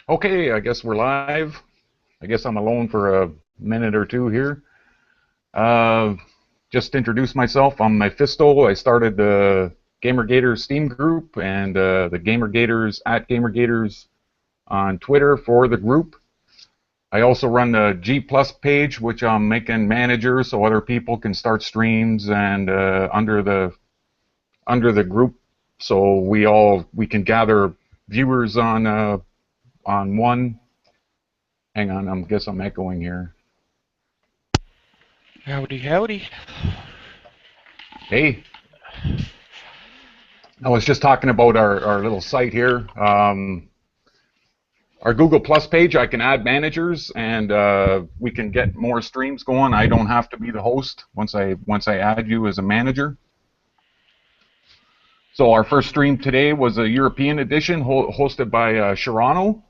Okay, I guess we're live. I guess I'm alone for a minute or two here. Uh, just to introduce myself, I'm Mephisto. I started the GamerGaters Steam group and the GamerGaters at GamerGaters on Twitter for the group. I also run the G Plus page, which I'm making managers so other people can start streams and under the group, so we can gather viewers on one. Hang on, I guess I'm echoing here. Howdy, howdy. Hey, I was just talking about our little site here. Our Google Plus page, I can add managers and we can get more streams going. I don't have to be the host once I add you as a manager. So our first stream today was a European edition hosted by Shorono,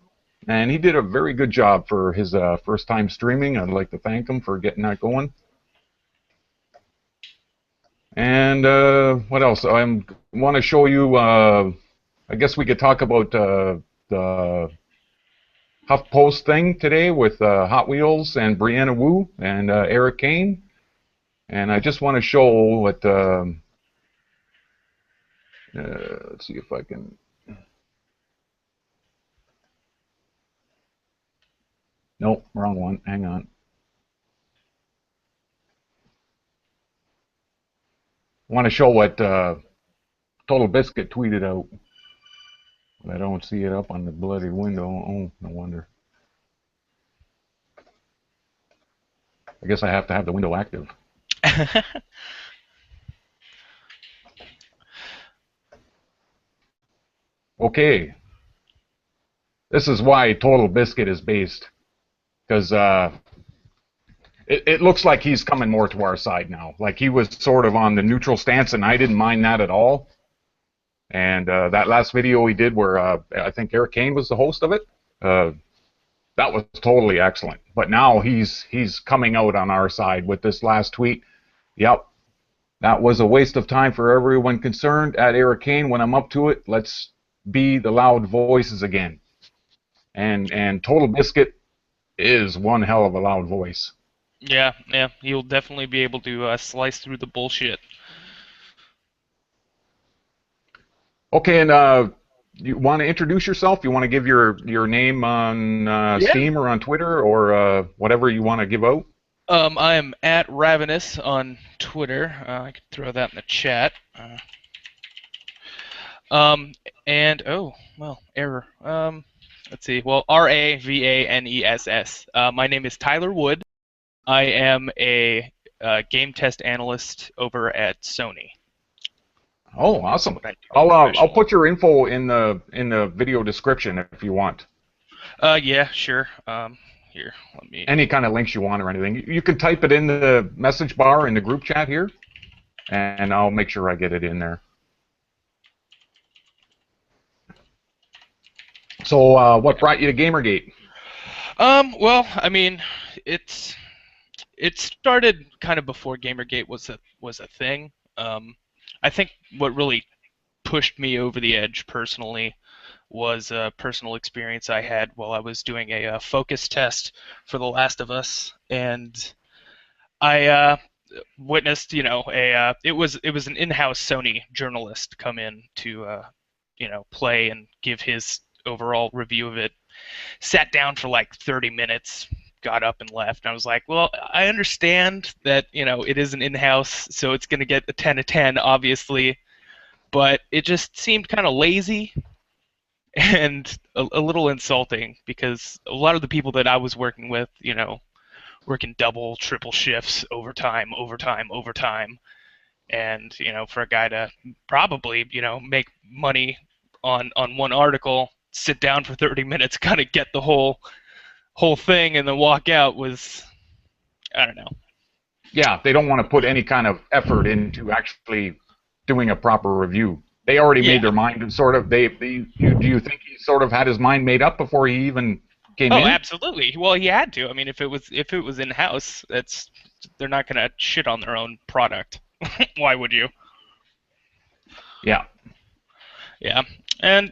and he did a very good job for his first time streaming. I'd like to thank him for getting that going. And what else? I want to show you, I guess we could talk about the HuffPost thing today with Hot Wheels and Brianna Wu and Eric Kane. And I just want to show what, let's see if I can. Nope, wrong one. Hang on. I want to show what Total Biscuit tweeted out. I don't see it up on the bloody window. Oh, no wonder. I guess I have to have the window active. Okay. This is why Total Biscuit is based. Because it looks like he's coming more to our side now. Like he was sort of on the neutral stance, and I didn't mind that at all. And that last video he did where I think Eric Kane was the host of it, that was totally excellent. But now he's coming out on our side with this last tweet. Yep, that was a waste of time for everyone concerned. At Eric Kane, when I'm up to it, let's be the loud voices again. And Total Biscuit is one hell of a loud voice. Yeah, he'll definitely be able to slice through the bullshit. Okay, and you want to introduce yourself? You want to give your name on Steam or on Twitter or whatever you want to give out? I am at Ravaness on Twitter. I could throw that in the chat. And oh, well, error. Let's see. Well, Ravaness. My name is Tyler Wood. I am a game test analyst over at Sony. Oh, awesome! I'll put your info in the video description if you want. Yeah, sure. Here, let me. Any kind of links you want or anything, you can type it in the message bar in the group chat here, and I'll make sure I get it in there. So, what brought you to GamerGate? Well, I mean, it started kind of before GamerGate was a thing. I think what really pushed me over the edge personally was a personal experience I had while I was doing a focus test for The Last of Us, and I witnessed, it was an in-house Sony journalist come in to, play and give his overall review of it. Sat down for like 30 minutes, got up and left. And I was like, well, I understand that, it is an in-house, so it's going to get a 10 out of 10, obviously. But it just seemed kind of lazy and a little insulting because a lot of the people that I was working with, working double, triple shifts, overtime. And, for a guy to probably, make money on one article, sit down for 30 minutes, kind of get the whole thing and then walk out was, I don't know. Yeah, they don't want to put any kind of effort into actually doing a proper review. They already made their mind, and sort of. Do you think he sort of had his mind made up before he even came in? Oh, absolutely. Well, he had to. I mean, if it was in house, they're not gonna shit on their own product. Why would you? Yeah. Yeah. And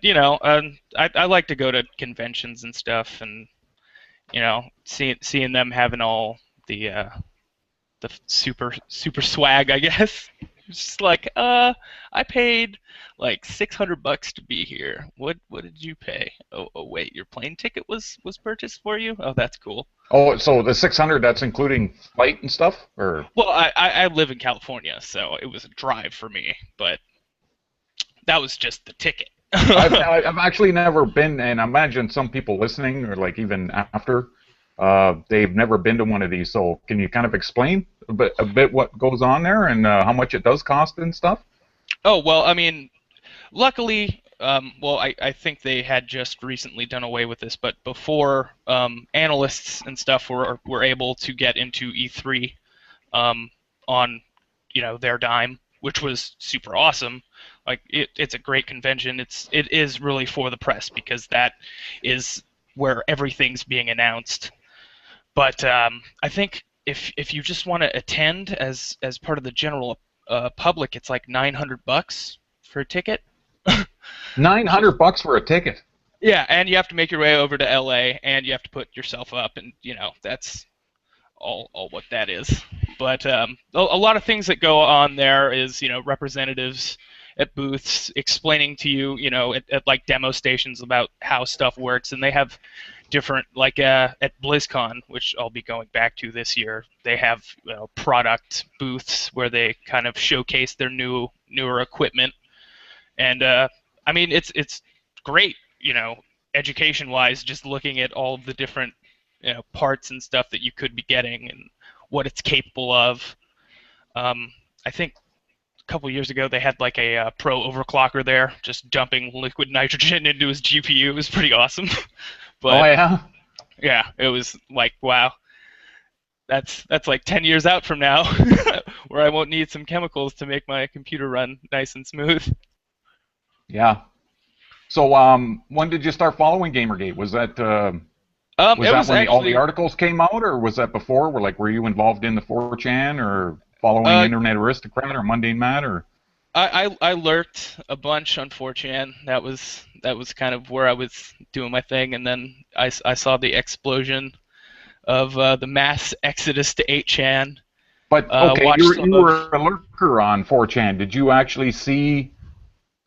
I like to go to conventions and stuff, and seeing them having all the super swag, I guess. It's just like, I paid like $600 to be here. What did you pay? Oh wait, your plane ticket was purchased for you? Oh, that's cool. Oh, so the 600, that's including flight and stuff, or? Well, I live in California, so it was a drive for me, but that was just the ticket. I've actually never been, and I imagine some people listening, or like even after, they've never been to one of these. So can you kind of explain a bit what goes on there and how much it does cost and stuff? Oh well, I mean, luckily, well, I think they had just recently done away with this, but before, analysts and stuff were able to get into E3, on their dime, which was super awesome. Like it's a great convention. It is really for the press because that is where everything's being announced. But I think if you just want to attend as part of the general public, it's like $900 for a ticket. Nine Which is hundred bucks for a ticket. Yeah, and you have to make your way over to LA, and you have to put yourself up, and that's all what that is. But a lot of things that go on there is representatives at booths explaining to you at like demo stations about how stuff works, and they have different like at BlizzCon, which I'll be going back to this year. They have product booths where they kind of showcase their newer equipment, and I mean it's great, education wise, just looking at all of the different parts and stuff that you could be getting and what it's capable of. I think a couple years ago they had like a pro overclocker there, just dumping liquid nitrogen into his GPU. It was pretty awesome. Oh But yeah. yeah, it was like, wow, that's like 10 years out from now, where I won't need some chemicals to make my computer run nice and smooth. Yeah. So when did you start following Gamergate? Was It that was when all the actually articles came out, or was that before? Were you involved in the 4chan or following uh, Internet Aristocrat or Mundane Matt or? I lurked a bunch on 4chan. That was kind of where I was doing my thing, and then I saw the explosion of the mass exodus to 8chan. But okay, Watched some you of. were a lurker on 4chan. Did you actually see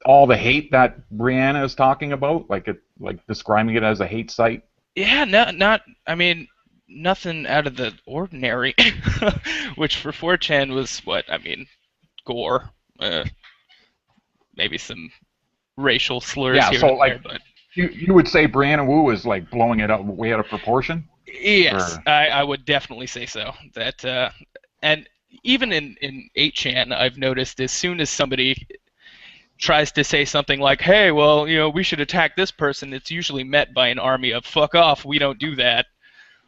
all the hate that Brianna is talking about? Like describing it as a hate site? Yeah, not. I mean, nothing out of the ordinary, which for 4chan was what I mean, gore, uh, maybe some racial slurs Yeah. here So and like there, but you would say Brianna Wu is like blowing it up way out of proportion, yes, or? I would definitely say so. That and even in 8chan, I've noticed as soon as somebody tries to say something like, "Hey, well, we should attack this person," it's usually met by an army of "Fuck off, we don't do that."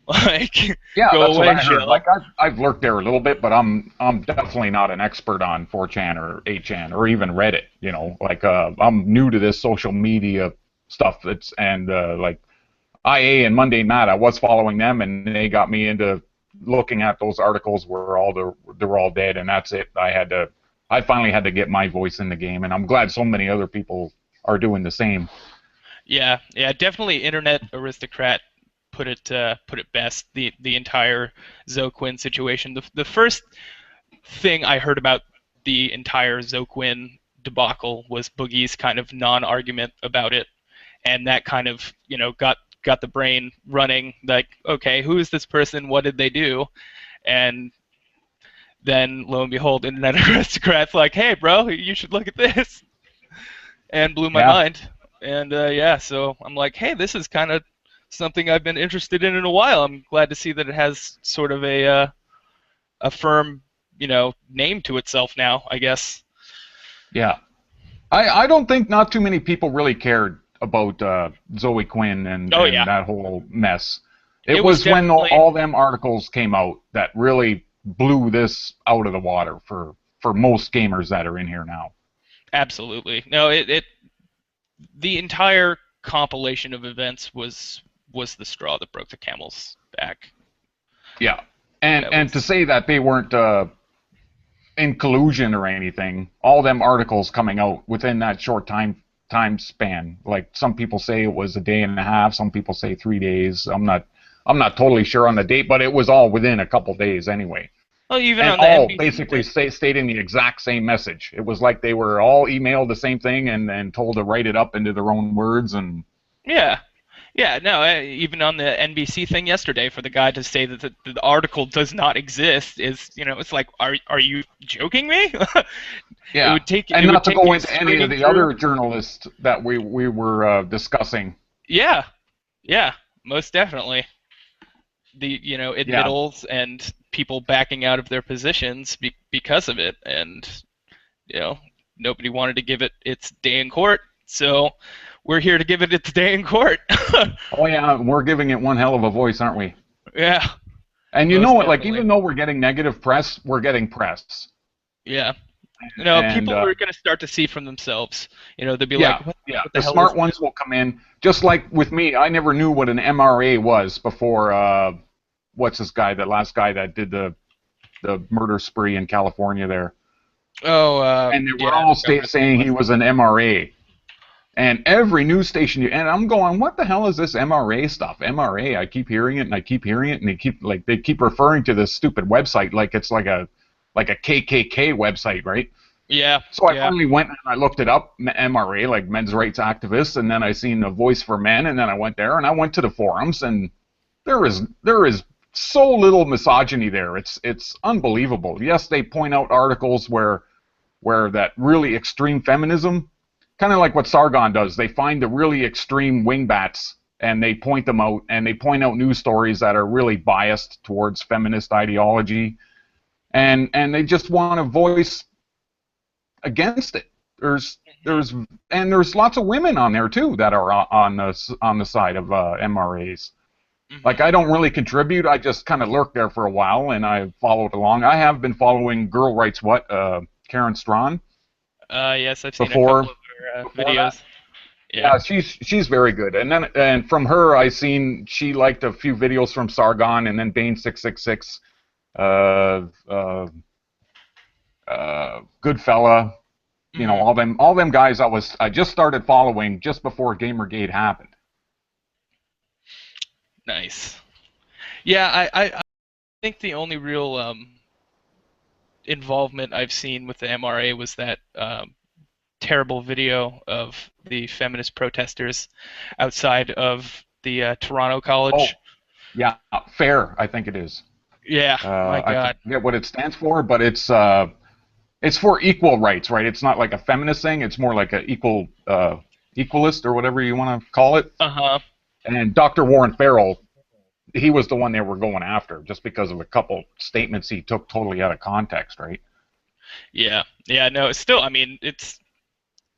Like, Yeah, go that's what away, I heard. Like Shill. I've lurked there a little bit, but I'm definitely not an expert on 4chan or 8chan or even Reddit. Like I'm new to this social media stuff. Like IA and Monday Matt, I was following them, and they got me into looking at those articles where they're all dead, and that's it. I finally had to get my voice in the game, and I'm glad so many other people are doing the same. Yeah, yeah, definitely Internet Aristocrat put it best. The entire Zoquin situation. The first thing I heard about the entire Zoquin debacle was Boogie's kind of non-argument about it, and that kind of got the brain running. Like, okay, who is this person? What did they do? And then lo and behold, Internet Aristocrat's like, hey, bro, you should look at this, and blew my Yeah, mind. And yeah, so I'm like, hey, this is kind of something I've been interested in a while. I'm glad to see that it has sort of a firm, name to itself now, I guess. yeah. I don't think not too many people really cared about Zoe Quinn Oh and yeah, that whole mess. It it was was when definitely all them articles came out that really blew this out of the water for most gamers that are in here now. absolutely no. It the entire compilation of events was the straw that broke the camel's back. Yeah, and to That was say that they weren't in collusion or anything, all them articles coming out within that short time time span. Like some people say it was a day and a half, some people say 3 days. I'm not totally sure on the date, but it was all within a couple days anyway. Well, even And on the all NBC basically thing. stating the exact same message. It was like they were all emailed the same thing and told to write it up into their own words. And Yeah. Yeah, no, even on the NBC thing yesterday, for the guy to say that the article does not exist is, it's like, are you joking me? It yeah, would take and it would not to take go you into any of screening the through. other journalists that we were discussing. Yeah, yeah, most definitely. The Yeah, admittals and people backing out of their positions because of it, and you know nobody wanted to give it its day in court, so we're here to give it its day in court. oh yeah, we're giving it one hell of a voice, aren't we? Yeah, And you know most what? Like definitely. even though we're getting negative press, we're getting press. Yeah. And People are going to start to see from themselves. They'll be like, yeah, what, yeah, what the the hell is smart this? ones will come in. Just like with me, I never knew what an MRA was before. What's this guy? That last guy that did the murder spree in California there. Oh, And they were yeah, I all forgot what his name saying he was. was an MRA. And every news station, and I'm going, what the hell is this MRA stuff? MRA, I keep hearing it and I keep hearing it, and they keep referring to this stupid website like it's like a KKK website, right? Yeah, So I yeah. finally went and I looked it up, MRA, like men's rights activists, and then I seen a Voice for Men, and then I went there and I went to the forums, and there is so little misogyny there. It's unbelievable. Yes, they point out articles where that really extreme feminism, kind of like what Sargon does. They find the really extreme wingbats and they point them out, and they point out news stories that are really biased towards feminist ideology, and they just want to voice against it. There's and there's lots of women on there too that are on the side of MRAs. Like I Hmm. don't really contribute. I just kind of lurk there for a while and I followed along. I have been following Girl Writes What, Karen Strawn Yes, I've seen a before couple of her before that. videos. Yeah. Yeah, she's very good. And from her, I seen she liked a few videos from Sargon and then Bane 666, uh, uh, Goodfella. You know, Hmm. all them guys. I just started following just before GamerGate happened. Nice. Yeah, I think the only real involvement I've seen with the MRA was that terrible video of the feminist protesters outside of the Toronto Oh, College. yeah, fair. I think it is. Yeah, my I God. forget what it stands for, but it's for equal rights, right? It's not like a feminist thing. It's more like a equalist or whatever you want to call it. Uh-huh. And Dr. Warren Farrell, he was the one they were going after just because of a couple statements he took totally out of context, right? Yeah. Yeah, no, it's still, I mean, it's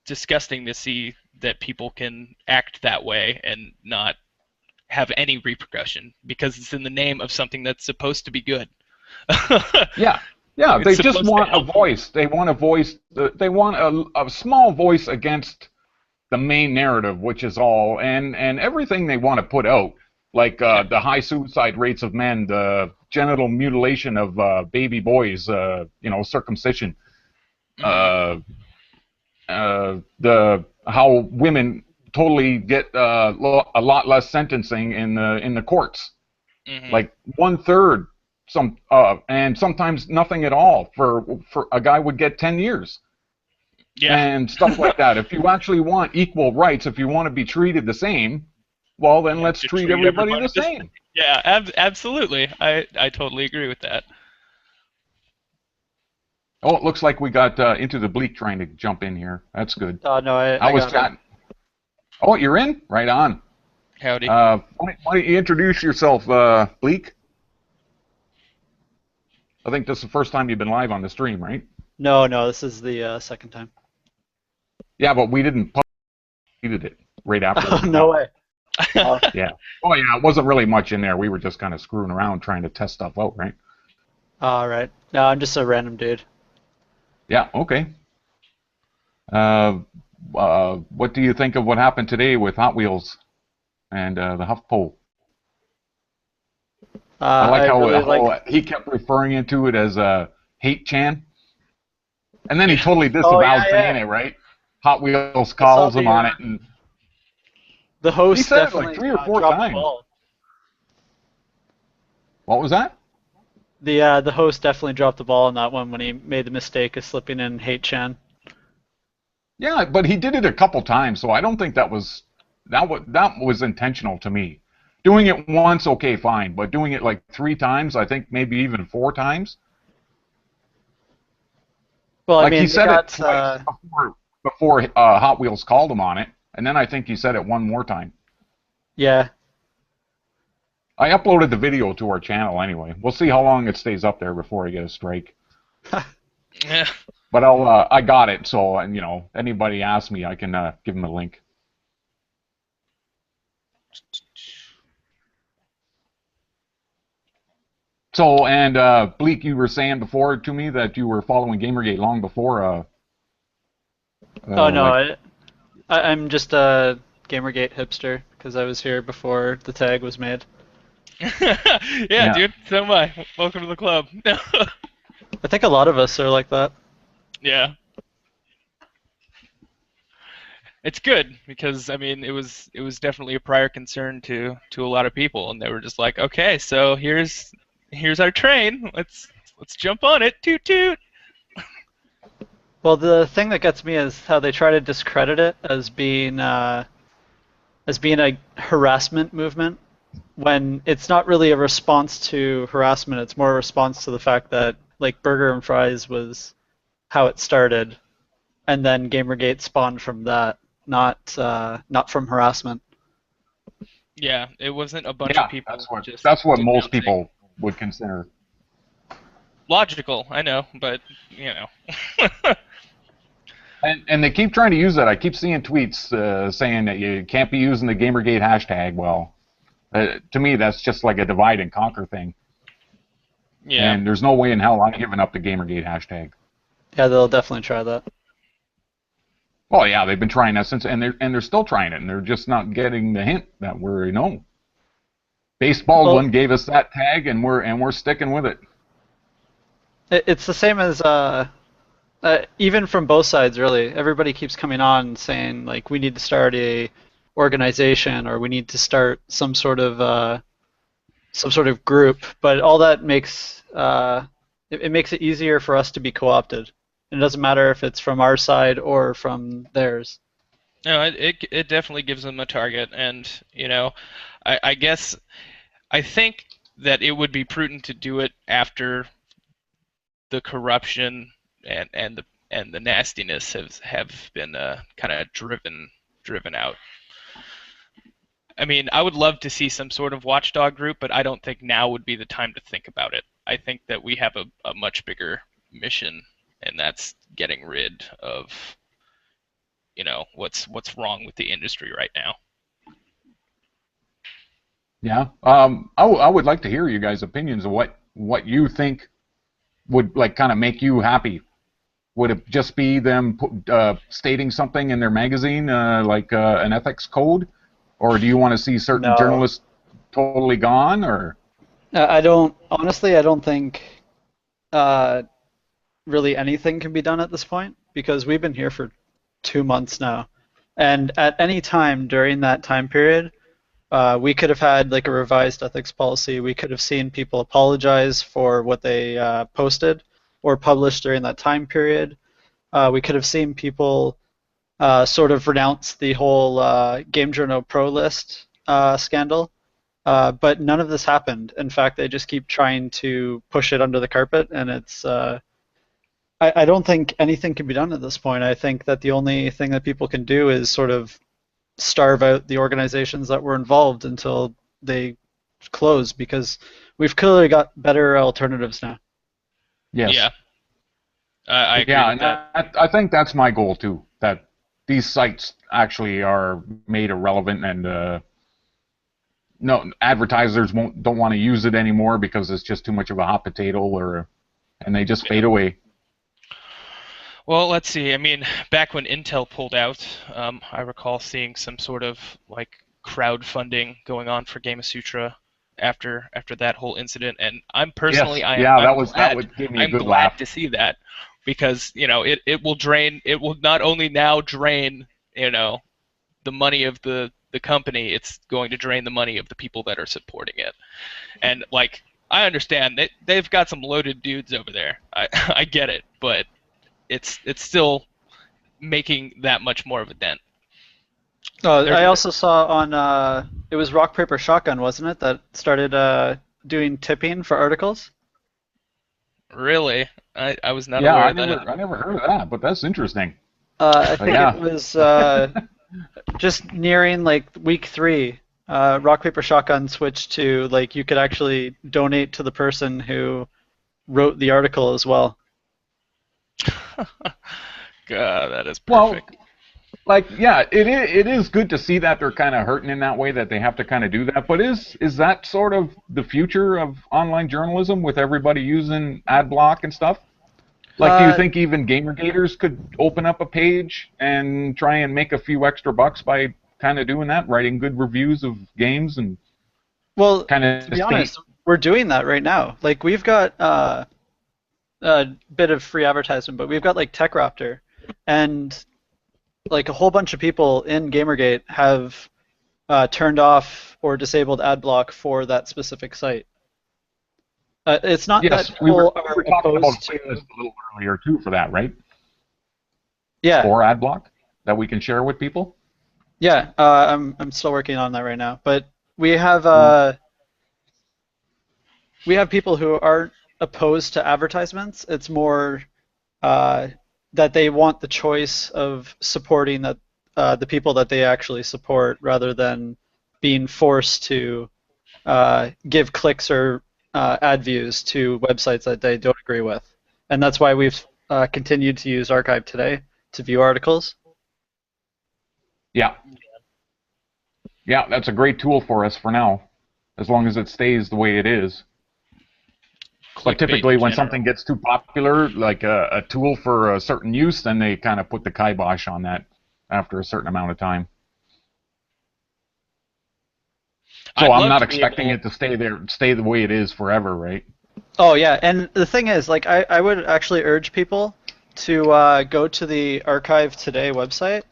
disgusting to see that people can act that way and not have any repercussion because it's in the name of something that's supposed to be good. Yeah, yeah. It's They just supposed to want a help you. voice. They want a voice. They want a small voice against the main narrative, which is all and everything they want to put out, like Yeah. the high suicide rates of men, the genital mutilation of baby boys, circumcision, Hmm. uh, the how women totally get a lot less sentencing in the courts, Hmm. like 1/3, and sometimes nothing at all. For a guy would get 10 years Yeah. and stuff like that. If you actually want equal rights, if you want to be treated the same, well, then You have let's to treat treat everybody everybody the the same. same. Yeah, absolutely. I totally agree with that. Oh, it looks like we got Into the Bleak trying to jump in here. That's good. No, I I was got in. chatting. Oh, you're in? Right on. Howdy. Why don't you introduce yourself, Bleak? I think this is the first time you've been live on the stream, right? No, this is the second time. Yeah, but we didn't deleted it right after it went No up. way. Uh, Yeah. Oh, yeah, it wasn't really much in there. We were just kind of screwing around trying to test stuff out, right? all right. No, I'm just a random dude. Yeah, okay. What do you think of what happened today with Hot Wheels and the HuffPo? I like I really like. how he kept referring to it as a hate chan, and then he totally Oh yeah, disavowed saying yeah. it, right? Hot Wheels I saw calls him on it, and the he host said it definitely like 3 or 4 dropped the times. ball. What was that? The host definitely dropped the ball on that one when he made the mistake of slipping in Hate Chan. Yeah, but he did it a couple times, so I don't think that was intentional to me. Doing it once, okay, fine, but doing it like 3 times, I think maybe even 4 times. Well, I Like mean, he they said it got twice before Hot Wheels called him on it, and then I think he said it one more time. yeah. I uploaded the video to our channel anyway. We'll see how long it stays up there before I get a strike. Yeah. But I got it, so anybody asks me, I can give them a link. So, and Bleak, you were saying before to me that you were following Gamergate long before. Oh no, like, I'm just a Gamergate hipster because I was here before the tag was made. Yeah, dude. So am I. Welcome to the club. I think a lot of us are like that. Yeah. It's good because I mean it was definitely a prior concern to a lot of people, and they were just like, okay, so here's our train. Let's jump on it. Toot toot. Well, the thing that gets me is how they try to discredit it as being a harassment movement, when it's not really a response to harassment. It's more a response to the fact that like Burger and Fries was how it started, and then Gamergate spawned from that, not from harassment. Yeah, it wasn't a bunch of people just that's what most denouncing. people would consider. Logical, I know, but you know. And they keep trying to use that. I keep seeing tweets saying that you can't be using the Gamergate hashtag. Well, to me, that's just like a divide and conquer thing. Yeah. And there's no way in hell I'm giving up the Gamergate hashtag. Yeah, they'll definitely try that. Oh yeah, they've been trying that since, and they're still trying it, and they're just not getting the hint that we're Baseball Well, one gave us that tag, and we're sticking with it. it's the same as even from both sides, really. Everybody keeps coming on saying like we need to start a organization or we need to start some sort of group, but all that makes it makes it easier for us to be co-opted. It doesn't matter if it's from our side or from theirs. No, it definitely gives them a target, and I guess I think that it would be prudent to do it after the corruption and the nastiness have been kind of driven out. I mean, I would love to see some sort of watchdog group, but I don't think now would be the time to think about it. I think that we have a much bigger mission, and that's getting rid of what's wrong with the industry right now. Yeah. I would like to hear you guys' opinions of what you think would like kind of make you happy. Would it just be them stating something in their magazine, like an ethics code, or do you want to see certain No. journalists totally gone, or? I don't honestly. I don't think really anything can be done at this point because we've been here for 2 months now, and at any time during that time period, we could have had like a revised ethics policy. We could have seen people apologize for what they posted or published during that time period. We could have seen people sort of renounce the whole Game Journal Pro List scandal. But none of this happened. In fact, they just keep trying to push it under the carpet, and it's. I don't think anything can be done at this point. I think that the only thing that people can do is sort of starve out the organizations that were involved until they close, because we've clearly got better alternatives now. Yes. Yeah. I agree with that. I think that's my goal too. That these sites actually are made irrelevant, and no advertisers don't want to use it anymore because it's just too much of a hot potato, and they just fade away. Well, let's see. I mean, back when Intel pulled out, I recall seeing some sort of like crowdfunding going on for Gamasutra after that whole incident, and I'm personally Yes. I'm that glad, would give me a I'm good glad laugh. to see that. because it will not only now drain the money of the company, it's going to drain the money of the people that are supporting it. And like, I understand they've got some loaded dudes over there. I get it, but it's still making that much more of a dent. I also saw on it was Rock Paper Shotgun, wasn't it, that started doing tipping for articles? Really? I was not Yeah, aware I of that. I never heard of that, but that's interesting. I think yeah. it was just nearing like week 3. Rock Paper Shotgun switched to like you could actually donate to the person who wrote the article as well. God, that is perfect. Well, yeah, it is good to see that they're kind of hurting in that way, that they have to kind of do that. But is that sort of the future of online journalism, with everybody using ad block and stuff? Like, do you think even GamerGaters could open up a page and try and make a few extra bucks by kind of doing that, writing good reviews of games and kind of to be honest, we're doing that right now. Like, we've got a bit of free advertisement, but we've got like TechRaptor, and like a whole bunch of people in Gamergate have turned off or disabled ad block for that specific site. It's not that people we were are talking about opposed to this a little earlier too for that, right? Yeah. For ad block that we can share with people. Yeah, I'm still working on that right now, but we have people who aren't opposed to advertisements. It's more that they want the choice of supporting the people that they actually support, rather than being forced to give clicks or ad views to websites that they don't agree with. And that's why we've continued to use Archive Today to view articles. Yeah. Yeah, that's a great tool for us for now, as long as it stays the way it is. But typically, when something gets too popular, like a tool for a certain use, then they kind of put the kibosh on that after a certain amount of time. So I'm not expecting it to stay the way it is forever, right? Oh yeah, and the thing is, like, I would actually urge people to go to the Archive Today website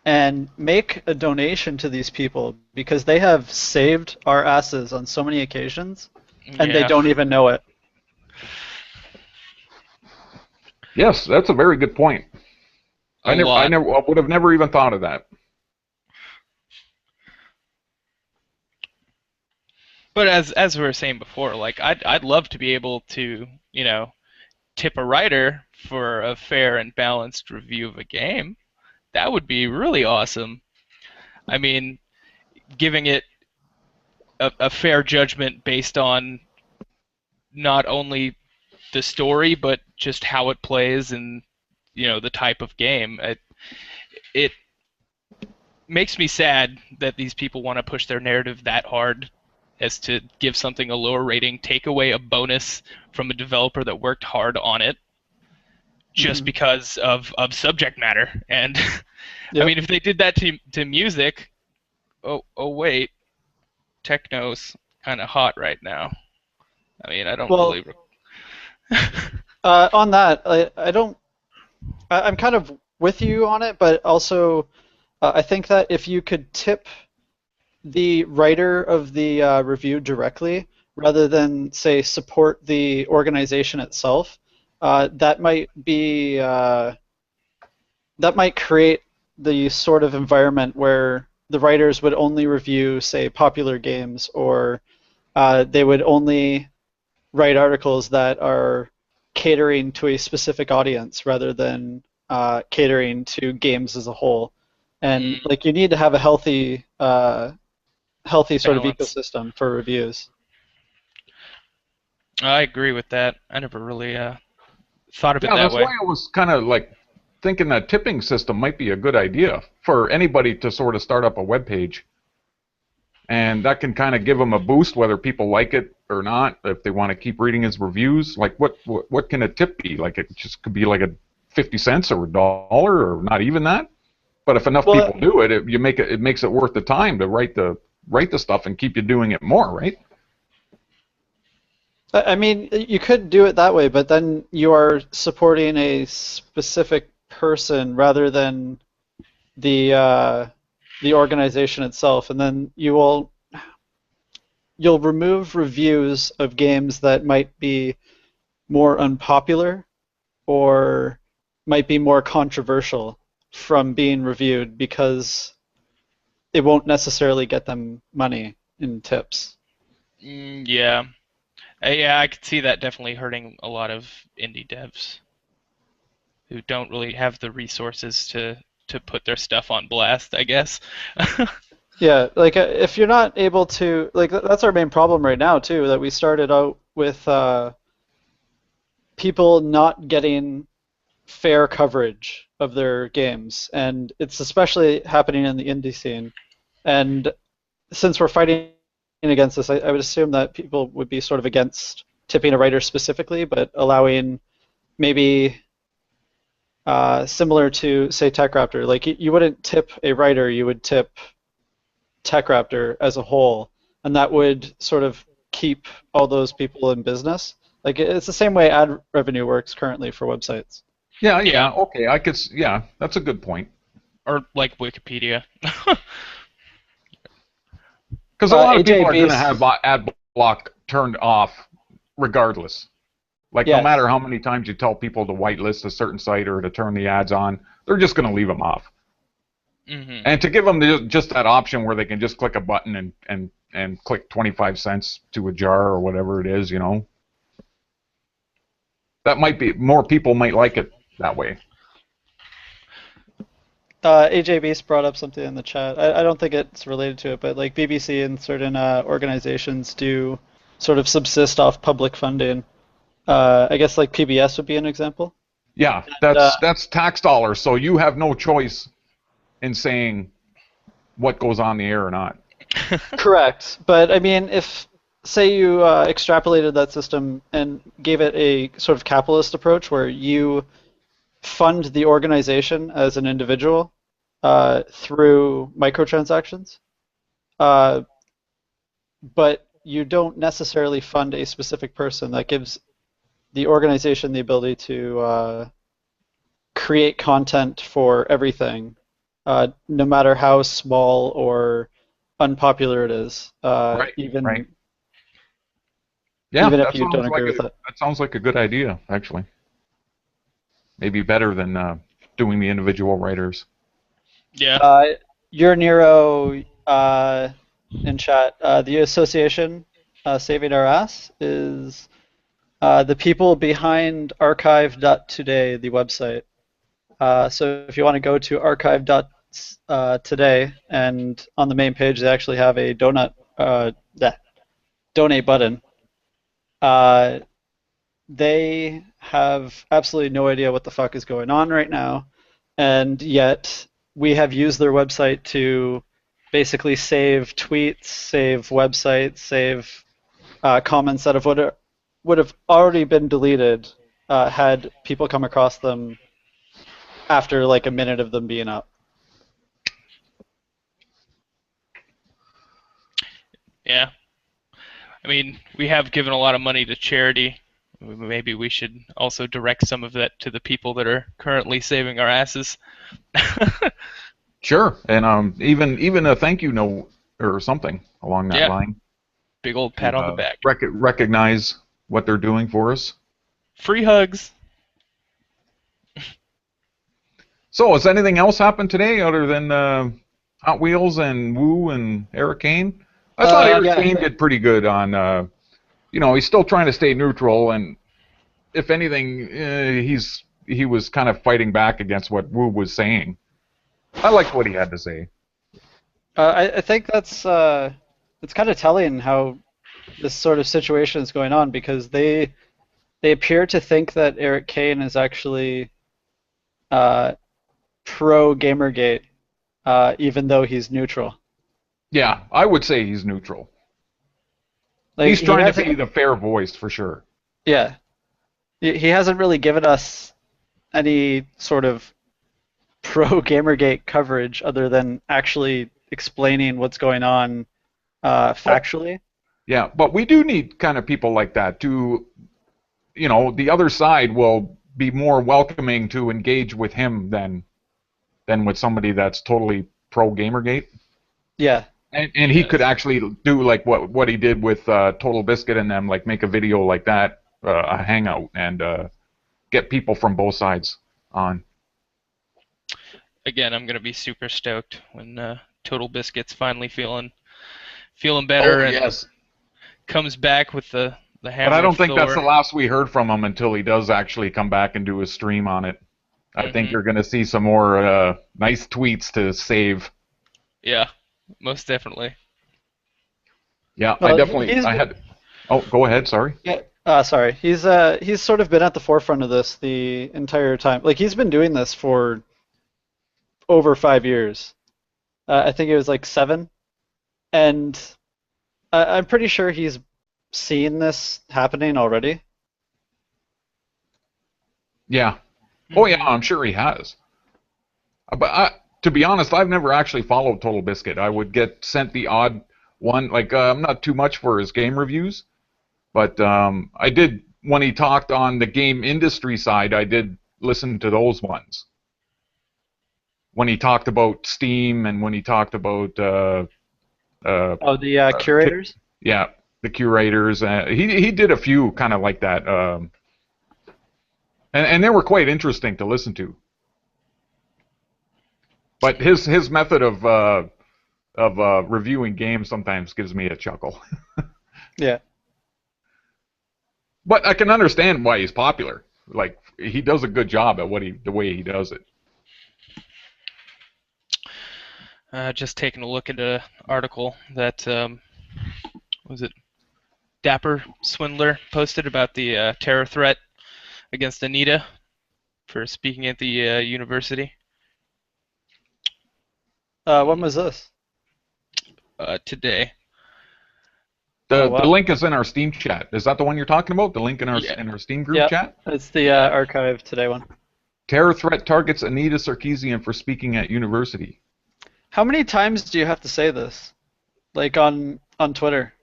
and make a donation to these people, because they have saved our asses on so many occasions, and they don't even know it. Yes, that's a very good point. I would have never even thought of that. But as we were saying before, like, I'd love to be able to, tip a writer for a fair and balanced review of a game. That would be really awesome. I mean, giving it a fair judgment based on not only the story, but just how it plays and, the type of game. It makes me sad that these people want to push their narrative that hard as to give something a lower rating, take away a bonus from a developer that worked hard on it, just because of subject matter. And I mean, if they did that to music, oh wait, techno's kind of hot right now. I mean, I don't really. On that, I'm kind of with you on it, but also I think that if you could tip the writer of the review directly, rather than, say, support the organization itself, that might create the sort of environment where the writers would only review, say, popular games, or they would only write articles that are catering to a specific audience rather than catering to games as a whole. And like, you need to have a healthy sort of ecosystem for reviews. I agree with that. I never really thought of it that way. That's why I was kind of like thinking that tipping system might be a good idea for anybody to sort of start up a web page. And that can kind of give them a boost, whether people like it or not, if they want to keep reading his reviews. Like, what can a tip be? Like, it just could be like a 50 cents or $1 or not even that. But if enough people do it, it makes it worth the time to write the stuff and keep you doing it more, right? I mean, you could do it that way, but then you are supporting a specific person rather than the organization itself, and then you'll remove reviews of games that might be more unpopular or might be more controversial from being reviewed because it won't necessarily get them money in tips. Yeah. Yeah, I could see that definitely hurting a lot of indie devs who don't really have the resources to put their stuff on blast, I guess. Yeah, like if you're not able to, like that's our main problem right now too, that we started out with people not getting fair coverage of their games, and it's especially happening in the indie scene. And since we're fighting against this, I would assume that people would be sort of against tipping a writer specifically, but allowing maybe similar to, say, TechRaptor. Like you wouldn't tip a writer, you would tip TechRaptor as a whole, and that would sort of keep all those people in business. Like it's the same way ad revenue works currently for websites. Yeah, okay, yeah, that's a good point. Or like Wikipedia. Because a lot of AJ people are going to Base- have ad block turned off regardless. Like, no Yes. matter how many times you tell people to whitelist a certain site or to turn the ads on, they're just going to leave them off. Mm-hmm. And to give them just that option where they can just click a button and click 25 cents to a jar or whatever it is, that might be, more people might like it that way. AJ Beast brought up something in the chat. I don't think it's related to it, but like BBC and certain organizations do sort of subsist off public funding. I guess like PBS would be an example. Yeah, that's tax dollars, so you have no choice in saying what goes on the air or not. Correct. But I mean, if, say, you extrapolated that system and gave it a sort of capitalist approach where you fund the organization as an individual through microtransactions, but you don't necessarily fund a specific person, that gives the organization the ability to create content for everything, no matter how small or unpopular it is, Right. even Yeah, even if that you don't sounds agree like with it. that sounds like a good idea, actually. Maybe better than doing the individual writers. Yeah. Your Nero in chat, the association Saving Our Ass is the people behind archive.today, the website. So if you want to go to archive.today, and on the main page they actually have a donate button. They have absolutely no idea what the fuck is going on right now, and yet we have used their website to basically save tweets, save websites, save comments that would have already been deleted had people come across them after like a minute of them being up. Yeah. I mean, we have given a lot of money to charity. Maybe we should also direct some of that to the people that are currently saving our asses. Sure, and even a thank you note or something along that line. Big old pat on the back. Recognize what they're doing for us. Free hugs. So, has anything else happened today other than Hot Wheels and Woo and Eric Kane? I thought Eric Kane did pretty good on, he's still trying to stay neutral, and if anything, he was kind of fighting back against what Woo was saying. I liked what he had to say. I think that's it's kind of telling how this sort of situation is going on, because they appear to think that Eric Kane is actually pro Gamergate, even though he's neutral. Yeah, I would say he's neutral. Like, he's trying to be the fair voice for sure. Yeah, he hasn't really given us any sort of pro Gamergate coverage other than actually explaining what's going on factually. Yeah, but we do need kind of people like that to, the other side will be more welcoming to engage with him than with somebody that's totally pro Gamergate. Yeah. And he could actually do like what he did with Total Biscuit and them, like make a video like that, a hangout, and get people from both sides on. Again, I'm gonna be super stoked when Total Biscuit's finally feeling better and Yes. comes back with the hammer. But I don't of think Thor. that's the last we heard from him until he does actually come back and do a stream on it. I think you're going to see some more nice tweets to save. Yeah, most definitely. Yeah, Well, I had. Oh, go ahead. Sorry. Yeah. Sorry. He's sort of been at the forefront of this the entire time. Like he's been doing this for over 5 years. I think it was like 7, and I'm pretty sure he's seen this happening already. Yeah. Oh yeah, I'm sure he has. But to be honest, I've never actually followed Total Biscuit. I would get sent the odd one. Like I'm not too much for his game reviews, but I did when he talked on the game industry side. I did listen to those ones. When he talked about Steam and when he talked about the curators. Yeah, the curators. He did a few kind of like that, and they were quite interesting to listen to. But his method of reviewing games sometimes gives me a chuckle. Yeah. But I can understand why he's popular. Like he does a good job at the way he does it. Just taking a look at an article that was it Dapper Swindler posted about the terror threat against Anita for speaking at the university. When was this? Today. The wow. link is in our Steam chat. Is that the one you're talking about? The link in our Steam group chat? It's the archive today one. Terror threat targets Anita Sarkeesian for speaking at university. How many times do you have to say this? Like on Twitter?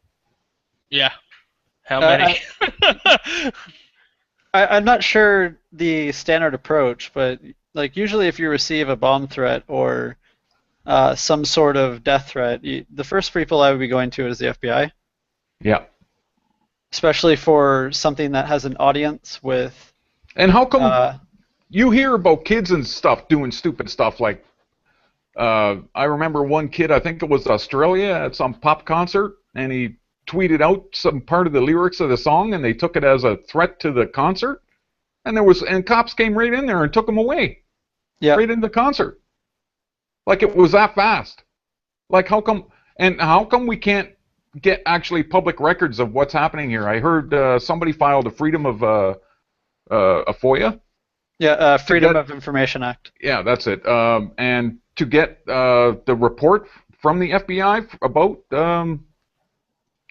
Yeah. How many? I'm not sure the standard approach, but like usually if you receive a bomb threat or some sort of death threat, the first people I would be going to is the FBI. Yeah. Especially for something that has an audience with. And how come you hear about kids and stuff doing stupid stuff like I remember one kid, I think it was Australia, at some pop concert, and he tweeted out some part of the lyrics of the song, and they took it as a threat to the concert, and cops came right in there and took him away, right into the concert, like it was that fast. Like how come we can't get actually public records of what's happening here? I heard somebody filed a freedom of a FOIA. Yeah, Freedom of Information Act. Yeah, that's it. And to get the report from the FBI about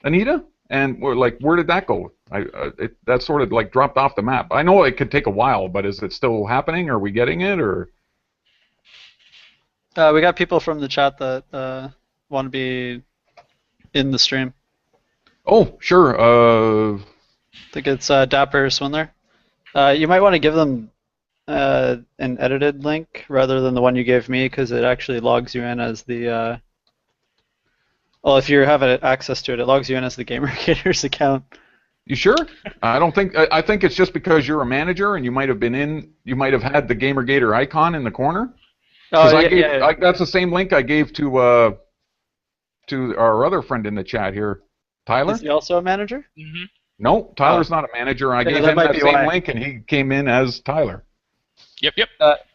Anita, and we're like, where did that go? That sort of like dropped off the map. I know it could take a while, but is it still happening? Are we getting it, or? We got people from the chat that want to be in the stream. Oh, sure. I think it's Dapper Swindler. You might want to give them an edited link rather than the one you gave me, because it actually logs you in as the. Well, if you have access to it, it logs you in as the GamerGaters account. You sure? I don't think. I think it's just because you're a manager and you might have been in. You might have had the GamerGator icon in the corner. Oh, yeah. That's the same link I gave to our other friend in the chat here, Tyler. Is he also a manager? Mm-hmm. No, Tyler's not a manager. I gave him that same link, and he came in as Tyler. Yep.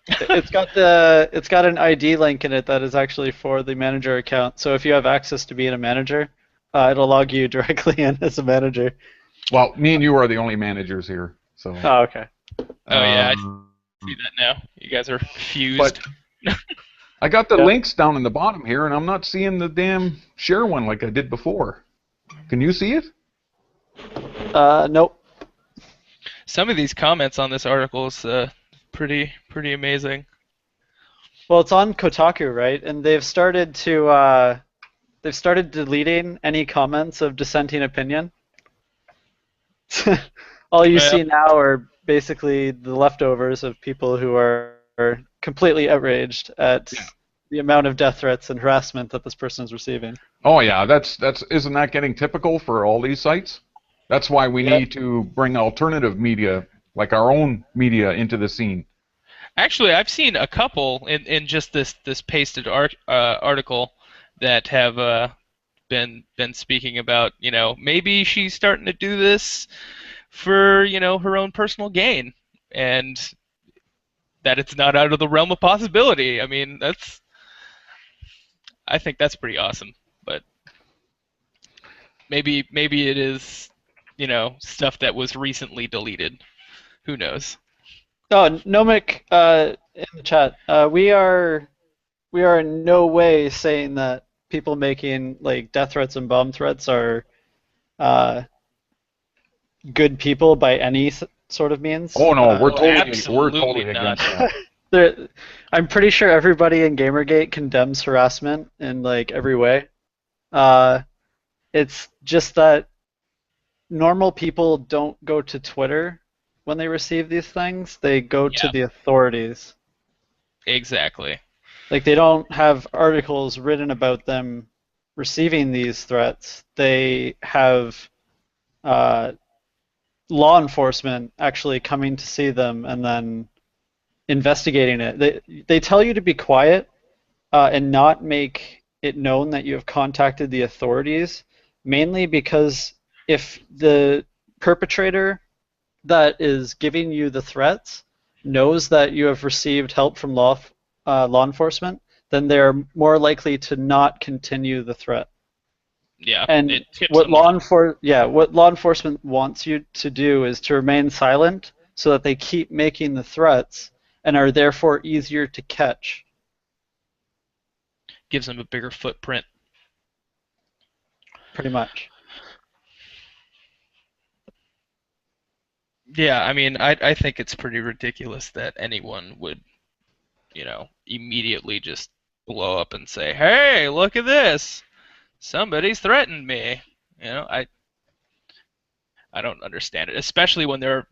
It's got an ID link in it that is actually for the manager account. So if you have access to being a manager, it'll log you directly in as a manager. Well, me and you are the only managers here, so. Oh, okay. Oh yeah, I see that now. You guys are fused. But I got the links down in the bottom here, and I'm not seeing the damn share one like I did before. Can you see it? Nope. Some of these comments on this article is pretty amazing. Well, it's on Kotaku, right? And they've started to they've started deleting any comments of dissenting opinion. All you see now are basically the leftovers of people who are completely outraged at the amount of death threats and harassment that this person is receiving. Oh yeah, isn't that getting typical for all these sites? That's why we need to bring alternative media, like our own media, into the scene. Actually, I've seen a couple in just this pasted article that have been speaking about, maybe she's starting to do this for, her own personal gain, and that it's not out of the realm of possibility. I mean, I think that's pretty awesome, but maybe it is, stuff that was recently deleted. Who knows? Oh, Nomic, in the chat, we are in no way saying that people making like death threats and bomb threats are good people by any sort of means. Oh no, we're totally absolutely against not. that. I'm pretty sure everybody in Gamergate condemns harassment in like every way. It's just that normal people don't go to Twitter when they receive these things. They go to the authorities. Exactly. Like they don't have articles written about them receiving these threats. They have law enforcement actually coming to see them and then investigating it. They tell you to be quiet and not make it known that you have contacted the authorities, mainly because if the perpetrator that is giving you the threats knows that you have received help from law enforcement, then they're more likely to not continue the threat. Yeah. And what law enforcement wants you to do is to remain silent so that they keep making the threats and are therefore easier to catch. Gives them a bigger footprint. Pretty much. Yeah, I mean, I think it's pretty ridiculous that anyone would, immediately just blow up and say, "Hey, look at this! Somebody's threatened me." I don't understand it, especially when they're,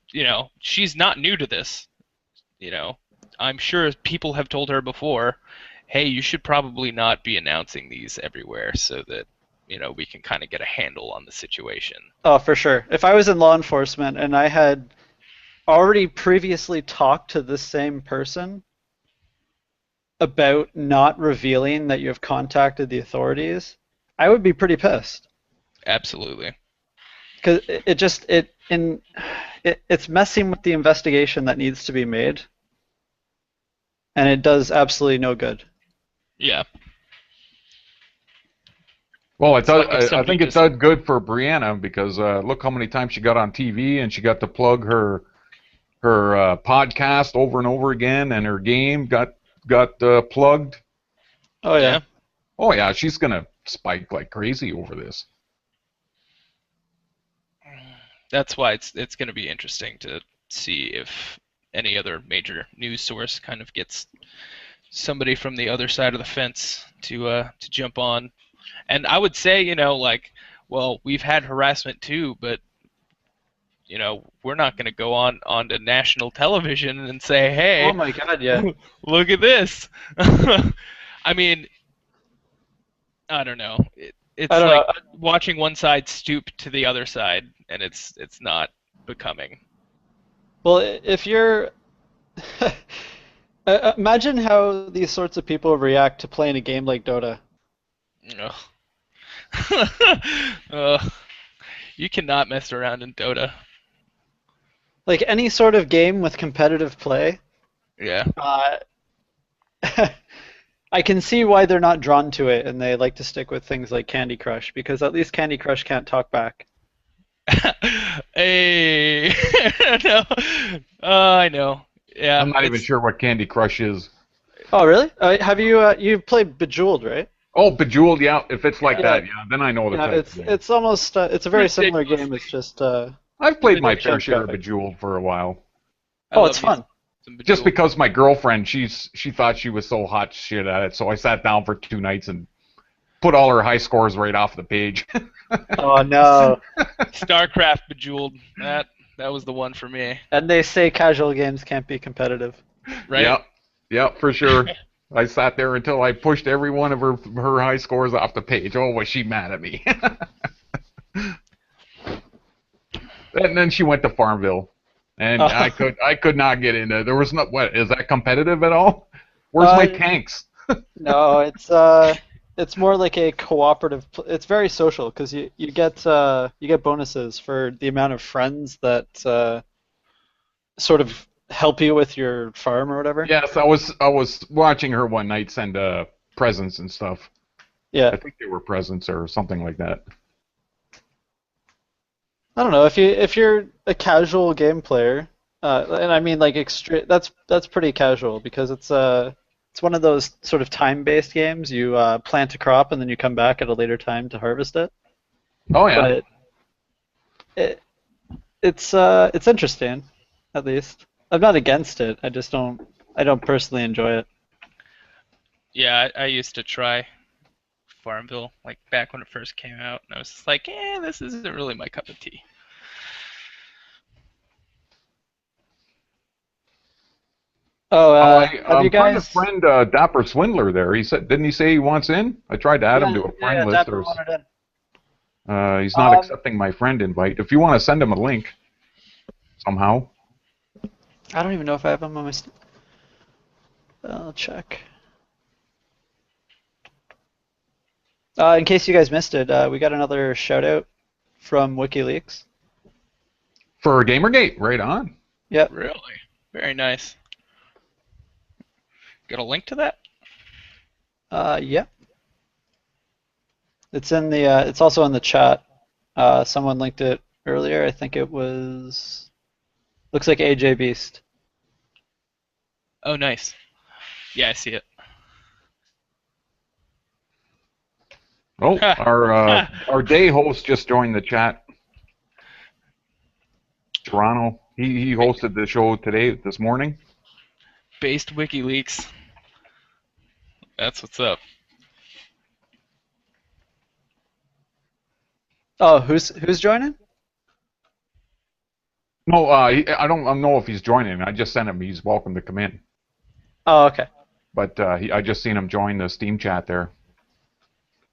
she's not new to this. I'm sure people have told her before, "Hey, you should probably not be announcing these everywhere so that, we can kind of get a handle on the situation." Oh, for sure. If I was in law enforcement and I had already previously talked to this same person about not revealing that you have contacted the authorities, I would be pretty pissed. Absolutely. Because it's messing with the investigation that needs to be made, and it does absolutely no good. Yeah. Well, I think it did good for Brianna because look how many times she got on TV and she got to plug her podcast over and over again, and her game got plugged. Oh yeah. Oh yeah, she's gonna spike like crazy over this. That's why it's going to be interesting to see if any other major news source kind of gets somebody from the other side of the fence to jump on. And I would say, well, we've had harassment too, but we're not going to go on to national television and say, "Hey, oh my God, yeah, look at this." I mean, I don't know. It's like watching one side stoop to the other side, and it's not becoming. Well, if you're imagine how these sorts of people react to playing a game like Dota. You cannot mess around in Dota. Like any sort of game with competitive play. Yeah. I can see why they're not drawn to it, and they like to stick with things like Candy Crush, because at least Candy Crush can't talk back. Hey, no, I know. Yeah. I'm not even sure what Candy Crush is. Oh really? Have you you've played Bejeweled, right? Oh, Bejeweled, yeah. If it's like that, yeah, then I know the type of game. It's almost it's a very similar game. It's just I've played my fair share of Bejeweled for a while. Oh, it's fun. Just because my girlfriend, she thought she was so hot shit at it, so I sat down for 2 nights and put all her high scores right off the page. Oh no! StarCraft Bejeweled. That was the one for me. And they say casual games can't be competitive. Right? Yep, for sure. I sat there until I pushed every one of her high scores off the page. Oh, was she mad at me? And then she went to Farmville, and I could not get into. There was no. What is that competitive at all? Where's my tanks? No, it's more like a cooperative. It's very social because you get bonuses for the amount of friends that sort of help you with your farm or whatever. Yes, I was watching her one night send presents and stuff. Yeah. I think they were presents or something like that. I don't know if you're a casual game player, and I mean like extreme. That's pretty casual because it's one of those sort of time-based games. You plant a crop and then you come back at a later time to harvest it. Oh yeah. But it's interesting, at least. I'm not against it. I don't personally enjoy it. Yeah, I used to try Farmville, like back when it first came out, and I was just like, this isn't really my cup of tea. Oh, I'm you guys? trying to friend Dapper Swindler there. Didn't he say he wants in? I tried to add him to a friend list. Dapper wanted in. He's not accepting my friend invite. If you want to send him a link somehow. I don't even know if I have him on my. I'll check. In case you guys missed it, we got another shout out from WikiLeaks. For Gamergate, right on. Yep. Really? Very nice. Got a link to that? Yep. It's in the. It's also in the chat. Someone linked it earlier. I think it was. Looks like AJ Beast. Oh, nice. Yeah, I see it. Oh, our day host just joined the chat. Shorono. He hosted the show this morning. Based WikiLeaks. That's what's up. Oh, who's joining? No, I don't know if he's joining. I just sent him. He's welcome to come in. Oh, okay. But I just seen him join the Steam chat there.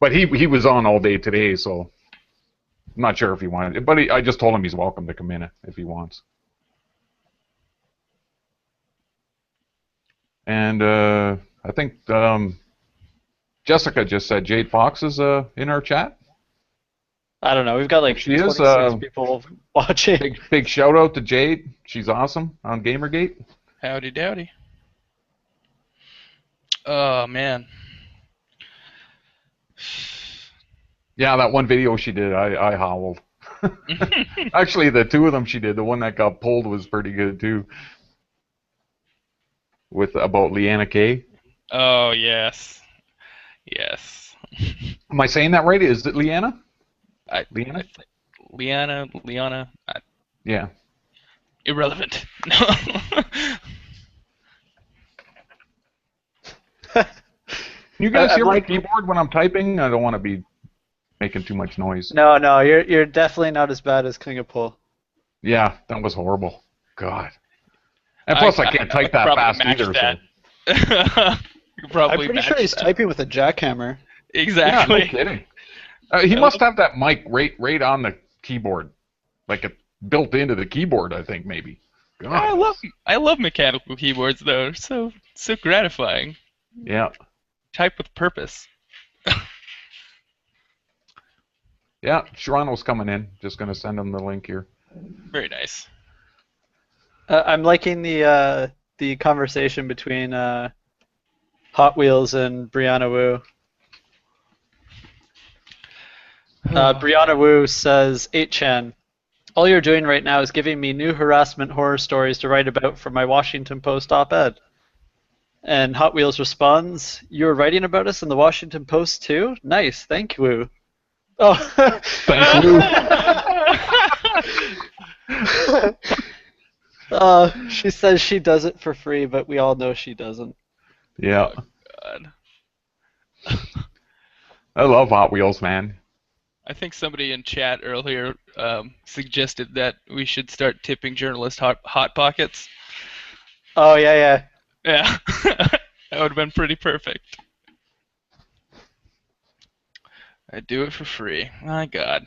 But he was on all day today, so I'm not sure if he wanted it. But I just told him he's welcome to come in if he wants. And I think Jessica just said Jade Fox is in our chat. I don't know. We've got like She is, 26 people watching. Big shout out to Jade. She's awesome on Gamergate. Howdy dowdy. Oh, man. Yeah, that one video she did, I howled. Actually, the two of them she did, the one that got pulled was pretty good too. About Leanna Kay. Oh, yes. Yes. Am I saying that right? Is it Leanna? Leanna? Leanna. Yeah. Irrelevant. You guys hear my like- keyboard when I'm typing? I don't want to be making too much noise. No, you're definitely not as bad as King of Pool. Yeah, that was horrible. God. And plus, I can't type that fast either. That. So. You probably I'm pretty sure he's typing with a jackhammer. Exactly. Yeah, no kidding. He must have that mic right on the keyboard, like it built into the keyboard. I think maybe. God. I love mechanical keyboards though. So gratifying. Yeah. Type with purpose. Yeah, Shorono's coming in. Just gonna send him the link here. Very nice. I'm liking the conversation between Hot Wheels and Brianna Wu. Brianna Wu says, 8chan, all you're doing right now is giving me new harassment horror stories to write about for my Washington Post op-ed. And Hot Wheels responds, you're writing about us in the Washington Post too? Nice, thank you. Oh. Thank you. She says she does it for free, but we all know she doesn't. Yeah. God. I love Hot Wheels, man. I think somebody in chat earlier suggested that we should start tipping journalists hot pockets. Oh yeah. Yeah, that would have been pretty perfect. I'd do it for free. My God.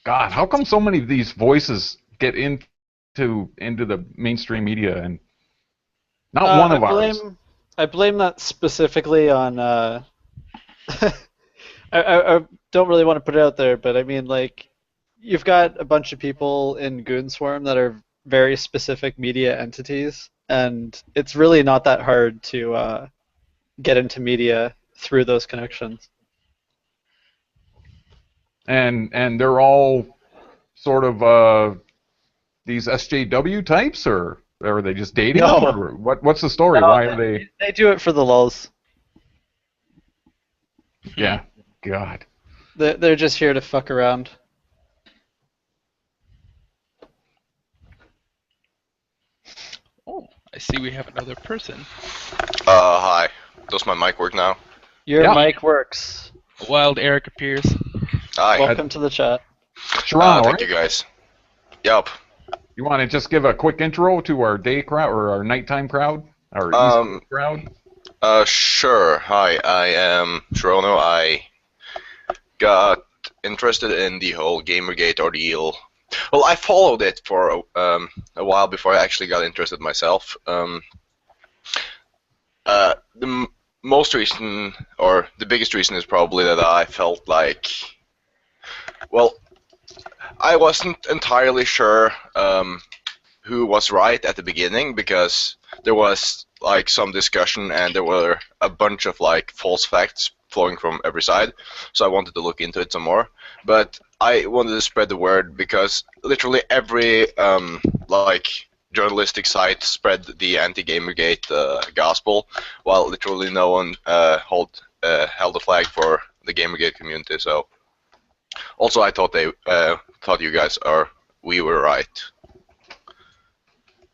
God, how come so many of these voices get into the mainstream media and not one of ours? I blame that specifically on. I don't really want to put it out there, but I mean, like, you've got a bunch of people in Goonswarm that are very specific media entities, and it's really not that hard to get into media through those connections. And they're all sort of these SJW types, or are they just dating them, No, or what's the story? no, Why are they? they do it for the lulz. Yeah, God. They're just here to fuck around. Oh, I see we have another person. Hi. Does my mic work now? Your Yeah. mic works. Wild Eric appears. Hi. Welcome to the chat. Shorono, Thank right? you guys. Yup. You want to just give a quick intro to our day crowd or our nighttime crowd, our East crowd? Sure. Hi, I am Shorono. I got interested in the whole Gamergate ordeal. Well, I followed it for a while before I actually got interested myself. The most reason, or the biggest reason, is probably that I felt like, well, I wasn't entirely sure who was right at the beginning, because there was like some discussion and there were a bunch of like false facts flowing from every side, so I wanted to look into it some more. But I wanted to spread the word because literally every like journalistic site spread the anti-Gamergate gospel, while literally no one held the flag for the Gamergate community. So also I thought thought you guys we were right.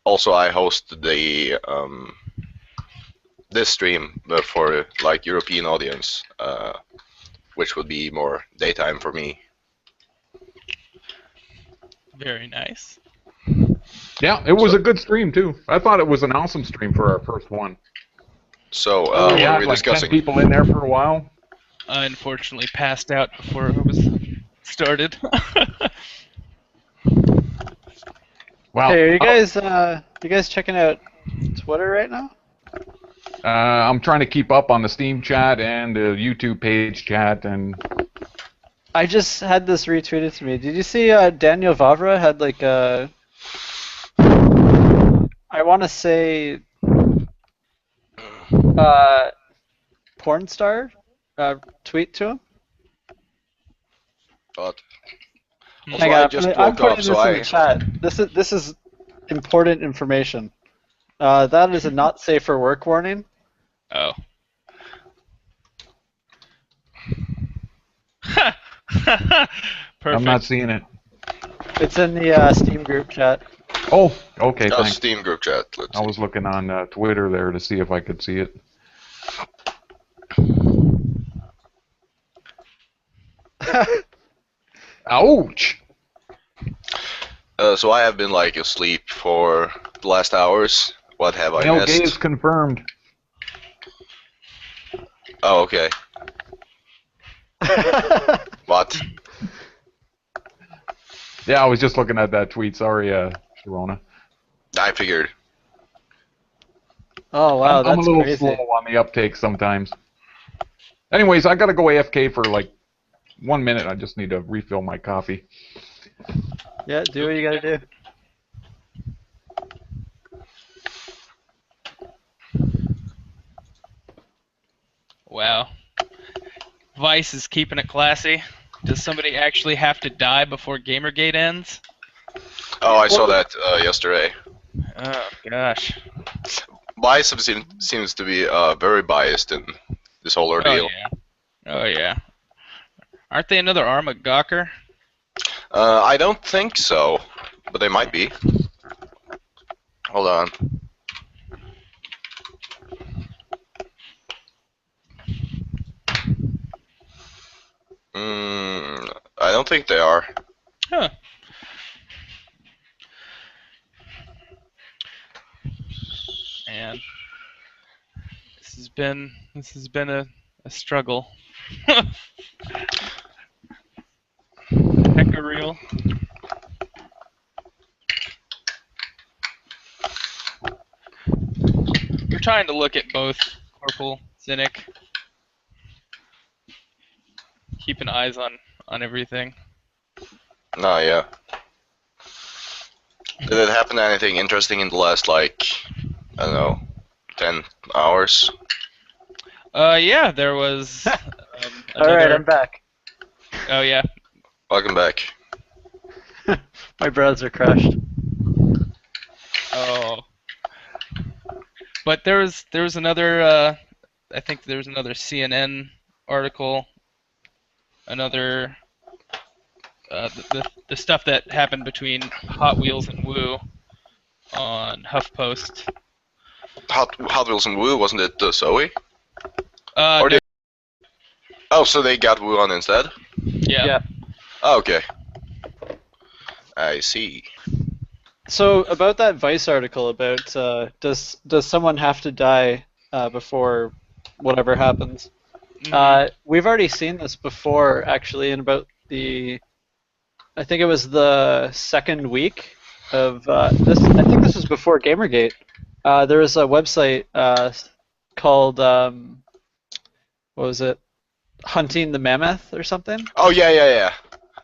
Also, I host the this stream for like European audience, which would be more daytime for me. Very nice. Yeah, it was a good stream too. I thought it was an awesome stream for our first one. So, We what are had we like discussing? 10 people in there for a while. I unfortunately passed out before it was started. Wow. Hey, are you guys checking out Twitter right now? I'm trying to keep up on the Steam chat and the YouTube page chat, and I just had this retweeted to me. Did you see Daniel Vavra had like a, I want to say, porn star tweet to him? But also, Hang I on, just I'm woke putting up, this so in the chat. This is important information. That is a not safe for work warning. Oh. Perfect. I'm not seeing it. It's in the Steam group chat. Oh, okay, thanks. Steam group chat. Let's I see. was looking on Twitter there to see if I could see it. Ouch! So I have been like asleep for the last hours. What have I Male gaze missed? confirmed. Oh, okay. What? Yeah, I was just looking at that tweet. Sorry, Shirona. I figured. Oh wow, I'm a that's little crazy. slow on the uptake sometimes. Anyways, I gotta go AFK for like 1 minute. I just need to refill my coffee. Yeah, do what you gotta do. Wow. Vice is keeping it classy. Does somebody actually have to die before Gamergate ends? Oh, I saw that yesterday. Oh, gosh. Vice seems to be very biased in this whole ordeal. Oh, yeah. Oh, yeah. Aren't they another arm of Gawker? I don't think so, but they might be. Hold on. I don't think they are. Huh. And this has been a struggle. Heck, a real. We're trying to look at both Corporal Cynic, keeping eyes on everything. No, yeah. Did it happen anything interesting in the last, like, I don't know, 10 hours? Yeah, there was. All right, Another. I'm back. Oh yeah. Welcome back. My browser crashed. Oh. But there was another. I think there was another CNN article. Another. The stuff that happened between Hot Wheels and Woo on HuffPost. Hot Wheels and Woo, wasn't it Zoe? No, Oh, so they got Woo on instead? yeah. Oh, okay. I see. So about that Vice article about does someone have to die before whatever happens? We've already seen this before, actually, in about I think it was the second week of this. I think this was before GamerGate. There was a website called what was it? Hunting the Mammoth or something. Oh, yeah.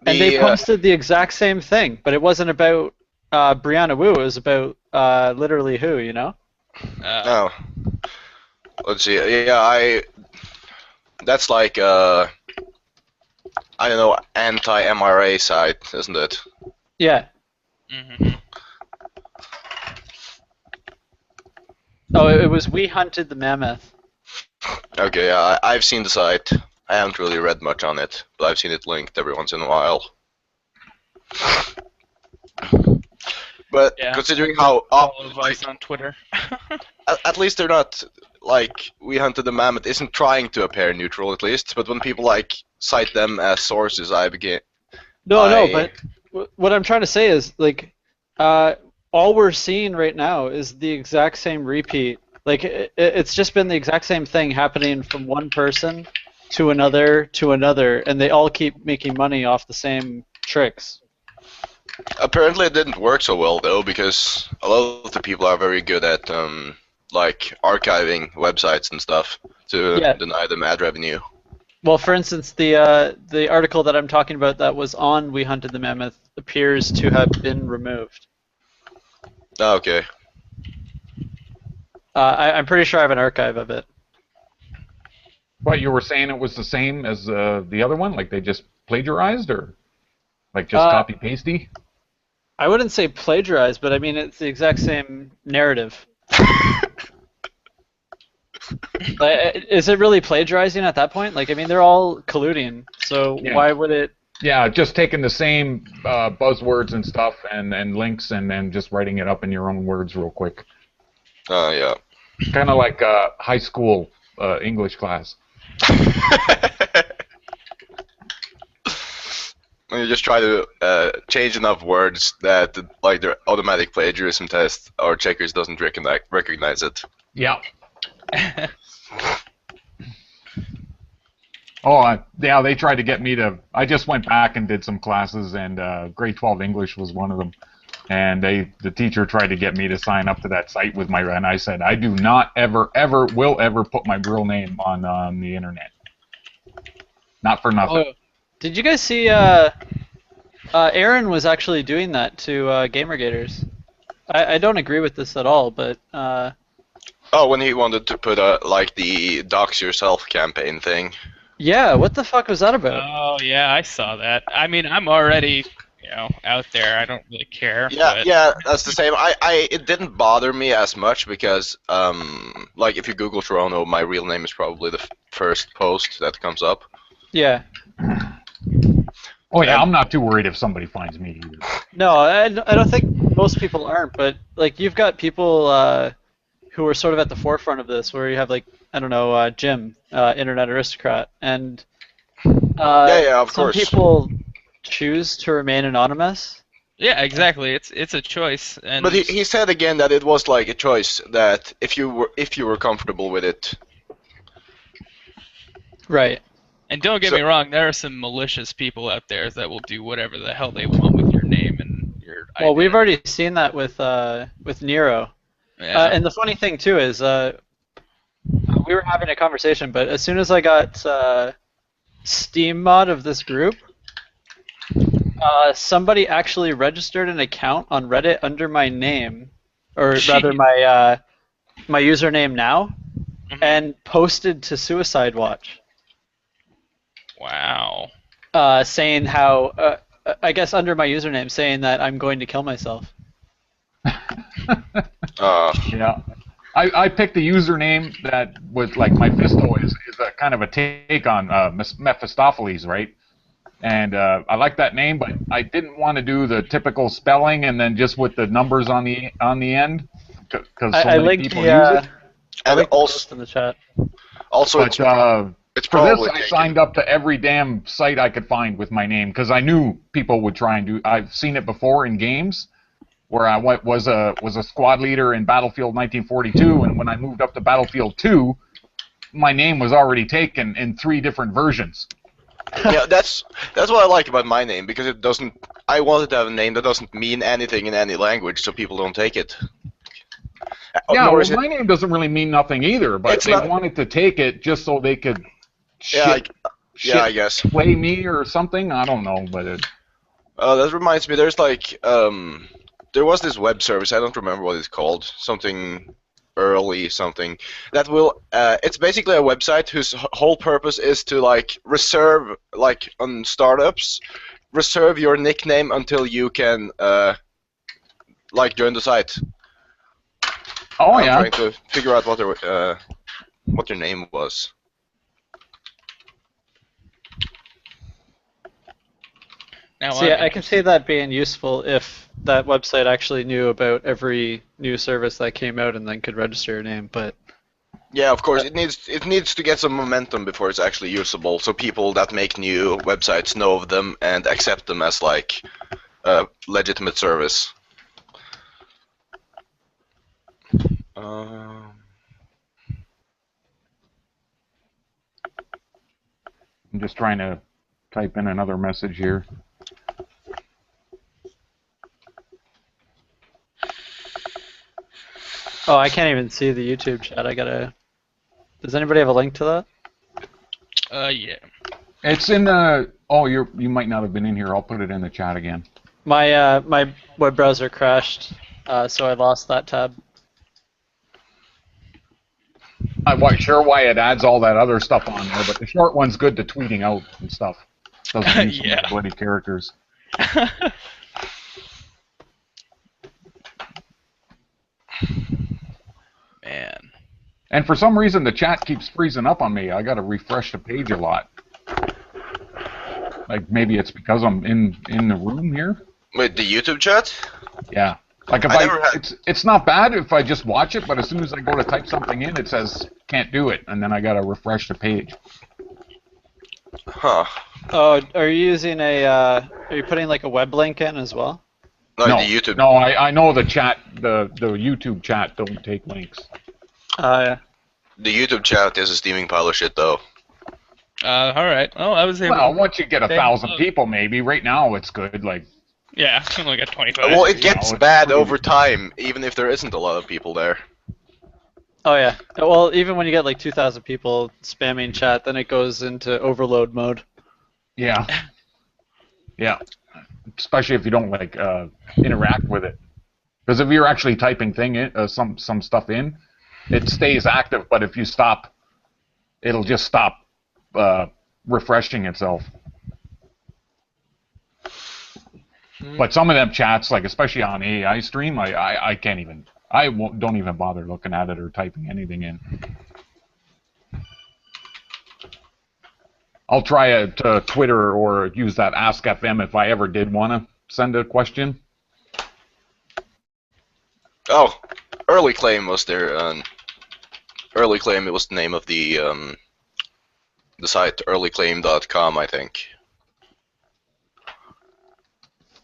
And they posted the exact same thing, but it wasn't about Brianna Wu. It was about literally who, you know? Oh. Let's see. Yeah, that's like, I don't know, anti-MRA site, isn't it? Yeah. Mm-hmm. Oh, it was We Hunted the Mammoth. Okay, yeah, I've seen the site. I haven't really read much on it, but I've seen it linked every once in a while. But Yeah. considering how Follow Vice on Twitter. at least they're not like We Hunted the Mammoth isn't trying to appear neutral, at least. But when people like cite them as sources, I begin. No, but what I'm trying to say is like all we're seeing right now is the exact same repeat. Like it's just been the exact same thing happening from one person to another, and they all keep making money off the same tricks. Apparently, it didn't work so well though, because a lot of the people are very good at like archiving websites and stuff to deny them ad revenue. Well, for instance, the article that I'm talking about that was on We Hunted the Mammoth appears to have been removed. Oh, okay. I'm pretty sure I have an archive of it. But you were saying it was the same as the other one? Like they just plagiarized, or like just copy pasty? I wouldn't say plagiarized, but I mean it's the exact same narrative. Is it really plagiarizing at that point? Like, I mean, they're all colluding, so why would it? Yeah, just taking the same buzzwords and stuff and links and then just writing it up in your own words real quick. Oh, yeah. Kind of like high school English class. When you just try to change enough words that like the automatic plagiarism test or checkers doesn't recognize it. Yeah. Oh, yeah, they tried to get me to... I just went back and did some classes, and grade 12 English was one of them. And the teacher tried to get me to sign up to that site with my... And I said, I do not will ever put my real name on the internet. Not for nothing. Oh, did you guys see... Aaron was actually doing that to GamerGaters. I don't agree with this at all, but... Oh, when he wanted to put like the dox yourself campaign thing. Yeah, what the fuck was that about? Oh yeah, I saw that. I mean, I'm already, out there. I don't really care. Yeah, that's the same. It didn't bother me as much because, like if you Google Shorono, my real name is probably the first post that comes up. Yeah. Oh yeah, I'm not too worried if somebody finds me either. No, I don't think most people aren't, but like you've got people who are sort of at the forefront of this, where you have like, I don't know, Jim, Internet Aristocrat, and Yeah, of some course. people choose to remain anonymous. Yeah, exactly. It's a choice, and But he said again that it was like a choice that if you were comfortable with it. Right. and don't get So- me wrong, there are some malicious people out there that will do whatever the hell they want with your name and your Well, we've identity. already seen that with Nero. Yeah. And the funny thing too is, we were having a conversation, but as soon as I got Steam mod of this group, somebody actually registered an account on Reddit under my name, or rather Jeez. my username now, Mhm. and posted to Suicide Watch, Wow. saying how, I guess under my username, saying that I'm going to kill myself. Yeah. I picked a username that was like my Fisto is a kind of a take on Mephistopheles, right? And I like that name, but I didn't want to do the typical spelling and then just with the numbers on the end, because so I many linked people the use it. I And linked the also, post in the chat. also But it's for this, probably I taken. signed up to every damn site I could find with my name because I knew people would try and do. I've seen it before in games where I was a squad leader in Battlefield 1942, and when I moved up to Battlefield 2, my name was already taken in 3 different versions. Yeah, that's what I like about my name, because it doesn't. I wanted to have a name that doesn't mean anything in any language, so people don't take it. Yeah, Nor well, is it. my name doesn't really mean nothing either, but It's they not- wanted to take it just so they could Yeah, shit, I guess. play me or something. I don't know, but That reminds me. There's like there was this web service. I don't remember what it's called. Something early something that will. It's basically a website whose whole purpose is to like reserve, like on startups, reserve your nickname until you can like join the site. oh I'm yeah. trying to figure out what your name was. Now See, I'm I can see that being useful if that website actually knew about every new service that came out and then could register your name. But Yeah, of course, it needs to get some momentum before it's actually usable, so people that make new websites know of them and accept them as like a legitimate service. Um, I'm just trying to type in another message here. oh, I can't even see the YouTube chat. I gotta. Does anybody have a link to that? yeah. It's in the. Oh, you might not have been in here. I'll put it in the chat again. My web browser crashed, so I lost that tab. I'm not sure why it adds all that other stuff on there, but the short one's good to tweeting out and stuff. Doesn't use so many Yeah. bloody characters. Man. And for some reason, the chat keeps freezing up on me. I got to refresh the page a lot. Like maybe it's because I'm in the room here. Wait, the YouTube chat? Yeah. Like if I never had- it's not bad if I just watch it, but as soon as I go to type something in, it says can't do it, and then I got to refresh the page. Huh. Oh, are you using Are you putting like a web link in as well? No, No, the YouTube. no, I know the chat, the YouTube chat don't take links. Yeah. The YouTube chat is a steaming pile of shit, though. All right. Well, I was able. Well, once you get 1,000 Okay. people, maybe. Right now, it's good. Like, Yeah, I only got 25. Well, it gets it's bad pretty- over time, even if there isn't a lot of people there. Oh yeah. Well, even when you get like 2,000 people spamming chat, then it goes into overload mode. yeah, yeah. Especially if you don't like interact with it, because if you're actually typing some stuff in, it stays active. But if you stop, it'll just stop refreshing itself. But some of them chats, like especially on AI stream, I can't even. Don't even bother looking at it or typing anything in. I'll try it to Twitter or use that Ask FM if I ever did want to send a question. Oh, Early Claim was there. Early Claim, it was the name of the the site earlyclaim.com, I think.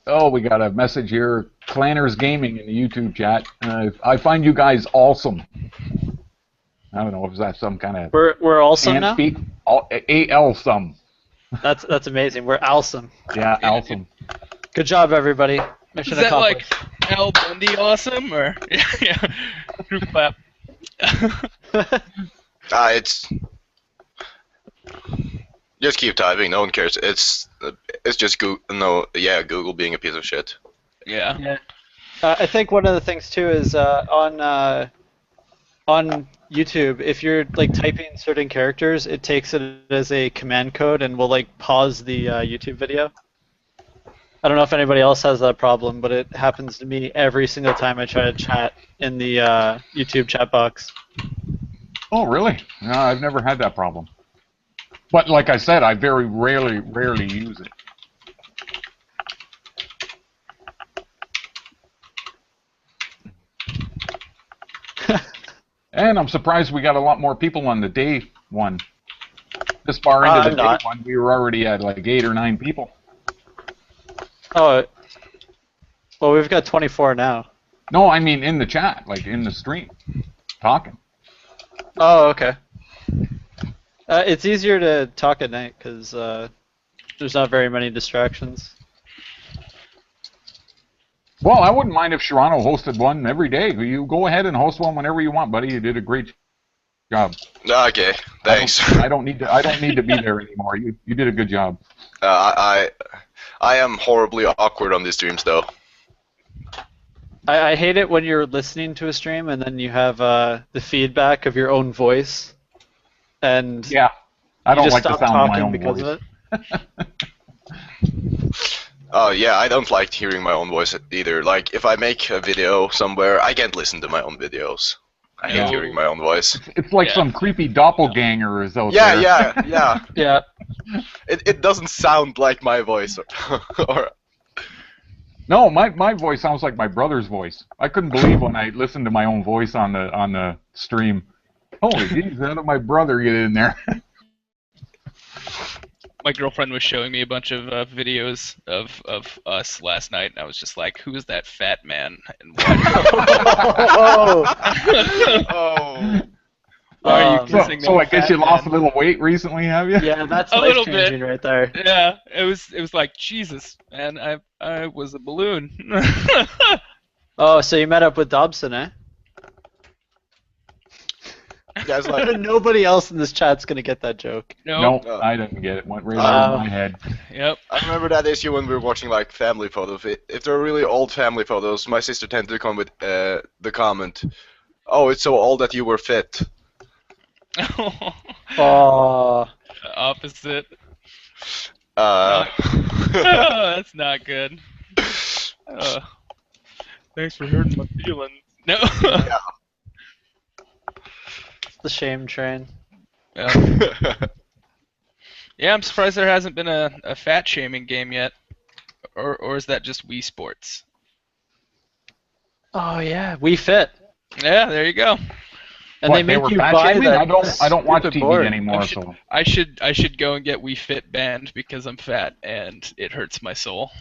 Oh, we got a message here. Clanners Gaming in the YouTube chat. I find you guys awesome. I don't know if that's some kind of We're awesome now. speak. A-L-some. That's amazing. We're awesome. Yeah, awesome. Good job, everybody. Mission Is that accomplished. like Al Bundy awesome or yeah? Group clap. It's just keep typing. No one cares. It's just Google. No, yeah, Google being a piece of shit. Yeah. Yeah. I think one of the things too is on YouTube, if you're like typing certain characters, it takes it as a command code and will like pause the YouTube video. I don't know if anybody else has that problem, but it happens to me every single time I try to chat in the YouTube chat box. Oh, really? No, I've never had that problem. But like I said, I very rarely use it. And I'm surprised we got a lot more people on the day one. This far into the day one, we were already at like 8 or 9 people. Oh, well, we've got 24 now. No, I mean in the chat, like in the stream, talking. Oh, okay. It's easier to talk at night because there's not very many distractions. Well, I wouldn't mind if Shorono hosted one every day. You go ahead and host one whenever you want, buddy. You did a great job. Okay, thanks. I don't need to be there anymore. You did a good job. I am horribly awkward on these streams, though. I hate it when you're listening to a stream and then you have the feedback of your own voice, and yeah, I don't just like the stop sound of my talking own because voice. of it. Oh yeah, I don't like hearing my own voice either. Like, if I make a video somewhere, I can't listen to my own videos. I hate hearing my own voice. It's like some creepy doppelganger is out Yeah, there. yeah. Yeah. It doesn't sound like my voice. Or No, my voice sounds like my brother's voice. I couldn't believe when I listened to my own voice on the stream. Holy jeez, how did my brother get in there? My girlfriend was showing me a bunch of videos of us last night, and I was just like, "Who is that fat man?" And why are you kissing so I guess you fat lost man? a little weight recently, have you? Yeah, that's A little bit. life-changing right there. Yeah, it was like Jesus, man. I was a balloon. Oh, so you met up with Dobson, eh? guys like, Nobody else in this chat's gonna get that joke. No. No, I didn't get it. Went right over my head. Yep. I remember that issue when we were watching like family photos. If they're really old family photos, my sister tended to come with the comment, "Oh, it's so old that you were fit." Oh. Opposite. That's not good. Thanks for hurting my feelings. No. Yeah. The shame train. Yeah. Yeah, I'm surprised there hasn't been a fat shaming game yet. Or is that just Wii Sports? Oh yeah, We Fit. Yeah, there you go. And What, they make were you fat buy shaming? that. I don't watch stupid TV board. anymore, I should, so I should go and get Wii Fit banned because I'm fat and it hurts my soul.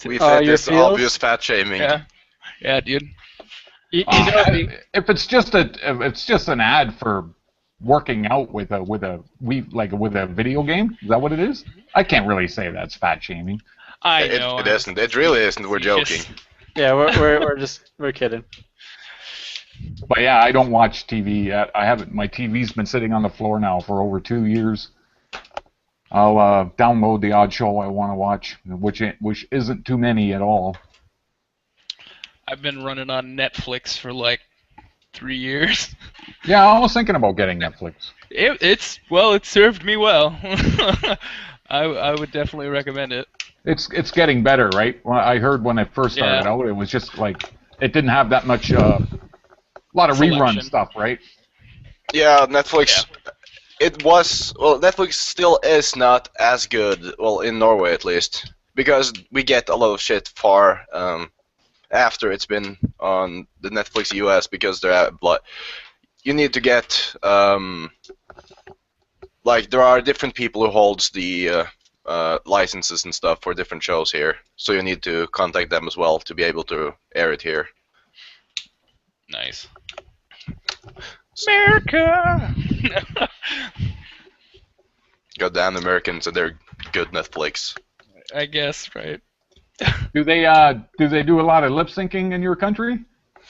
We Oh, fit your this feels? obvious fat shaming. Yeah. Yeah, dude. You know, if it's just an ad for working out with a video game, is that what it is? I can't really say that's fat shaming. I know. It isn't. It really isn't. We're joking. yeah, we're kidding. But yeah, I don't watch TV. I haven't. My TV's been sitting on the floor now for over 2 years. I'll download the odd show I want to watch, which isn't too many at all. I've been running on Netflix for like 3 years. Yeah, I was thinking about getting Netflix. It served me well. I would definitely recommend it. It's getting better, right? Well, I heard when it first started out, it was just like it didn't have that much, a lot of Selection. rerun stuff, right? Yeah, Netflix. It was Netflix still is not as good. Well, in Norway at least, because we get a lot of shit far after it's been on the Netflix US because they're you need to get like there are different people who holds the licenses and stuff for different shows here, so you need to contact them as well to be able to air it here. Nice. America. Goddamn Americans and their good Netflix. I guess, right? Do they do a lot of lip syncing in your country,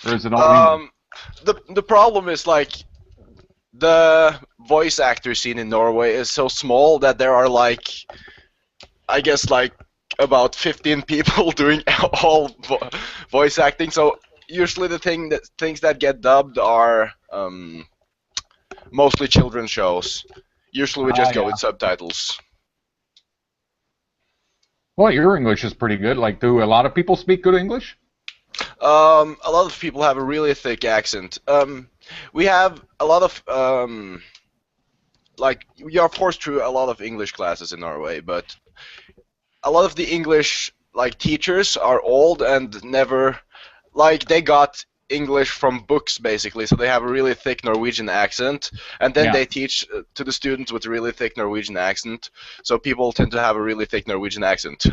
or is it all English? The problem is like the voice actor scene in Norway is so small that there are like, I guess like about 15 people doing all voice acting. So usually the things that get dubbed are mostly children's shows. Usually we just go with subtitles. Well, your English is pretty good. Like, do a lot of people speak good English? A lot of people have a really thick accent. We have a lot of like we are forced through a lot of English classes in Norway, but a lot of the English like teachers are old and never like they got English from books basically, so they have a really thick Norwegian accent, and then they teach to the students with a really thick Norwegian accent. So people tend to have a really thick Norwegian accent.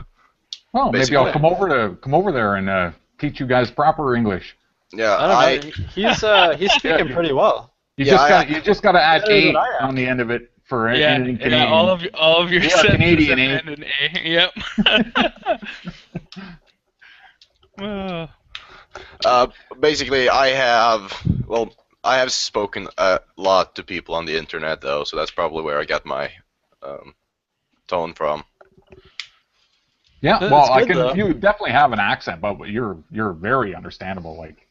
Well, maybe I'll come over there and teach you guys proper English. Yeah, I don't know. He's speaking pretty well. You just got to add A on the end of it for anything Canadian. Yeah, all of your sentences Canadian end in A. Yep. Basically, I have spoken a lot to people on the internet though, so that's probably where I got my tone from. Yeah, well, you definitely have an accent, but you're very understandable. Like,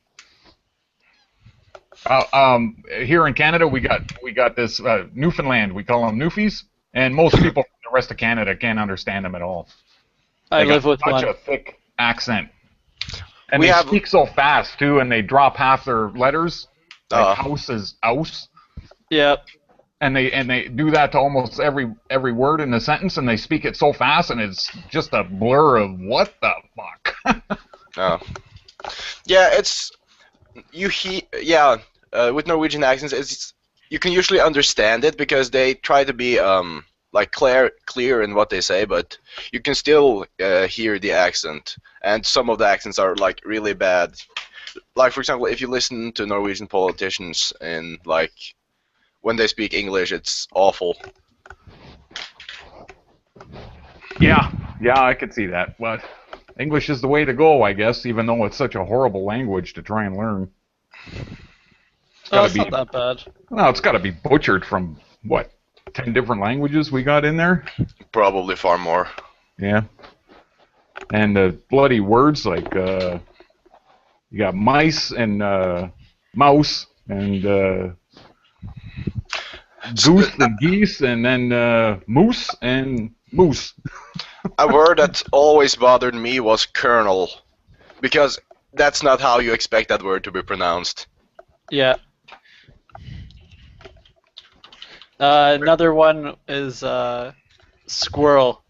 here in Canada, we got this Newfoundland. We call them Newfies, and most people from the rest of Canada can't understand them at all. I live with such one. a thick accent, and they speak so fast too, and they drop half their letters. Like house is house. Yep. And they do that to almost every word in the sentence, and they speak it so fast, and it's just a blur of what the fuck. Yeah, it's with Norwegian accents, you can usually understand it because they try to be like clear in what they say, but you can still hear the accent, and some of the accents are like really bad. Like for example, if you listen to Norwegian politicians and like when they speak English, it's awful. Yeah, I could see that. But English is the way to go, I guess, even though it's such a horrible language to try and learn. It's not that bad. No, it's got to be butchered from, what, 10 different languages we got in there? Probably far more. Yeah. And the bloody words like, you got mice and mouse and goose and geese, and then moose and moose. A word that always bothered me was colonel, because that's not how you expect that word to be pronounced. Yeah. Another one is squirrel,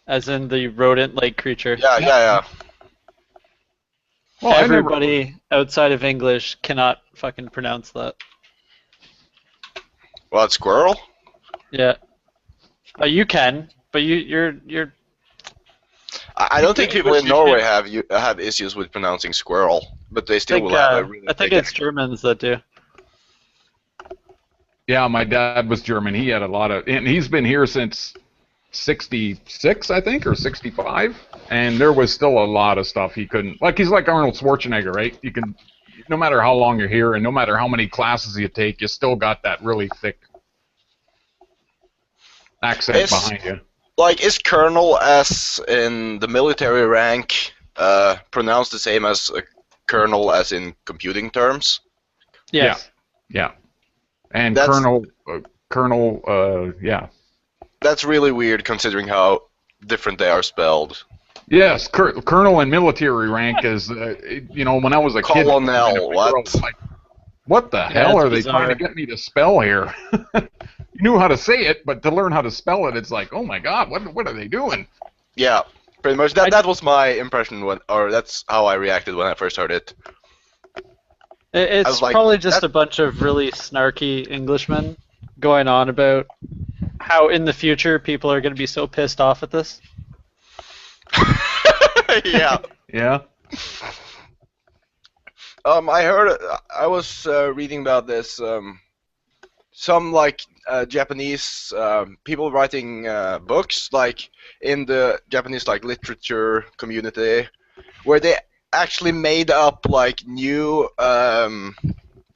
as in the rodent-like creature. Yeah. Well, everybody outside of English cannot fucking pronounce that. What, squirrel? Yeah. You can, but you're. I don't think people in Norway have issues with pronouncing squirrel, but they still will have a really I think it's Germans that do. Yeah, my dad was German. He had a lot of, and he's been here since 66, I think, or 65, and there was still a lot of stuff he couldn't, like, he's like Arnold Schwarzenegger, right? You can, no matter how long you're here and no matter how many classes you take, you still got that really thick accent behind you. Like, is colonel, as in the military rank, pronounced the same as a colonel as in computing terms? Yes. Yeah. And That's, colonel, yeah. That's really weird considering how different they are spelled. Yes, colonel and military rank is, you know, when I was a kid. Colonel, what? Like, what the hell are they trying to get me to spell here? You knew how to say it, but to learn how to spell it, it's like, oh my god, what are they doing? Yeah, pretty much. That was my impression that's how I reacted when I first heard it. It's probably just a bunch of really snarky Englishmen going on about how in the future people are going to be so pissed off at this? Yeah. Yeah. I heard. I was reading about this. Some like Japanese people writing books, like in the Japanese like literature community, where they actually made up like new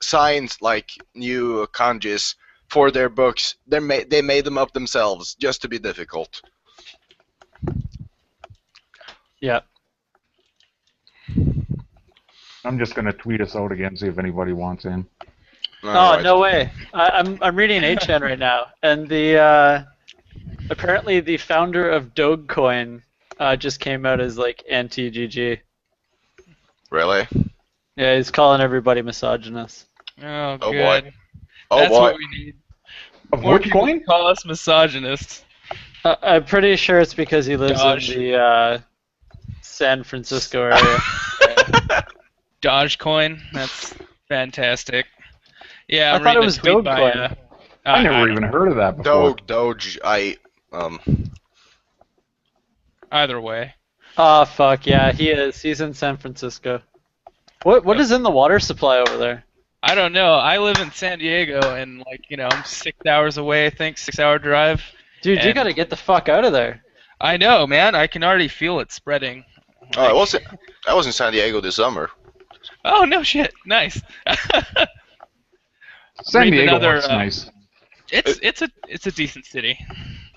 signs, like new kanjis for their books. They made them up themselves just to be difficult. Yeah. I'm just gonna tweet us out again, see if anybody wants in. Oh, Alright. no way. I'm reading 8chan right now, and the apparently the founder of Dogecoin just came out as like anti-GG. Really? Yeah, he's calling everybody misogynist. Oh, Oh, good. boy. Oh That's boy. what we need. Of More which people coin? call us misogynists. I'm pretty sure it's because he lives Dodge. in the San Francisco area. Dogecoin. That's fantastic. Yeah, I I'm thought it reading was a tweet by, Dogecoin. I never don't even know. heard of that before. Doge. Either way. Oh fuck yeah, he is. He's in San Francisco. What is in the water supply over there? I don't know. I live in San Diego, and like I'm 6 hours away. I think 6 hour drive. Dude, you And- gotta get the fuck out of there. I know, man. I can already feel it spreading. Oh, I was in San Diego this summer. Oh no shit! Nice. San Read Diego another, looks nice. It's a decent city.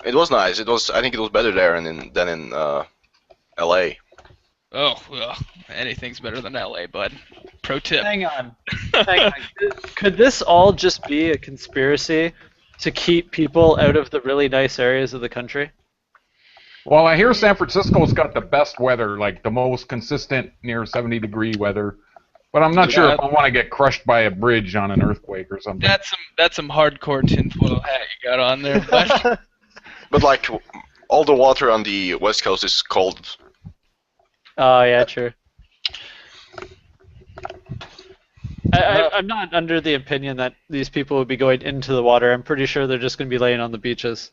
It was nice. I think it was better there than in L.A. Oh, well, anything's better than LA, bud. Pro tip. Hang on. Hang on. Could this all just be a conspiracy to keep people out of the really nice areas of the country? Well, I hear San Francisco's got the best weather, like the most consistent near 70-degree weather. But I'm not sure if I want to get crushed by a bridge on an earthquake or something. That's some hardcore tinfoil hat you got on there, bud. But like all the water on the West Coast is cold. Oh yeah, true. I'm not under the opinion that these people would be going into the water. I'm pretty sure they're just going to be laying on the beaches.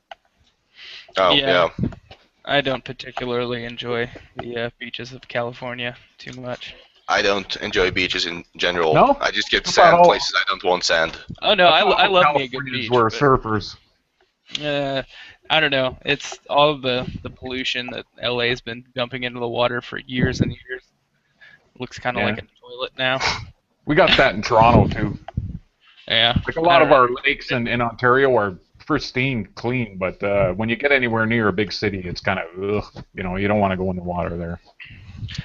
Oh Yeah. yeah. I don't particularly enjoy the beaches of California too much. I don't enjoy beaches in general. No? I just get How sand about all- places I don't want sand. Oh no, I love me a good Californians beach. were but, surfers. I don't know. It's all of the pollution that LA's been dumping into the water for years and years. Looks kind of Yeah. like a toilet now. We got that in Toronto too. Yeah. Like a lot of our lakes in Ontario are pristine, clean, but when you get anywhere near a big city, it's kind of you don't want to go in the water there.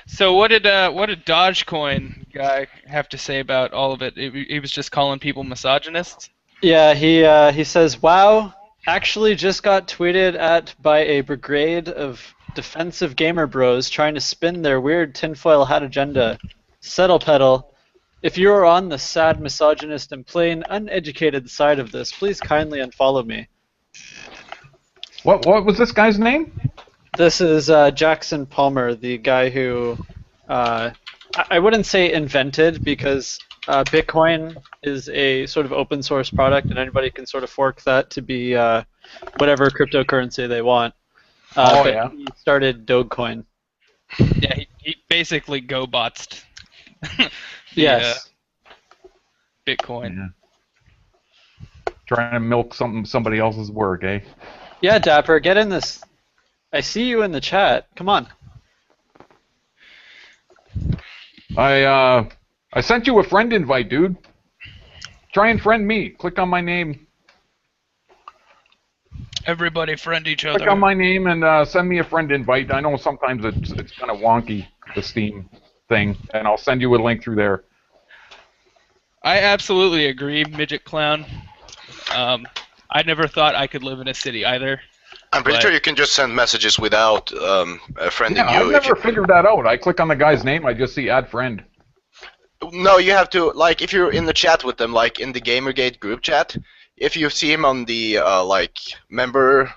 So what did Dogecoin guy have to say about all of it? He was just calling people misogynists. Yeah, he says, "Wow, actually just got tweeted at by a brigade of defensive gamer bros trying to spin their weird tinfoil hat agenda. Settle pedal. If you are on the sad misogynist and plain uneducated side of this, please kindly unfollow me." What was this guy's name? This is Jackson Palmer, the guy who I wouldn't say invented, because Bitcoin is a sort of open source product and anybody can sort of fork that to be whatever cryptocurrency they want. But yeah. he started Dogecoin. Yeah, he basically go-botsed Yes. Bitcoin. Yeah. Trying to milk somebody else's work, eh? Yeah, Dapper, get in this. I see you in the chat. Come on. I sent you a friend invite, dude. Try and friend me. Click on my name. Everybody friend each other. Click on my name and send me a friend invite. I know sometimes it's kind of wonky, the Steam thing, and I'll send you a link through there. I absolutely agree, Midget Clown. I never thought I could live in a city either. I'm pretty But- sure you can just send messages without friending Yeah, you. I've never figured that out. I click on the guy's name, I just see add friend. No, you have to, like, if you're in the chat with them, like in the GamerGate group chat, if you see him on the like member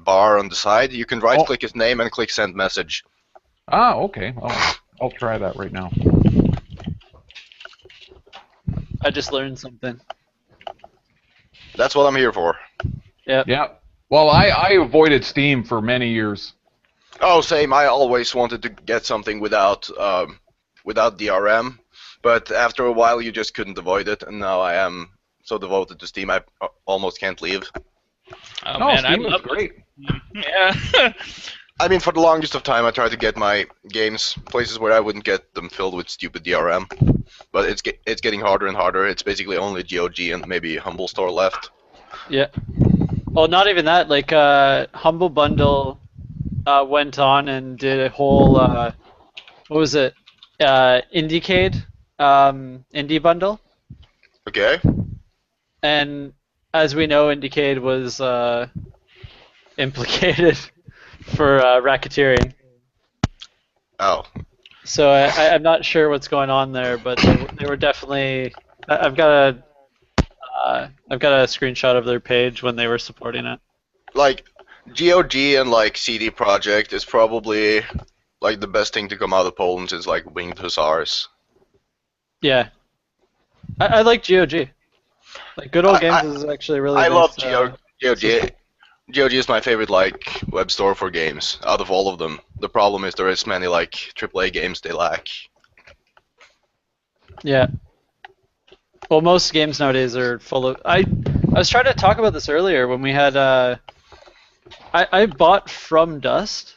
bar on the side, you can right-click his name and click send message. Ah, okay. I'll try that right now. I just learned something. That's what I'm here for. Yeah. Well, I avoided Steam for many years. Oh, same. I always wanted to get something without DRM, but after a while you just couldn't avoid it, and now I am so devoted to Steam I almost can't leave. Oh No, man, I Steam is love great. Yeah. I mean, for the longest of time, I tried to get my games places where I wouldn't get them filled with stupid DRM, but it's getting harder and harder. It's basically only GOG and maybe Humble Store left. Yeah. Well, not even that. Like, Humble Bundle went on and did a whole, what was it? Indiecade indie bundle. Okay. And as we know, Indiecade was implicated for racketeering. Oh. So I'm not sure what's going on there, but they were definitely. I've got a screenshot of their page when they were supporting it. Like, GOG and like CD Projekt is probably like the best thing to come out of Poland since like Winged Hussars. Yeah, I like GOG. Like Good Old Games is actually really. I nice, love GOG. GOG is my favorite like web store for games out of all of them. The problem is there is many like AAA games they lack. Yeah. Well, most games nowadays are full of. I was trying to talk about this earlier when we had. I bought From Dust,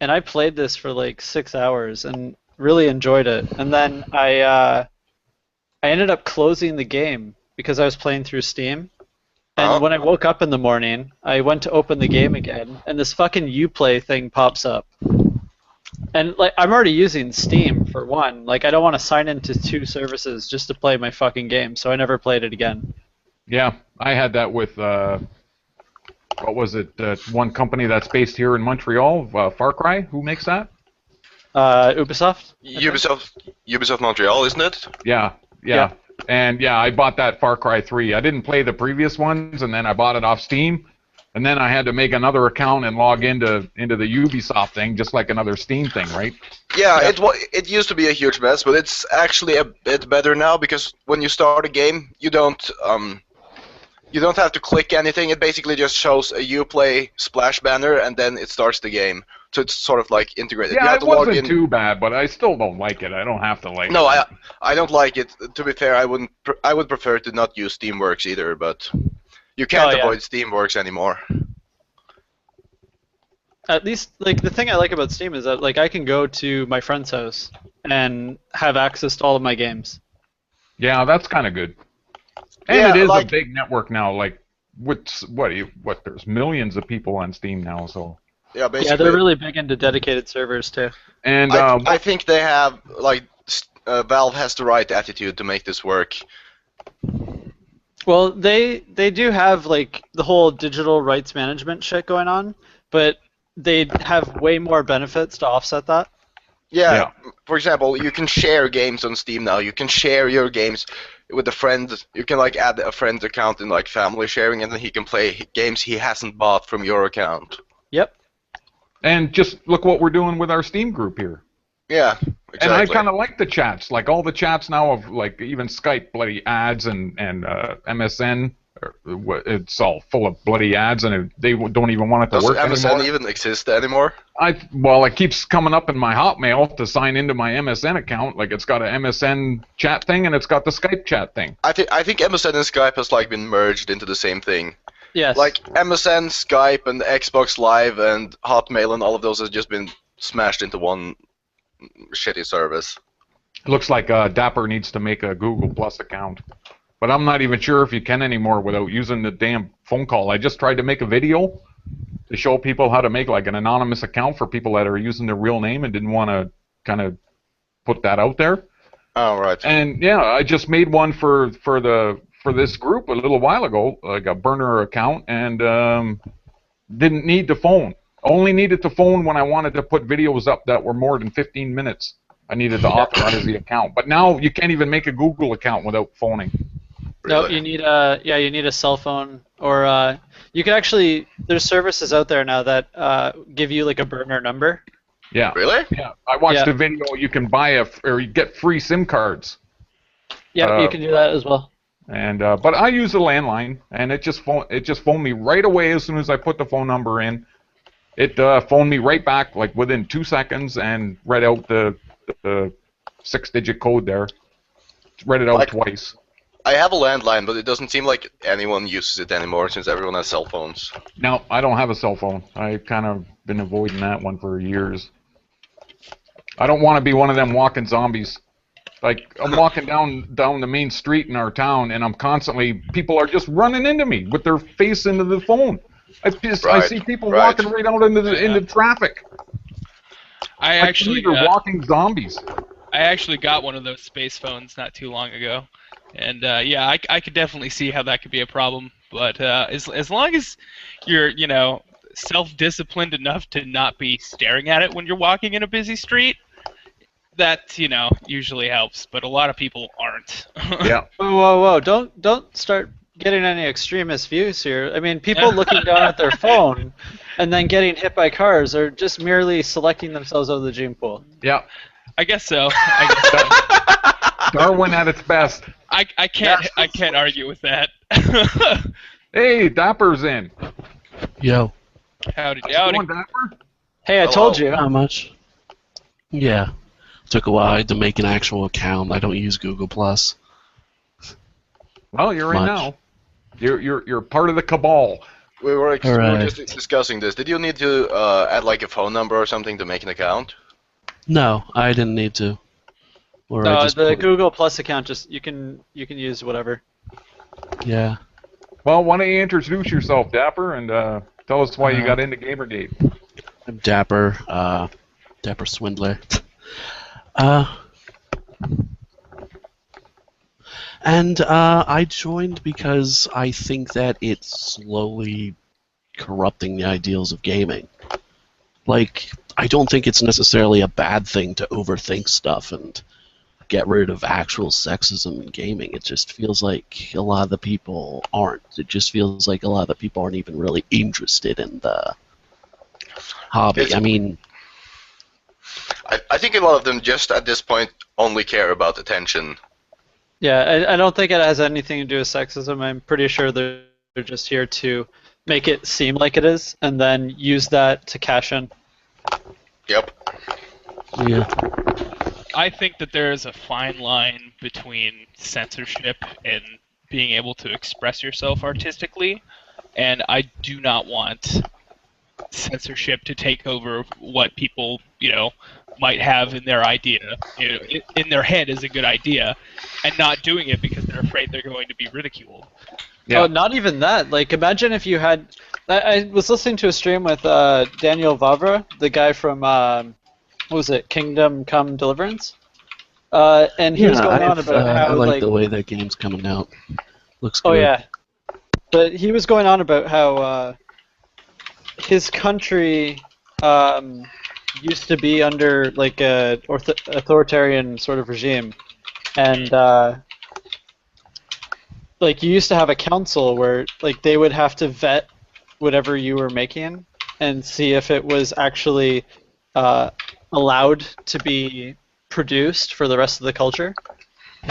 and I played this for like 6 hours and really enjoyed it. And then I ended up closing the game because I was playing through Steam. And when I woke up in the morning, I went to open the game again, and this fucking Uplay thing pops up. And like I'm already using Steam for one. Like I don't want to sign into 2 services just to play my fucking game, so I never played it again. Yeah, I had that with what was it? One company that's based here in Montreal, Far Cry. Who makes that? Ubisoft? Ubisoft Montreal, isn't it? Yeah. And yeah, I bought that Far Cry 3. I didn't play the previous ones, and then I bought it off Steam. And then I had to make another account and log into the Ubisoft thing, just like another Steam thing, right? Yeah, it used to be a huge mess, but it's actually a bit better now because when you start a game, you don't have to click anything. It basically just shows a Uplay splash banner, and then it starts the game. So it's sort of like integrated. Yeah, you have it to log wasn't in. too bad, but I still don't like it. I don't have to like No, it. I don't like it. To be fair, I would prefer to not use Steamworks either, but you can't avoid Steamworks anymore. At least, like, the thing I like about Steam is that, like, I can go to my friend's house and have access to all of my games. Yeah, that's kind of good. And Yeah, it is like- a big network now. Like, what? There's millions of people on Steam now. So. Yeah, basically. Yeah, they're really big into dedicated servers too. And I think they have like Valve has the right attitude to make this work. Well, they do have like the whole digital rights management shit going on, but they have way more benefits to offset that. Yeah. For example, you can share games on Steam now. You can share your games with a friend. You can like add a friend's account in like family sharing, and then he can play games he hasn't bought from your account. Yep. And just look what we're doing with our Steam group here. Yeah, exactly. And I kind of like the chats. Like all the chats now of like even Skype bloody ads and MSN. It's all full of bloody ads, and they don't even want it to work anymore. Does MSN even exist anymore? Well, it keeps coming up in my Hotmail to sign into my MSN account. Like it's got an MSN chat thing, and it's got the Skype chat thing. I think MSN and Skype has like been merged into the same thing. Yes. Like MSN, Skype, and Xbox Live, and Hotmail, and all of those has just been smashed into one shitty service. Looks like Dapper needs to make a Google Plus account. But I'm not even sure if you can anymore without using the damn phone call. I just tried to make a video to show people how to make like an anonymous account for people that are using their real name and didn't want to kind of put that out there. Oh, right. And yeah, I just made one for this group a little while ago, like a burner account, and didn't need the phone. Only needed the phone when I wanted to put videos up that were more than 15 minutes. I needed to authorize the account. But now you can't even make a Google account without phoning. No, Really? you need a cell phone, or you can actually. There's services out there now that give you like a burner number. Yeah. Really? Yeah. I watched a video. You can buy or you get free SIM cards. Yeah, you can do that as well. And but I use a landline, and it just phoned me right away as soon as I put the phone number in. It phoned me right back, like within 2 seconds, and read out the 6-digit code there. Read it out twice. I have a landline, but it doesn't seem like anyone uses it anymore since everyone has cell phones. No, I don't have a cell phone. I've kind of been avoiding that one for years. I don't want to be one of them walking zombies. Like, I'm walking down the main street in our town, and people are just running into me with their face into the phone. I see people walking right out into traffic. They're walking zombies. I actually got one of those space phones not too long ago, and yeah, I could definitely see how that could be a problem. But as long as you're self-disciplined enough to not be staring at it when you're walking in a busy street, that usually helps. But a lot of people aren't. Yeah. Whoa! Don't start getting any extremist views here. I mean, people looking down at their phone and then getting hit by cars are just merely selecting themselves out of the gene pool. Yeah. I guess so. Darwin at its best. I can't argue with that. Hey, Dapper's in. Yo. Howdy. Going, Dapper? Hey, I told you. How much? Yeah. Took a while to make an actual account. I don't use Google Plus. Well, you're in now. You're part of the cabal. We were just discussing this. Did you need to add like a phone number or something to make an account? No, I didn't need to. Or No, the Google Plus account you can use whatever. Yeah. Well, why don't you introduce yourself, Dapper, and tell us why you got into GamerGate. I'm Dapper, Dapper Swindler. And I joined because I think that it's slowly corrupting the ideals of gaming. Like, I don't think it's necessarily a bad thing to overthink stuff and get rid of actual sexism in gaming. It just feels like a lot of the people aren't. It just feels like a lot of the people aren't even really interested in the hobby. I think a lot of them just at this point only care about attention. Yeah, I don't think it has anything to do with sexism. I'm pretty sure they're just here to make it seem like it is, and then use that to cash in. Yep. Yeah. I think that there is a fine line between censorship and being able to express yourself artistically, and I do not want censorship to take over what people, might have in their idea, in their head as a good idea, and not doing it because they're afraid they're going to be ridiculed. Yeah. Oh, not even that. Like, imagine if you had... I was listening to a stream with Daniel Vavra, the guy from, what was it, Kingdom Come Deliverance? And he was going on about how... I like the way that game's coming out. Looks good. Oh, yeah. But he was going on about how his country used to be under, like, a authoritarian sort of regime. And... like, you used to have a council where, like, they would have to vet whatever you were making and see if it was actually allowed to be produced for the rest of the culture.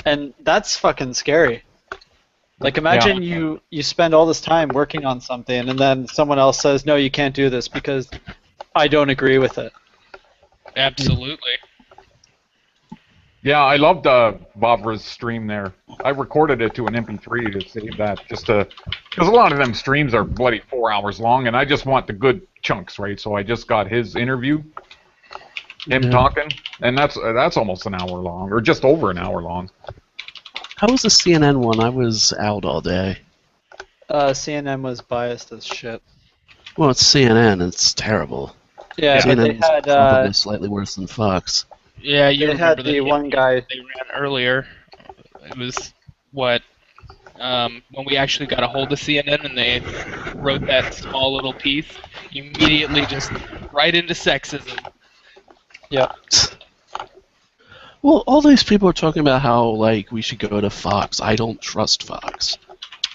And that's fucking scary. Like, imagine you spend all this time working on something and then someone else says, no, you can't do this because I don't agree with it. Absolutely. Yeah, I loved Bavra's stream there. I recorded it to an MP3 to save that, because a lot of them streams are bloody 4 hours long, and I just want the good chunks, right? So I just got his interview, him talking, and that's almost an hour long, or just over an hour long. How was the CNN one? I was out all day. CNN was biased as shit. Well, it's CNN. It's terrible. Yeah, but they CNN's had probably slightly worse than Fox. Yeah, you they remember had the one guy. They ran earlier. It was when we actually got a hold of CNN and they wrote that small little piece, immediately just right into sexism. Yeah. Well, all these people are talking about how, like, we should go to Fox. I don't trust Fox.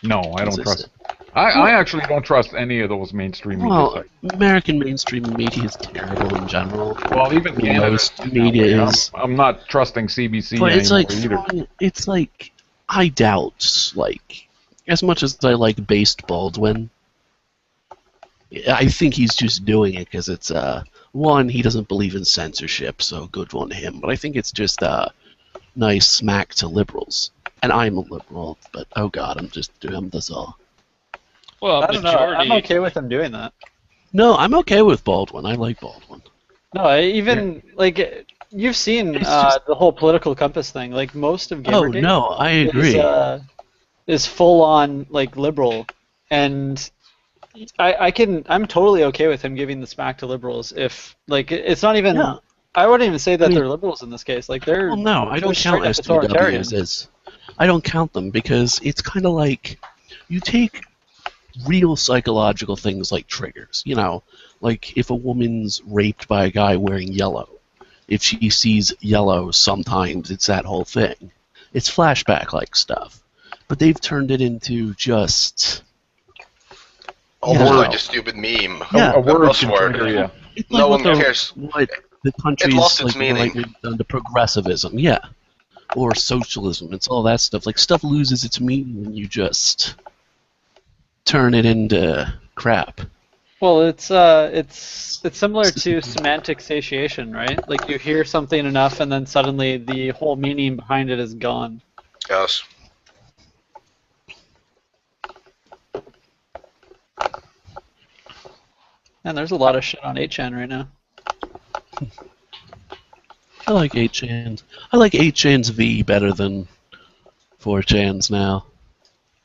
No, I don't trust. I actually don't trust any of those mainstream media. Well, American mainstream media is terrible in general. Well, even Canada, most media is. I'm not trusting CBC But it's like either. it's like I doubt, like, as much as I like based Baldwin, I think he's just doing it because it's, one, he doesn't believe in censorship, so good on him, but I think it's just a nice smack to liberals. And I'm a liberal, but oh god, I'm this all. Well, I don't know. majority. I'm okay with him doing that. No, I'm okay with Baldwin. I like Baldwin. No, like you've seen It's just- the whole political compass thing. Like most of Oh Gamergate no, I agree. is full on like liberal, and I'm totally okay with him giving the smack to liberals if like it's not even. Yeah. I wouldn't even say that I mean- they're liberals in this case. Like they're Well, no, I don't straight count up authoritarian. SJWs as. I don't count them because it's kind of like you take real psychological things like triggers. You know, like if a woman's raped by a guy wearing yellow, if she sees yellow, sometimes it's that whole thing. It's flashback-like stuff, but they've turned it into just. Almost Yeah. like a stupid meme. Yeah. A word can buzzword. trigger you. It's No like one cares. What the country's lost its like meaning. right done to progressivism, yeah, or socialism. It's all that stuff. Like stuff loses its meaning when you just turn it into crap. Well, it's similar to semantic satiation, right? Like you hear something enough, and then suddenly the whole meaning behind it is gone. Yes. And there's a lot of shit on 8chan right now. I like 8chan's. I like 8chan's V better than 4chan's now.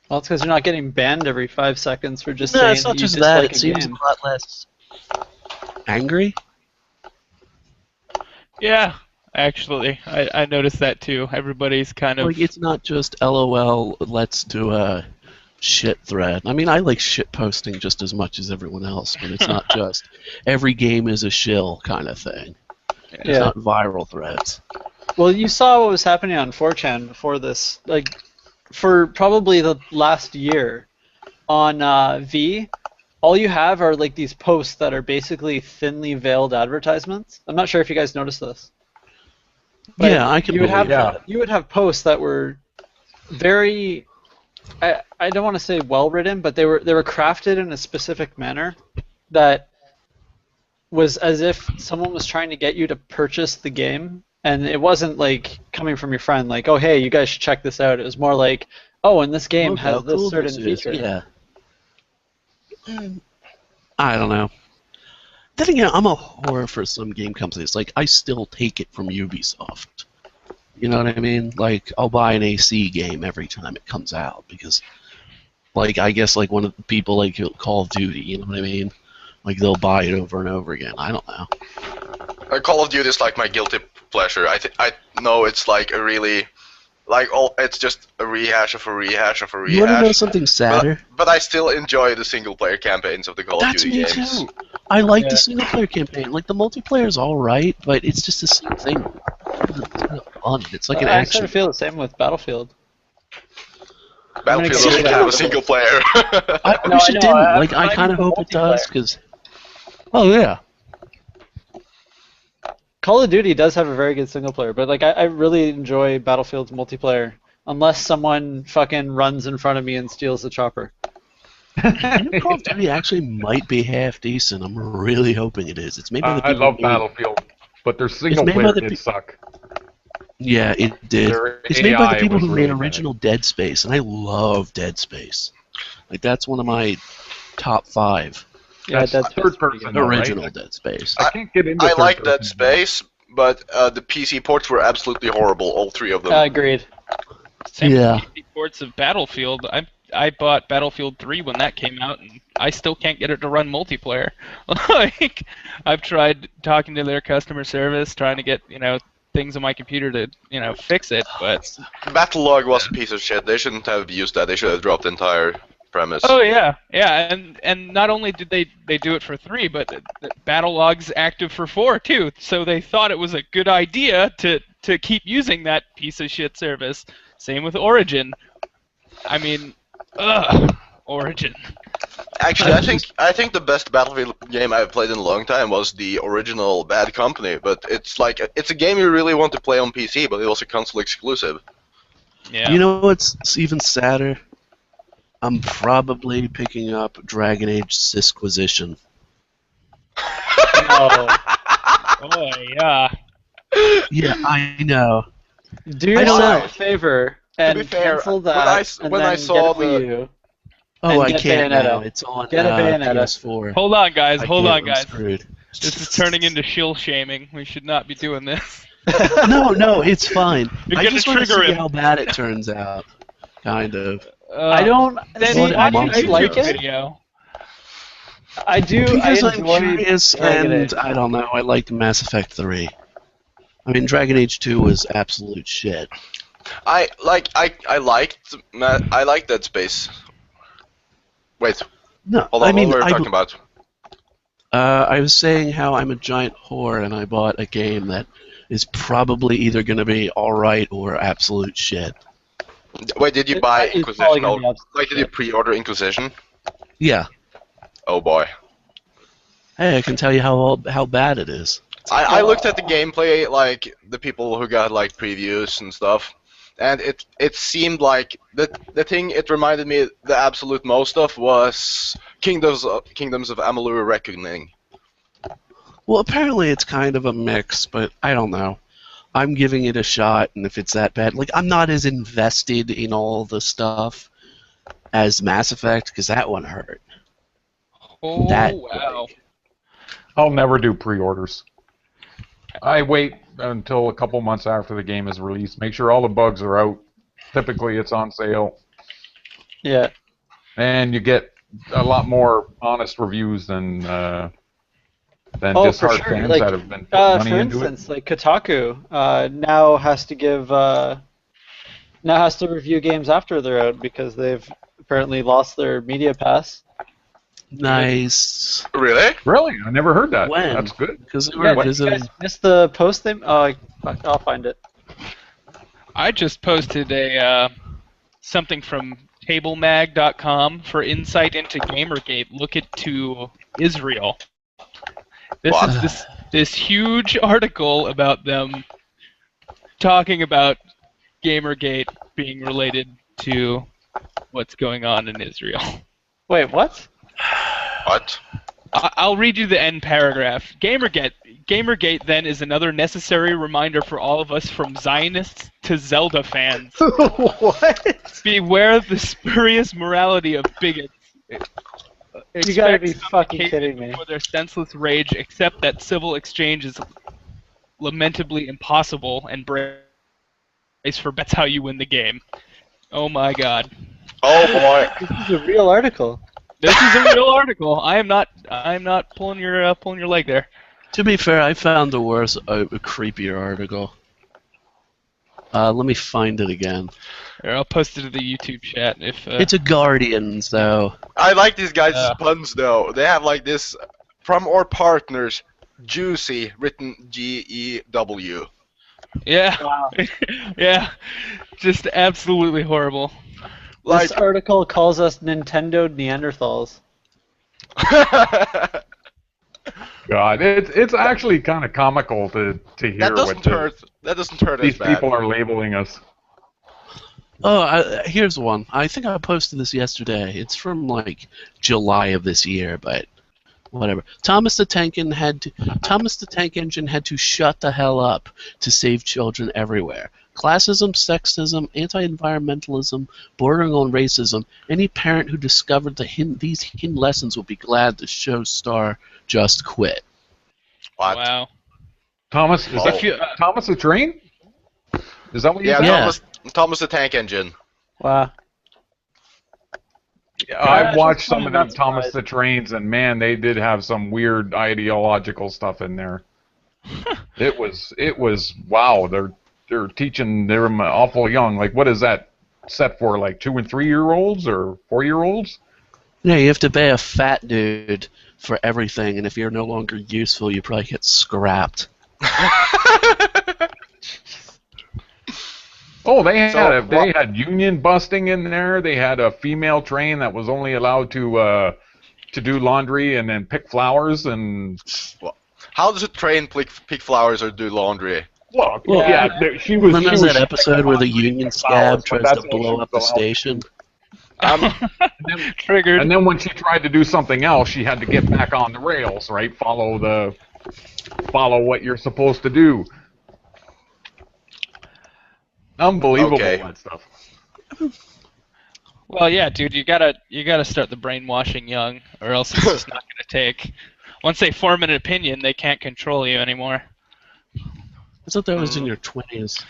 Well, it's because you're not getting banned every 5 seconds for just No, saying it's not that you just that. dislike It a seems game. a lot less angry. Yeah, actually, I noticed that too. Everybody's kind of. Like it's not just LOL. Let's do a shit thread. I mean, I like shit posting just as much as everyone else, but it's not just every game is a shill kind of thing. It's Yeah. not viral threads. Well, you saw what was happening on 4chan before this. Like, for probably the last year on V, all you have are like these posts that are basically thinly veiled advertisements. I'm not sure if you guys noticed this. But Yeah, I can you would have believe that. you would have posts that were very I don't want to say well written, but they were crafted in a specific manner that was as if someone was trying to get you to purchase the game, and it wasn't like coming from your friend like, oh hey, you guys should check this out. It was more like, oh, and this game Look has how this cool certain this is. feature. Yeah. I don't know. Then again, I'm a whore for some game companies. Like, I still take it from Ubisoft. You know what I mean? Like, I'll buy an AC game every time it comes out because, like, I guess like one of the people like Call of Duty. You know what I mean? Like they'll buy it over and over again. I don't know. Call of Duty is like my guilty pleasure. I know it's like a really, like it's just a rehash of a rehash of a rehash. You want to know something sadder? But I still enjoy the single player campagns of the Call of That's Duty me games. too. I like Yeah. the single player campaign. Like the multiplayer's all right, but it's just the same thing. It's kind of fun. It's like an I action. sort of feel the same with Battlefield. Battlefield get doesn't into have a that. single player. I No, wish I it know, didn't. I'm I kind of for hope it does, multiplayer. because. Oh yeah. Call of Duty does have a very good single player, but like I really enjoy Battlefield's multiplayer, unless someone fucking runs in front of me and steals the chopper. Call of Duty actually might be half decent. I'm really hoping it is. It's made by the I people love who made- Battlefield, but their single made by player the did pe- suck. Yeah, it did. Their It's made by the AI people was who really made bad. original Dead Space, and I love Dead Space. Like that's one of my top 5 Yeah, That's Dead Space third is pretty person, good. though, right? original Dead Space. I can't get into I third like person. Dead Space, but the PC ports were absolutely horrible, all three of them. Agreed. Same Yeah. with PC ports of Battlefield. I bought Battlefield 3 when that came out, and I still can't get it to run multiplayer. Like, I've tried talking to their customer service, trying to get things on my computer to fix it, but Battlelog was a piece of shit. They shouldn't have used that. They should have dropped the entire premise. oh yeah, and not only did they do it for 3, but Battlelog's active for 4 too. So they thought it was a good idea to keep using that piece of shit service. Same with Origin. I mean, Origin. Actually, I think the best Battlefield game I've played in a long time was the original Bad Company. But it's a game you really want to play on PC, but it was a console exclusive. Yeah. You know what's even sadder? I'm probably picking up Dragon Age Sisquisition. No. Oh yeah. Yeah, I know. Do I don't yourself know. a favor To be and fair, cancel when that, and when I then saw get a Wii U. Oh, And I get can't Bayonetta. now. It's on Get a Bayonetta. PS4. Hold on, guys. I Hold can't. on, I'm guys. screwed. This is turning into shill shaming. We should not be doing this. No, it's fine. You're I gonna just want to trigger see him. how bad it turns out. Kind of. I don't Then see. What watch a a I like YouTube it. video. I do. Because I I'm enjoy curious, Dragon and Age. I don't know. I liked Mass Effect 3. I mean, Dragon Age 2 was absolute shit. I liked Dead Space. Wait, No, hold on. I mean, what were we talking about? I was saying how I'm a giant whore, and I bought a game that is probably either going to be all right or absolute shit. Wait, did you buy It's probably Inquisition? gonna be Or, absolute did you pre-order Inquisition? Yeah. Oh boy. Hey, I can tell you how bad it is. I looked at the gameplay, like the people who got like previews and stuff, and it seemed like the thing it reminded me the absolute most of was Kingdoms of Amalur Reckoning. Well, apparently it's kind of a mix, but I don't know. I'm giving it a shot, and if it's that bad, like I'm not as invested in all the stuff as Mass Effect because that one hurt. Oh That wow. I'll never do pre-orders. I wait until a couple months after the game is released. Make sure all the bugs are out. Typically, it's on sale, Yeah. and you get a lot more honest reviews than Oh, just for hard sure. fans Like, that have been putting money for into instance, like Kotaku now has to give now has to review games after they're out because they've apparently lost their media pass. Nice. Really? it. Really, I never heard that. When? That's good. Because they Yeah, were did you visiting. guys miss the post? I'll find it. I just posted a something from TableMag.com for insight into Gamergate. Look to Israel. This What? is this huge article about them talking about Gamergate being related to what's going on in Israel. Wait, what? What? I'll read you the end paragraph. Gamergate then is another necessary reminder for all of us, from Zionists to Zelda fans. What? Beware of the spurious morality of bigots. You gotta be Expect fucking some kidding me. for their senseless rage, except that civil exchange is lamentably impossible, and brace for that's how you win the game. Oh my god. Oh boy. This is a real article. This is a real article. I am not pulling your leg there. To be fair, I found a worse, a creepier article. Let me find it again. Here, I'll post it to the YouTube chat if. It's a Guardians, though. I like these guys' Yeah. puns though. They have like this from our partners, Juicy, written G-E-W. Yeah. Wow. Yeah. Just absolutely horrible. Like, This article calls us Nintendo Neanderthals. God, it's actually kind of comical to hear that doesn't what hurt. That doesn't hurt these as bad. people are labeling us. Oh, here's one. I think I posted this yesterday. It's from like July of this year, but whatever. Thomas the Tank Engine had to shut the hell up to save children everywhere. Classism, sexism, anti-environmentalism, bordering on racism. Any parent who discovered these hidden lessons will be glad the show star just quit. What? Wow. Thomas, is Oh. that Thomas the Train? Is that what you Yeah, said? Yeah. Thomas the Tank Engine. Wow. I've watched some of I'm them not Thomas surprised. the Trains, and man, they did have some weird ideological stuff in there. It was wow. They're teaching them awful young. Like, what is that set for? Like 2 and 3-year-olds or 4-year-olds? Yeah, you have to pay a fat dude for everything, and if you're no longer useful, you probably get scrapped. Oh, they had union busting in there. They had a female train that was only allowed to do laundry and then pick flowers and. How does a train pick flowers or do laundry? Well, Yeah. she was. Remember she was that episode where the Union scab tries that's to all she blow was up the allowed to station? do. then- Triggered. And then when she tried to do something else, she had to get back on the rails, right? Follow what you're supposed to do. Unbelievable, Okay. that stuff. Well, yeah, dude, you gotta start the brainwashing young, or else it's just not gonna take. Once they form an opinion, they can't control you anymore. I thought that was in your 20s.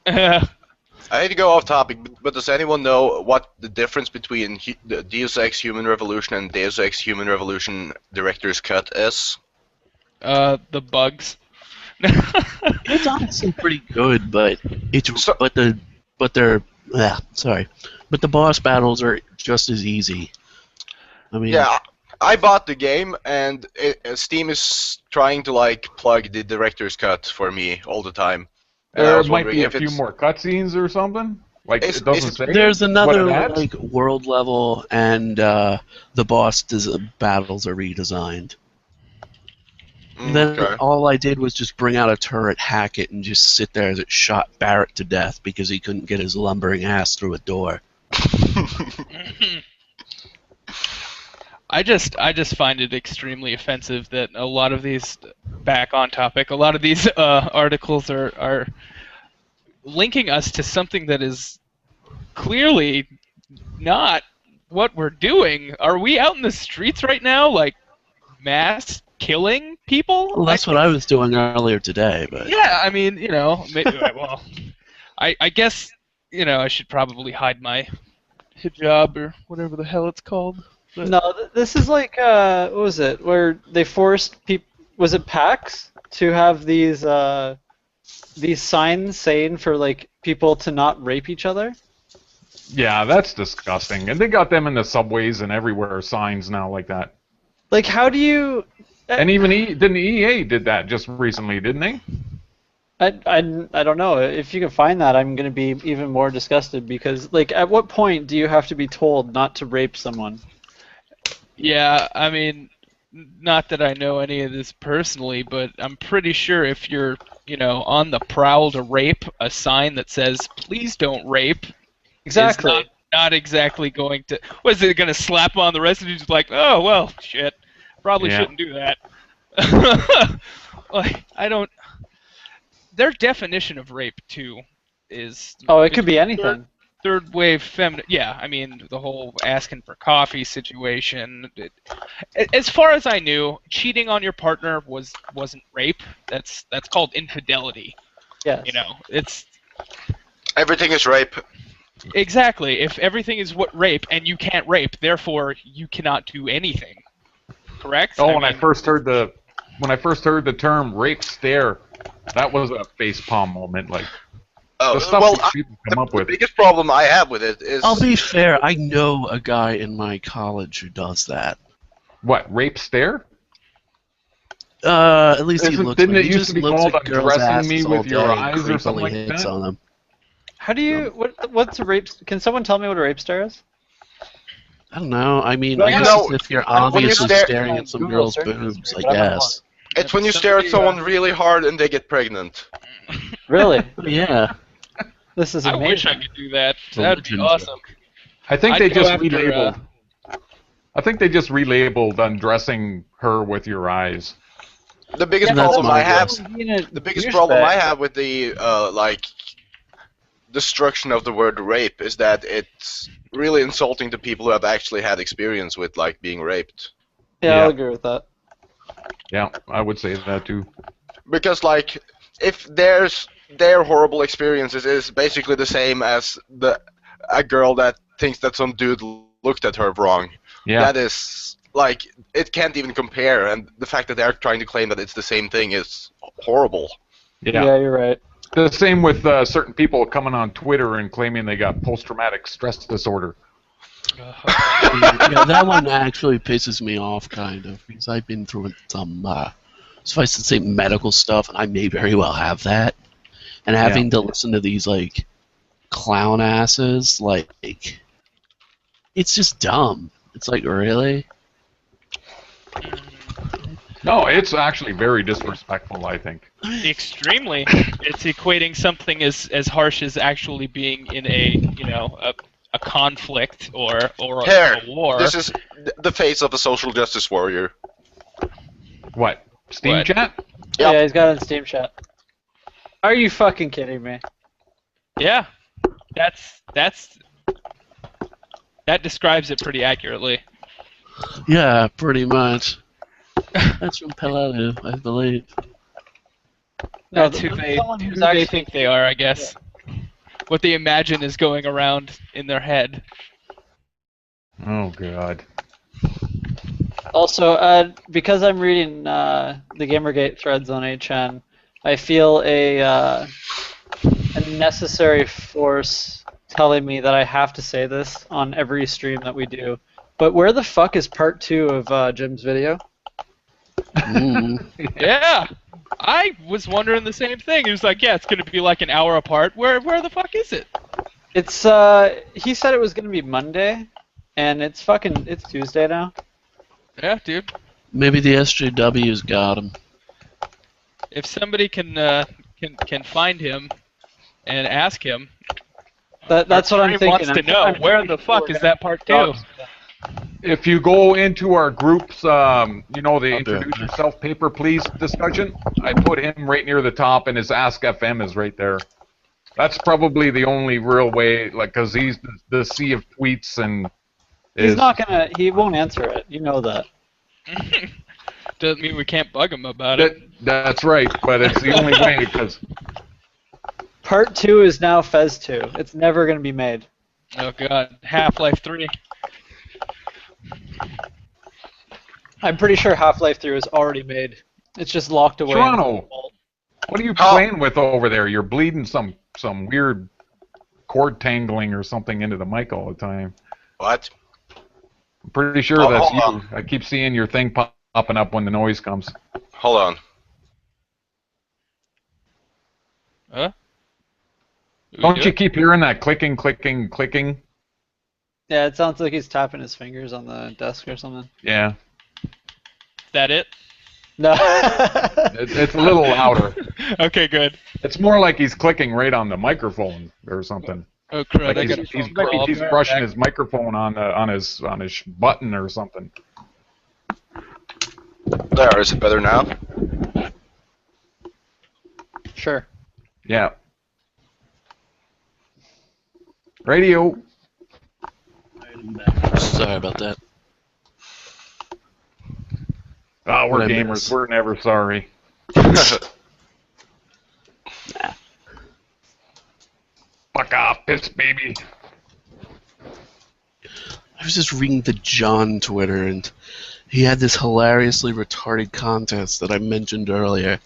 I hate to go off topic, but does anyone know what the difference between the Deus Ex Human Revolution and Deus Ex Human Revolution Director's Cut is? The bugs. It's honestly pretty good, but but the boss battles are just as easy. I mean, Yeah, I bought the game, and Steam is trying to like plug the Director's Cut for me all the time. And I There was might wondering be a if few it's more cutscenes or something. Like Is- it doesn't is say. there's another what it adds? like world level, and the boss battles are redesigned. Then okay. all I did was just bring out a turret, hack it, and just sit there as it shot Barrett to death because he couldn't get his lumbering ass through a door. I just find it extremely offensive that a lot of these, back on topic, a lot of these articles are linking us to something that is clearly not what we're doing. Are we out in the streets right now, like mass killing people? Well, that's what I was doing earlier today, but Yeah, I mean, well, I guess, I should probably hide my hijab or whatever the hell it's called. But No, this is like what was it? Where they forced people? Was it PAX to have these signs saying for like people to not rape each other? Yeah, that's disgusting. And they got them in the subways and everywhere, signs now like that. Like, how do you? And even didn't EA did that just recently, didn't they? I don't know. If you can find that, I'm gonna be even more disgusted because like, at what point do you have to be told not to rape someone? yeah, I mean, not that I know any of this personally, but I'm pretty sure if you're, on the prowl to rape, a sign that says "Please don't rape" Exactly. is not exactly going to. Was it going to slap on the rest of you? Just like, oh well, shit, probably Yeah. shouldn't do that. Like, I don't. Their definition of rape too is. Oh, it could be anything. Third wave feminine. Yeah, I mean the whole asking for coffee situation. As far as I knew, cheating on your partner wasn't rape. That's called infidelity. Yes. It's Everything is rape. exactly. If everything is what rape and you can't rape, therefore you cannot do anything. Correct? Oh, when I first heard the term rape stare, that was a facepalm moment. Like the stuff Well, that people come up the with. biggest problem I have with it is I'll be fair, I know a guy in my college who does that. What, rape stare? At least he looks. Didn't like it he used just to be looks called at girls' undressing me asses with all your day and eyes or something creepily like hits that? on them. How do you? What's a rape? Can someone tell me what a rape stare is? I don't know. I mean, Well, I you guess know, if you're when you obviously stare- staring at some Google girl's search boobs, history, I but I'm not guess. it's when you stare at someone really hard and they get pregnant. Really? Yeah. This is I amazing. wish I could do that. The That'd be legends. awesome. I think I'd they go just after, relabeled. I think they just relabeled undressing her with your eyes. The biggest Yeah, that's problem my I have, guess. the biggest problem I have with the destruction of the word rape is that it's really insulting to people who have actually had experience with like being raped. Yeah, Yeah. I'll agree with that. Yeah, I would say that too. Because like if their horrible experiences is basically the same as a girl that thinks that some dude looked at her wrong. Yeah. That is like it can't even compare, and the fact that they're trying to claim that it's the same thing is horrible. Yeah. You're right. The same with certain people coming on Twitter and claiming they got post-traumatic stress disorder. Yeah, that one actually pisses me off, kind of, because I've been through some, suffice to say, medical stuff, and I may very well have that. And having to listen to these, like, clown asses, like, it's just dumb. It's like, really? No, it's actually very disrespectful, I think. Extremely. It's equating something as harsh as actually being in a conflict or Here, a war. this is the face of a social justice warrior. What? Steam What? chat? Yep. Yeah, he's got it in Steam chat. Are you fucking kidding me? Yeah, that describes it pretty accurately. Yeah, pretty much. That's from Pelelu, I believe. No, That's who they someone who's they actually think they are, I guess. What they imagine is going around in their head. Oh, God. Also, because I'm reading the Gamergate threads on HN, I feel a necessary force telling me that I have to say this on every stream that we do. But where the fuck is part 2 of Jim's video? Mm. Yeah, I was wondering the same thing. He was like, "Yeah, it's gonna be like an hour apart. Where the fuck is it?" It's he said it was gonna be Monday, and it's Tuesday now. Yeah, dude. Maybe the SJW's got him. If somebody can find him and ask him, That's what I'm Trey thinking. wants to know I'm where thinking the fuck we're is gonna- that part 2? If you go into our groups, the I'll do it. introduce yourself paper please discussion, I put him right near the top and his Ask FM is right there. That's probably the only real way, like, because he's the sea of tweets and He won't answer it. You know that. Doesn't mean we can't bug him about it. That's right, but it's the only way, because Part 2 is now Fez 2. It's never gonna be made. Oh god, Half-Life 3. I'm pretty sure Half-Life 3 was already made. It's just locked away. Shorono, what are you Oh. playing with over there? You're bleeding some weird cord tangling or something into the mic all the time. What? I'm pretty sure Oh, that's hold you. I keep seeing your thing popping up when the noise comes. Hold on. Huh? Don't you keep hearing that clicking, clicking, clicking? Yeah, it sounds like he's tapping his fingers on the desk or something. Yeah, Is that it? No. it's a little louder. Okay, good. It's more like he's clicking right on the microphone or something. Oh crud! Like I got a he's phone call. he's brushing his microphone on his button or something. There, is it better now? Sure. Yeah. Radio. Sorry about that. Oh, we're What I gamers. miss. We're never sorry. Fuck off, piss baby. I was just reading the John Twitter, and he had this hilariously retarded contest that I mentioned earlier.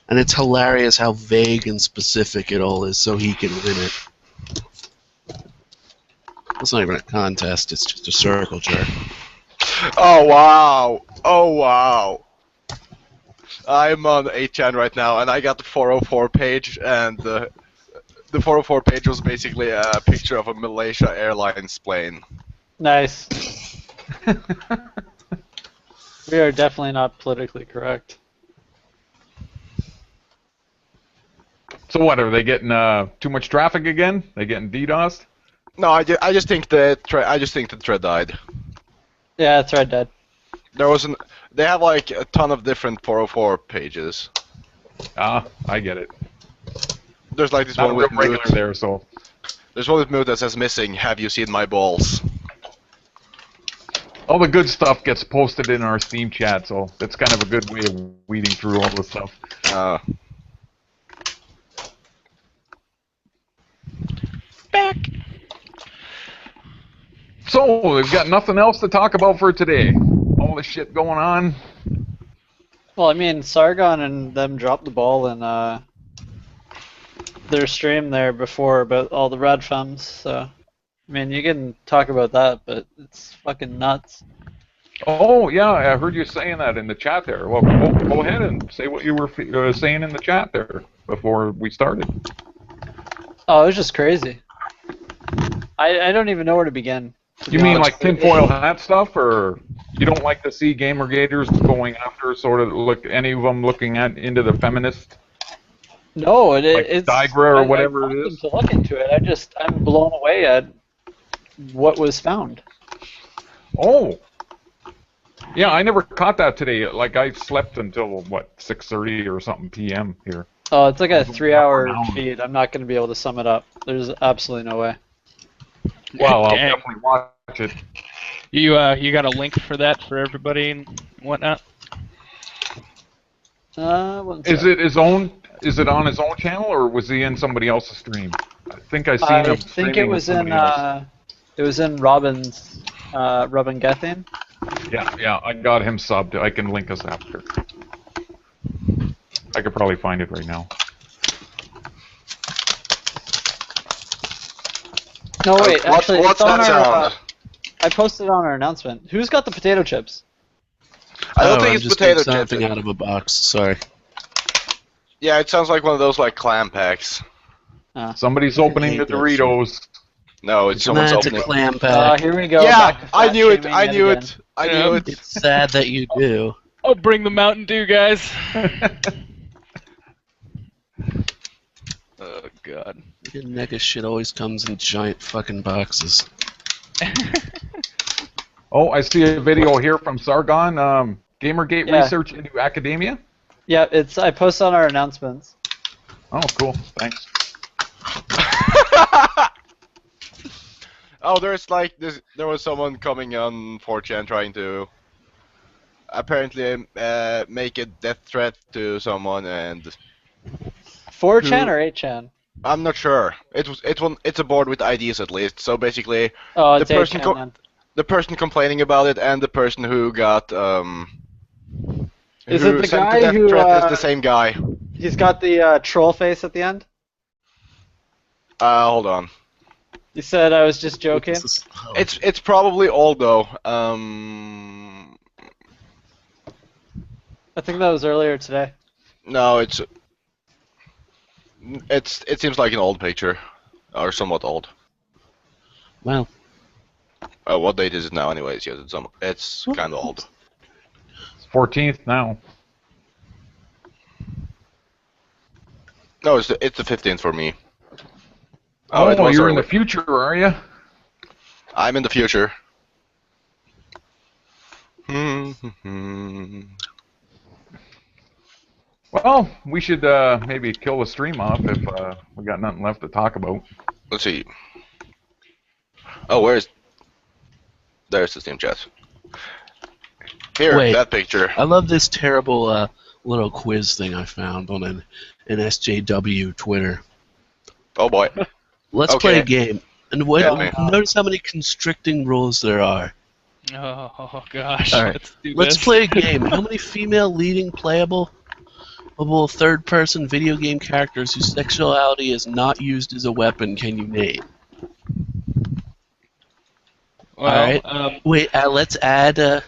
And it's hilarious how vague and specific it all is so he can win it. It's not even a contest, it's just a circle jerk. Oh wow! Oh wow! I'm on 8chan right now, and I got the 404 page, and the 404 page was basically a picture of a Malaysia Airlines plane. Nice. We are definitely not politically correct. So what, are they getting too much traffic again? They getting DDoSed? No, I just think the thread died. Yeah, it's Red Dead. They have like a ton of different 404 pages. Ah, I get it. There's like this Not one real with regular Moot. there, so. There's one with Moot that says missing. Have you seen my balls? All the good stuff gets posted in our Steam chat, so that's kind of a good way of weeding through all the stuff. Back. So, we've got nothing else to talk about for today. All the shit going on. Well, I mean, Sargon and them dropped the ball in their stream there before about all the red femmes, so I mean, you can talk about that, but it's fucking nuts. Oh, yeah, I heard you saying that in the chat there. Well, go ahead and say what you were saying in the chat there before we started. Oh, it was just crazy. I don't even know where to begin. You mean like tinfoil hat stuff, or you don't like to see GamerGaters going after sort of any of them looking into the feminist? No, Like it's Digra or whatever I want it them is? to look into it. I'm blown away at what was found. Oh, yeah, I never caught that today. Like I slept until what 6:30 or something p.m. here. Oh, it's like a For 3-hour an hour. feed. I'm not going to be able to sum it up. There's absolutely no way. Well, I'll Dang. definitely watch it. You got a link for that for everybody and whatnot? One Is sec. it his own? Is it on his own channel, or was he in somebody else's stream? I think I seen I him think streaming it with was in somebody else. it was in Robin's Robin Gethin. Yeah, I got him subbed. I can link us after. I could probably find it right now. No wait, actually, what's it's on that our. sound? I posted it on our announcement. Who's got the potato chips? I don't Oh, think I'm it's just potato getting chips. something out of a box. Sorry. Yeah, it sounds like one of those like clam packs. Somebody's I opening the hate that shit. Doritos. No, it's someone's That's a opening. clam pack. Here we go. Yeah, back to I fat knew it. shaming I yet knew again. it. I knew it. It's sad that you do. I'll bring the Mountain Dew, guys. Oh God. Your nigga shit always comes in giant fucking boxes. Oh, I see a video here from Sargon. Gamergate Yeah. research into academia. Yeah, I posted on our announcements. Oh, cool. Thanks. Oh, there's like this. There was someone coming on 4chan trying to apparently make a death threat to someone, and 4chan or 8chan? I'm not sure. It's a board with IDs at least. So basically, Oh, the it's person 8chan then. the person complaining about it and the person who got Is who it the sent guy the death who, threat is the same guy. He's got the troll face at the end? Hold on. You said I was just joking? Oh. It's probably Aldo. I think that was earlier today. No, it seems like an old picture, or somewhat old. Well, What date is it now, anyways? Yes, it's kind of old. It's 14th now. No, it's the 15th for me. Oh, it was you're in the early. future, are you? I'm in the future. Well, we should maybe kill the stream off if we got nothing left to talk about. Let's see. Oh, there's the Steam chat. Here, Wait. that picture. I love this terrible little quiz thing I found on an SJW Twitter. Oh boy. Let's Okay. play a game. And Tell me. notice how many constricting rules there are. Oh gosh. All right. Let's play a game. How many female leading playable third-person video game characters whose sexuality is not used as a weapon can you name? Well, All right. Wait, let's add.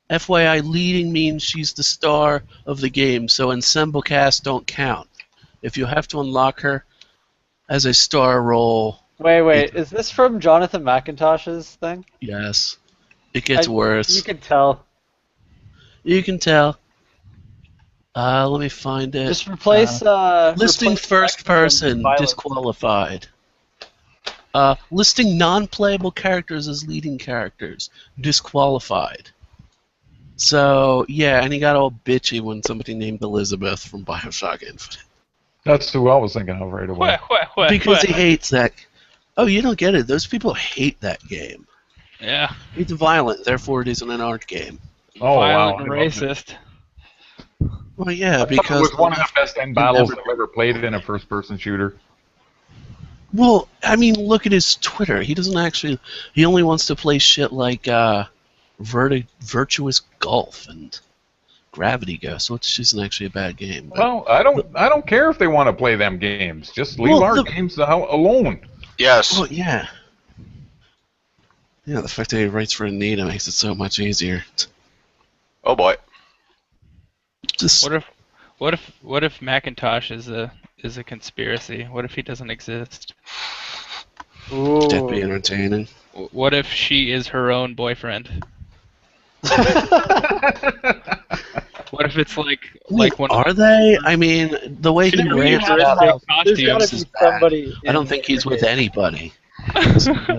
FYI, leading means she's the star of the game, so ensemble cast don't count. If you have to unlock her as a star role, Wait, is this from Jonathan McIntosh's thing? yes, it gets You worse. can tell. You can tell. Let me find it. Just replace Listing replace first sex person and violence. disqualified. Listing non-playable characters as leading characters disqualified. So yeah, and he got all bitchy when somebody named Elizabeth from Bioshock Infinite That's who I was thinking of right away. because he hates that. Oh, you don't get it. Those people hate that game. Yeah. It's violent, therefore it isn't an art game. Oh, Violent wow. and I loved it. racist. Well, yeah, It because was one of the best end battles never- I've ever played in a first-person shooter. Well, I mean, look at his Twitter. He doesn't actually. He only wants to play shit like Virtuous Golf and Gravity Ghost, which isn't actually a bad game. But Well, I don't care if they want to play them games. Just leave Well, our the- games alone. Yes. well, yeah. Yeah, the fact that he writes for Anita makes it so much easier. Oh boy. Just What if Macintosh is a conspiracy? What if he doesn't exist? Ooh. that'd be entertaining. What if she is her own boyfriend? What if it's like one of Are they? I mean, the way he Shouldn't we ranted have about big how There's costumes? got this to is be bad, somebody. I don't in think he's with Gamergate. anybody.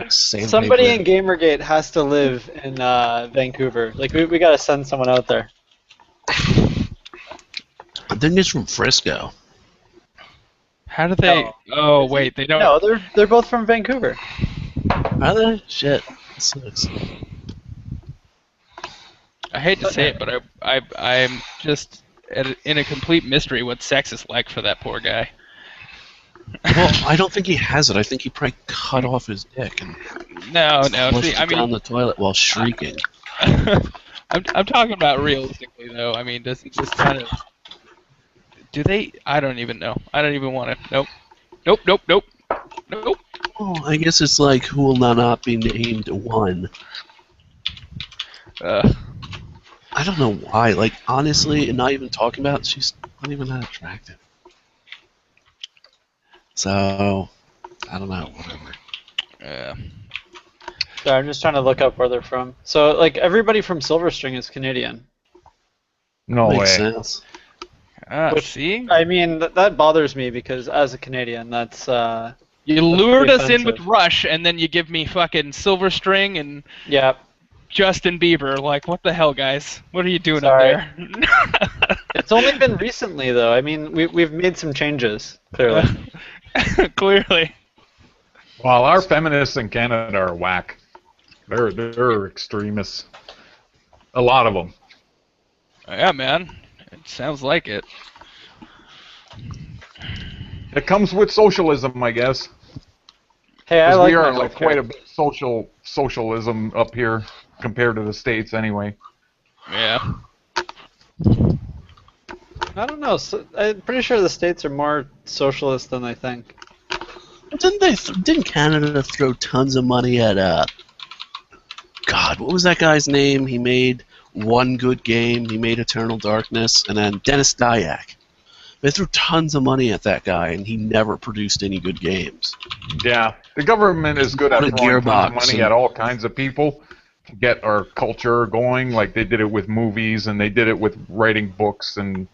Somebody in Gamergate has to live in Vancouver. Like we got to send someone out there. I think it's from Frisco. How do they? No. Oh wait, they don't. No, they're both from Vancouver. Are they? Shit. That sucks. I hate to say it, but I'm just in a complete mystery what sex is like for that poor guy. Well, I don't think he has it. I think he probably cut off his dick and No. flushed See, it I down mean, the toilet while shrieking. I'm talking about realistically though. I mean, does it just kind of? Do they? I don't even know. I don't even want to. Nope. Oh, I guess it's like who will not be named one. I don't know why. Like, honestly, and not even talking about it, she's not even that attractive. So, I don't know. Whatever. Yeah. Sorry, I'm just trying to look up where they're from. So, like, everybody from Silver String is Canadian. No Makes way. sense. See? I mean, that bothers me because as a Canadian, that's You lured pretty us in with offensive. Rush, and then you give me fucking Silver String and yeah. Justin Bieber. Like, what the hell, guys? What are you doing Sorry. up there? It's only been recently, though. I mean, we've made some changes, clearly. Clearly. Well, our feminists in Canada are whack. They're extremists. A lot of them. Yeah, man. It sounds like it. It comes with socialism, I guess. Hey, I Because like we are my like healthcare. quite a bit socialism up here compared to the States, anyway. Yeah. I don't know. I'm pretty sure the states are more socialist than they think. Didn't Canada throw tons of money at God, what was that guy's name? He made one good game. He made Eternal Darkness, and then Dennis Dyack. They threw tons of money at that guy, and he never produced any good games. Yeah, the government is good at What a throwing tons of gearbox money and- at all kinds of people to get our culture going. Like they did it with movies, and they did it with writing books, and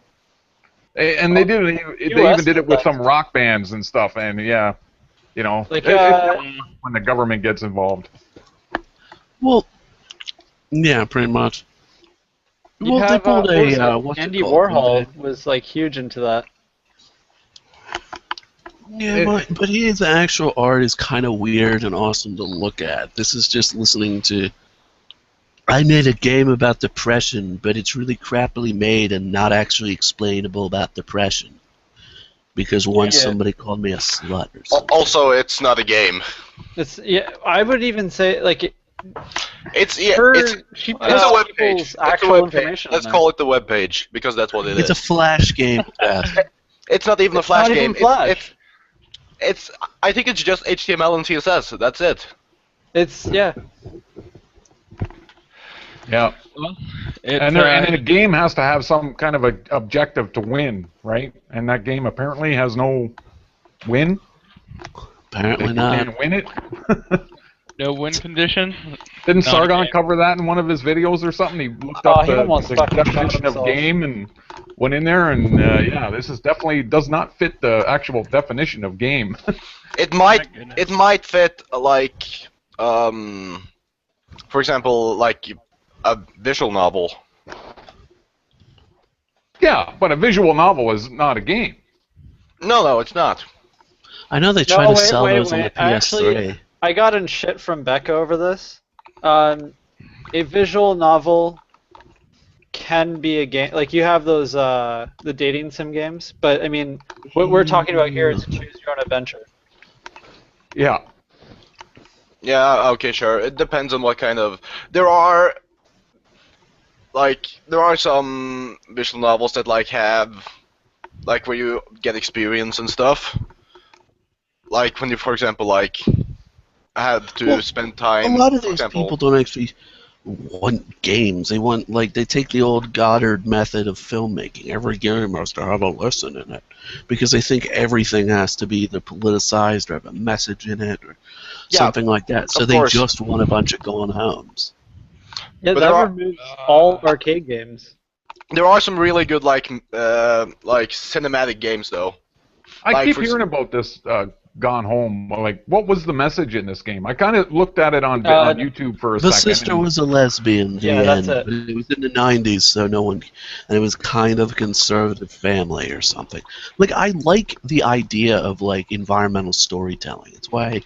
they did it. They even did it with some rock bands and stuff. And yeah, you know, Like, it's when the government gets involved. Well, yeah, pretty much. You Well, they have, pulled what was a it? what's it Andy called? Warhol was like huge into that. Yeah, but his actual art is kind of weird and awesome to look at. This is just listening to. I made a game about depression, but it's really crappily made and not actually explainable about depression. Because once somebody called me a slut or something. Also, it's not a game. It's I would even say like It's she it's puts a web people's page. It's a actual web page. information. Let's on call it the web page because that's what it It's is. a Flash game, Beth. It's not even a It's Flash not game. even Flash. It's I think it's just HTML and CSS. That's it. It's yeah. Yeah, Well, and a game has to have some kind of a objective to win, right? And that game apparently has no win. Apparently You not. can't win it. no win condition. Didn't Not a Sargon game. cover that in one of his videos or something? He looked Oh, up he almost the fucking shot definition of himself. game and went in there, and yeah, this is definitely does not fit the actual definition of game. It might My goodness. it might fit like for example like a visual novel. Yeah, but a visual novel is not a game. No, it's not. I know they No, try to wait, sell wait, those on the wait. PS3. Actually, I got in shit from Becca over this. A visual novel can be a game. Like you have those the dating sim games, but I mean, what we're talking about here is a choose your own adventure. Yeah, Yeah, okay, sure. It depends on what kind of. There are some visual novels that like have like where you get experience and stuff. Like when you, for example, like have to Well, spend A time. lot of for these example, people don't actually want games. They take the old Goddard method of filmmaking. Every game has to have a lesson in it, because they think everything has to be either politicized or have a message in it or Yeah, something like that. So of they course. just want a bunch of going homes. Yeah, But that there are- removes all arcade games. There are some really good like cinematic games though. I Like, keep for hearing about this Gone Home. Like, what was the message in this game? I kind of looked at it on YouTube for a The second. sister was a lesbian. Yeah, the that's end. it. But it was in the 90s, so no one. And it was kind of a conservative family or something. Like, I like the idea of like environmental storytelling. It's why I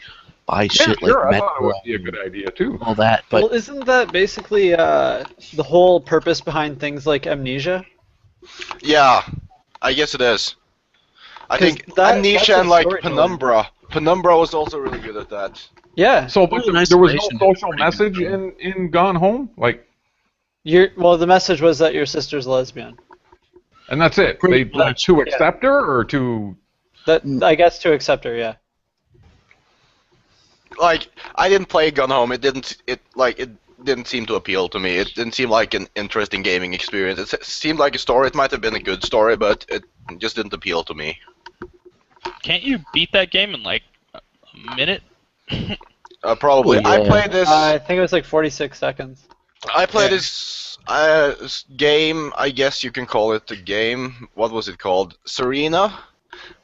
buy Yeah, shit sure. like I thought it would Metro be a good idea too. all that. But Well, isn't that basically the whole purpose behind things like Amnesia? Yeah, I guess it is. I 'Cause think that's Amnesia a and like storytelling. Penumbra was also really good at that. Yeah. So, but Well, in there was no isolation, social it's pretty message good. in Gone Home, like, Well, the message was that your sister's a lesbian. and that's it. Pretty They much, to accept her or to. That I guess to accept her, yeah. Like I didn't play Gone Home. It didn't seem to appeal to me. It didn't seem like an interesting gaming experience. It seemed like a story. It might have been a good story, but it just didn't appeal to me. Can't you beat that game in like a minute? Probably. Well, I yeah. played this. I think it was like 46 seconds. I played Yeah. this game. I guess you can call it a game. What was it called? Serena,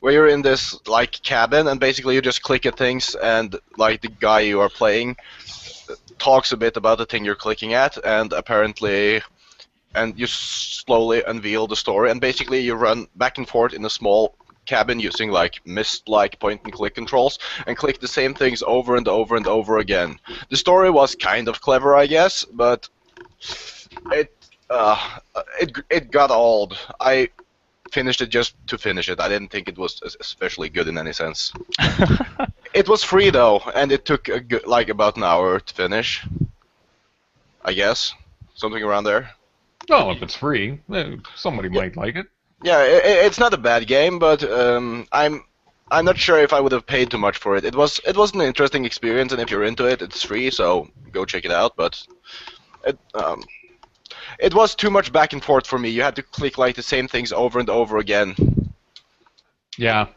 where you're in this like cabin and basically you just click at things and like the guy you are playing talks a bit about the thing you're clicking at and you slowly unveil the story and basically you run back and forth in a small cabin using like mist-like point-and-click controls and click the same things over and over and over again. The story was kind of clever, I guess, but it got old. I finished it just to finish it. I didn't think it was especially good in any sense. It was free though, and it took like about an hour to finish. I guess something around there. Well, if it's free, somebody might like it. Yeah, it's not a bad game, but I'm not sure if I would have paid too much for it. It was an interesting experience, and if you're into it, it's free, so go check it out. But it was too much back and forth for me. You had to click like the same things over and over again. Yeah.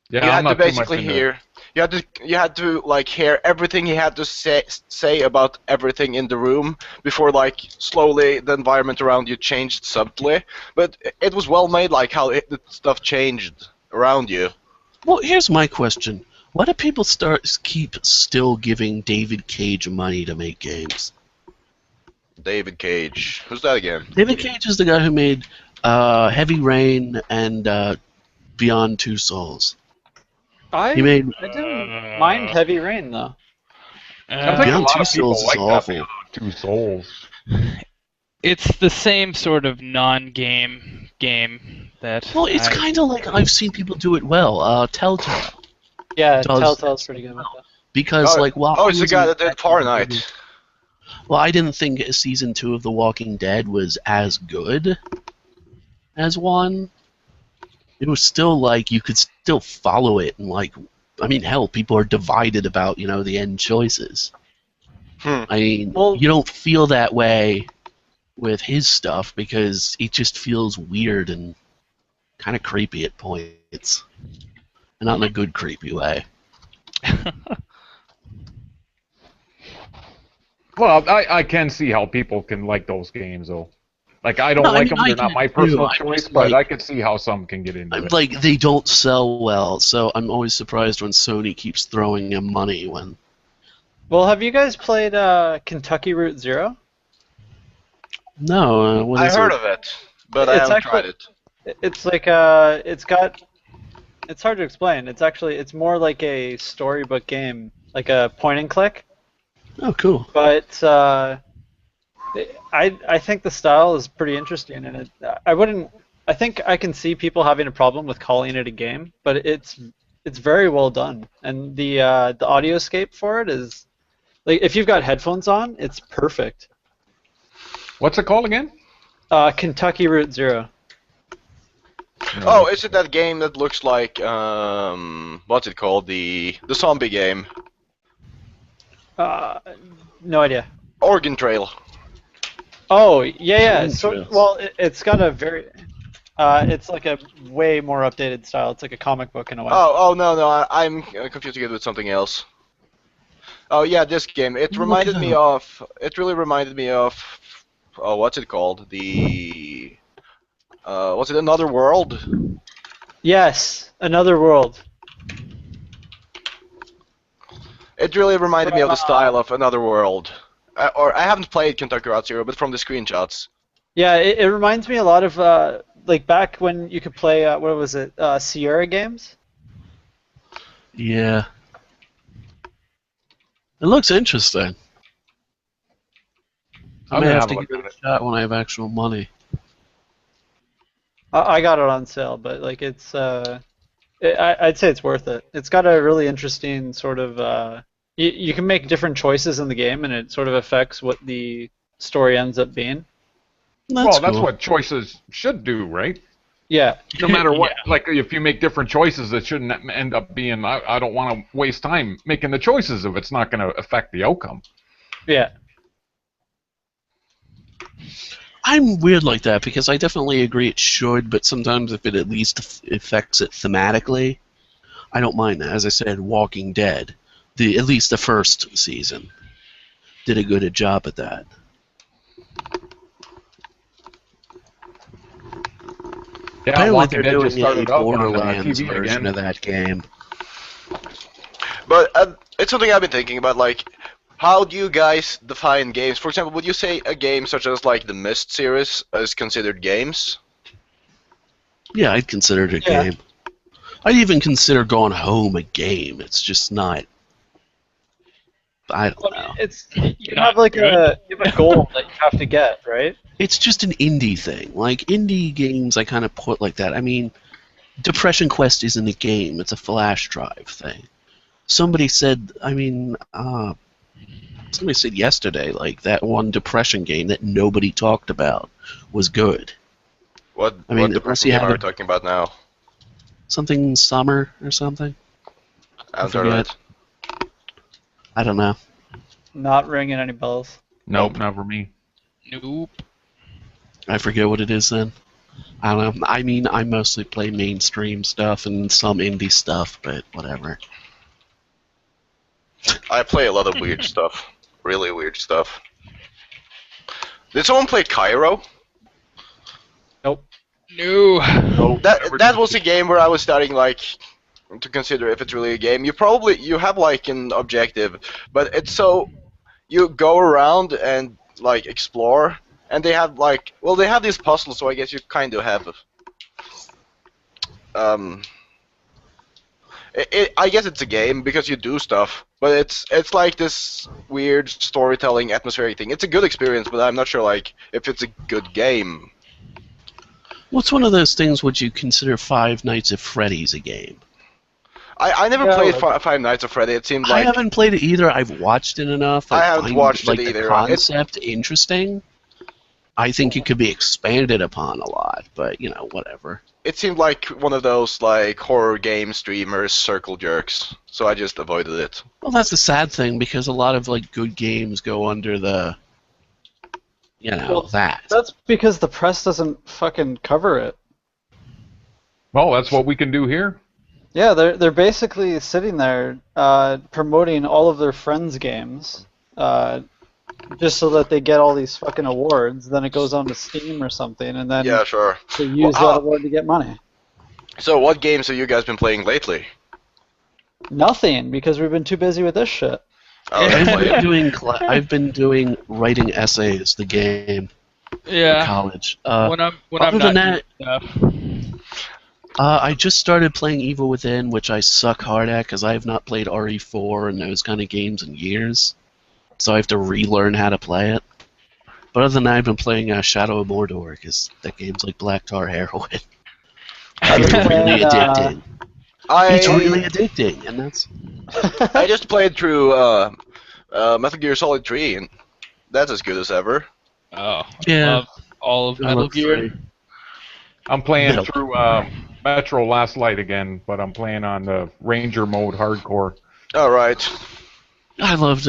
Yeah, You I'm had to not too much basically into hear. You had to like hear everything he had to say about everything in the room before like slowly the environment around you changed subtly. But it was well made, like how the stuff changed around you. well, here's my question: why do people keep still giving David Cage money to make games? David Cage, who's that again? David Cage is the guy who made Heavy Rain and Beyond Two Souls. I He made didn't mind Heavy Rain though. I think a Beyond lot Two of people Souls is like that awful. Beyond Two Souls. It's the same sort of non-game game that. Well, it's kind of like I've seen people do it well. Telltale, Yeah, Does- Telltale's pretty good with that. because like while Oh, I it's the was guy in- that did Fahrenheit. Well, I didn't think season 2 of The Walking Dead was as good as 1. It was still like you could still follow it, and like, I mean, hell, people are divided about the end choices. I mean, Well- you don't feel that way with his stuff because it just feels weird and kind of creepy at points, and not in a good creepy way. Well, I can see how people can like those games, though. Like, I don't No, I like mean, them. I They're not can my too. personal I choice, just but like- I can see how some can get into it. Like, they don't sell well, so I'm always surprised when Sony keeps throwing him money when. Well, have you guys played Kentucky Route Zero? No, what I is heard it? of it, but I It's haven't actually- tried it. It's like it's hard to explain. It's more like a storybook game, like a point and click. Oh, cool. But I think the style is pretty interesting, and I think I can see people having a problem with calling it a game, but it's very well done, and the audioscape for it is like if you've got headphones on, it's perfect. What's it called again? Kentucky Route Zero. Oh, is it that game that looks like what's it called? The zombie game, No idea. Oregon Trail. Oh, yeah. So, Yes. well, it's got a very, it's like a way more updated style. It's like a comic book in a way. Oh no, I'm confusing it with something else. Oh yeah, this game. It Look reminded it me up. of. It really reminded me of. Oh, what's it called? The. Was it Another World? Yes, Another World. It really reminded me of the From, style of Another World. Or I haven't played Kentucky Route Zero, but from the screenshots. Yeah, it reminds me a lot of like back when you could play what was it, Sierra games. Yeah. It looks interesting. I I'm may gonna have have a to look give at it it. a shot when I have actual money. I got it on sale, but like I'd say it's worth it. It's got a really interesting sort of you can make different choices in the game, and it sort of affects what the story ends up being. That's Well, cool. that's what choices should do, right? Yeah, No matter what, Yeah. like if you make different choices, it shouldn't end up being. I don't want to waste time making the choices if it's not going to affect the outcome. yeah. I'm weird like that because I definitely agree it should, but sometimes if it at least affects it thematically, I don't mind that. As I said, Walking Dead, at least the first season, did a good job at that. Yeah, Apparently Walking they're Dead just doing a started up on Borderlands TV version again. of that game. But it's something I've been thinking about. Like, how do you guys define games? For example, would you say a game such as like the Myst series is considered games? Yeah, I'd consider it a Yeah. game. I'd even consider Going Home a game. It's just not. I don't know. It's you Not have like good. you have a goal that you have to get, right? It's just an indie thing. Like indie games, I kind of put like that. I mean, Depression Quest isn't a game; it's a flash drive thing. Somebody said, somebody said yesterday, like that one Depression game that nobody talked about was good. What I mean, depression unless you game have are we talking about now? something Summer or something. I haven't forget. heard of it. I don't know. Not ringing any bells. Nope, Nope. not for me. Nope. I forget what it is then. I don't know. I mean, I mostly play mainstream stuff and some indie stuff, but whatever. I play a lot of weird stuff. Really weird stuff. Did someone play Cairo? No. That was a game where I was starting like to consider if it's really a game. You have like an objective, but it's so you go around and like explore, and they have like they have these puzzles, so I guess you kind of have um. I guess it's a game because you do stuff, but it's like this weird storytelling atmospheric thing. It's a good experience, but I'm not sure like if it's a good game. What's one of those things would you consider Five Nights at Freddy's a game? I never Yeah, played like- Five Nights at Freddy. It seemed I like haven't played it either. I've watched it enough. I haven't find, watched it like, either. The concept interesting. I think it could be expanded upon a lot, but whatever. it seemed like one of those like horror game streamers circle jerks, so I just avoided it. Well, that's the sad thing because a lot of like good games go under the, Well, that. That's because the press doesn't fucking cover it. Well, that's what we can do here. Yeah, they're basically sitting there promoting all of their friends' games, just so that they get all these fucking awards. Then it goes on to Steam or something, and then Yeah, sure. they use that award to get money. So what games have you guys been playing lately? Nothing, because we've been too busy with this shit. Oh, I've that's been funny. doing I've been doing writing essays, the game, for Yeah. college. When I'm other not than doing stuff. I just started playing Evil Within, which I suck hard at because I have not played RE4 and those kind of games in years. So I have to relearn how to play it. But other than that, I've been playing Shadow of Mordor because that game's like black tar heroin. It's really addicting. It's really addicting, and that's. I just played through Metal Gear Solid 3, and that's as good as ever. Oh, Yeah. love all of I Metal love Gear. 3. I'm playing No. through Metro Last Light again, but I'm playing on the Ranger mode hardcore. All right. I love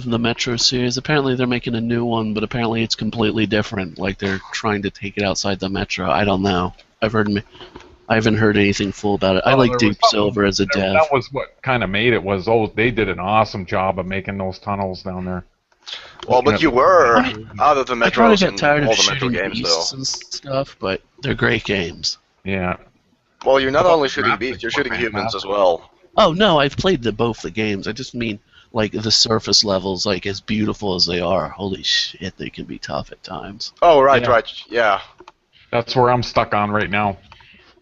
the Metro series. Apparently they're making a new one, but apparently it's completely different. Like they're trying to take it outside the Metro. I don't know. I haven't heard anything full about it. I like Deep Silver as a dev. That was what kind of made it. Was they did an awesome job of making those tunnels down there. Well, but you were out of the I kind of Metros got and tired all of the Metro shooting games, beasts though. and stuff, but they're great games. Yeah. Well, you're not Oh, only shooting graphics beasts, you're were shooting humans fantastic. as well. Oh no, I've played both the games. I just mean like the surface levels, like as beautiful as they are. Holy shit, they can be tough at times. Oh, right, Yeah. right, yeah. That's where I'm stuck on right now.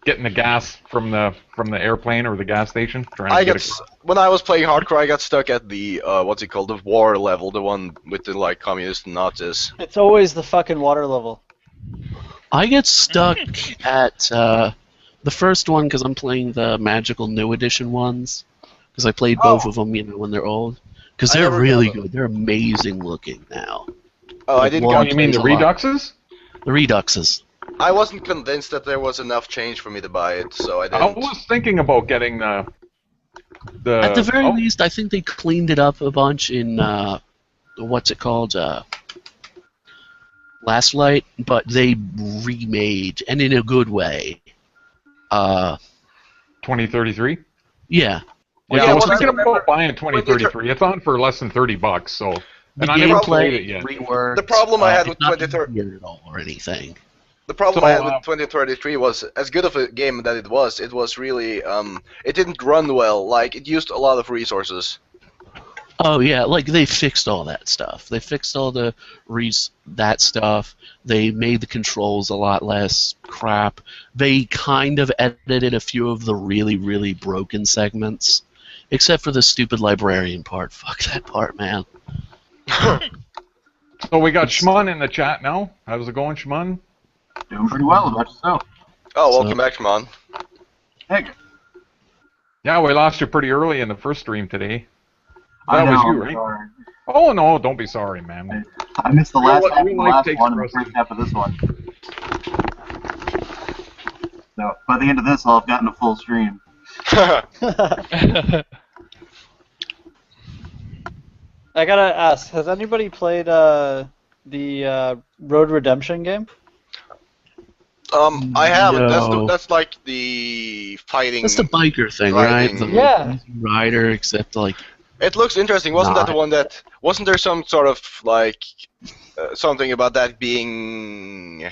Getting the gas from the airplane or the gas station. Trying to get When I was playing hardcore, I got stuck at the what's it called, the war level, the one with the like communist Nazis. It's always the fucking water level. I get stuck at the first one because I'm playing the magical new edition ones. Because I played both of them, when they're old. Because I they're never really got them. good. They're amazing looking now. Oh, I Like didn't. one- Oh, you mean the plays a lot. Reduxes? The Reduxes. I wasn't convinced that there was enough change for me to buy it, so I I didn't. was thinking about getting the. At the very oh, least, I think they cleaned it up a bunch in what's it called? Last Light, but they remade, and in a good way. 2033. Yeah. Yeah, yeah, I was well, thinking I about buying 2033. It's on for less than $30, so. The And I never gameplay played it yet. reworked. The problem I had with it's not 2030 weird at all or anything. The problem So, I had with 2033 was, as good of a game that it was really, it didn't run well. Like, it used a lot of resources. Oh yeah, like they fixed all that stuff. They fixed all that stuff. They made the controls a lot less crap. They kind of edited a few of the really, really broken segments, except for the stupid librarian part. Fuck that part, man. So we got Shmun in the chat now. How's it going, Shmun? Doing pretty well about yourself. Oh, welcome back, Shmun. Heck, Yeah, we lost you pretty early in the first stream today. I That know. was you, I'm right? sorry. Oh no, don't be sorry, man. I missed the You know last what? half of Green the light last takes one and the precedence. first half of this one. So by the end of this, I'll have gotten a full stream. I gotta ask, has anybody played the Road Redemption game? I haven't. No. That's like the fighting. That's the biker thing, Riding. right? The Yeah. rider, except like It looks interesting. Wasn't that the Not. one that? Wasn't there some sort of like something about that being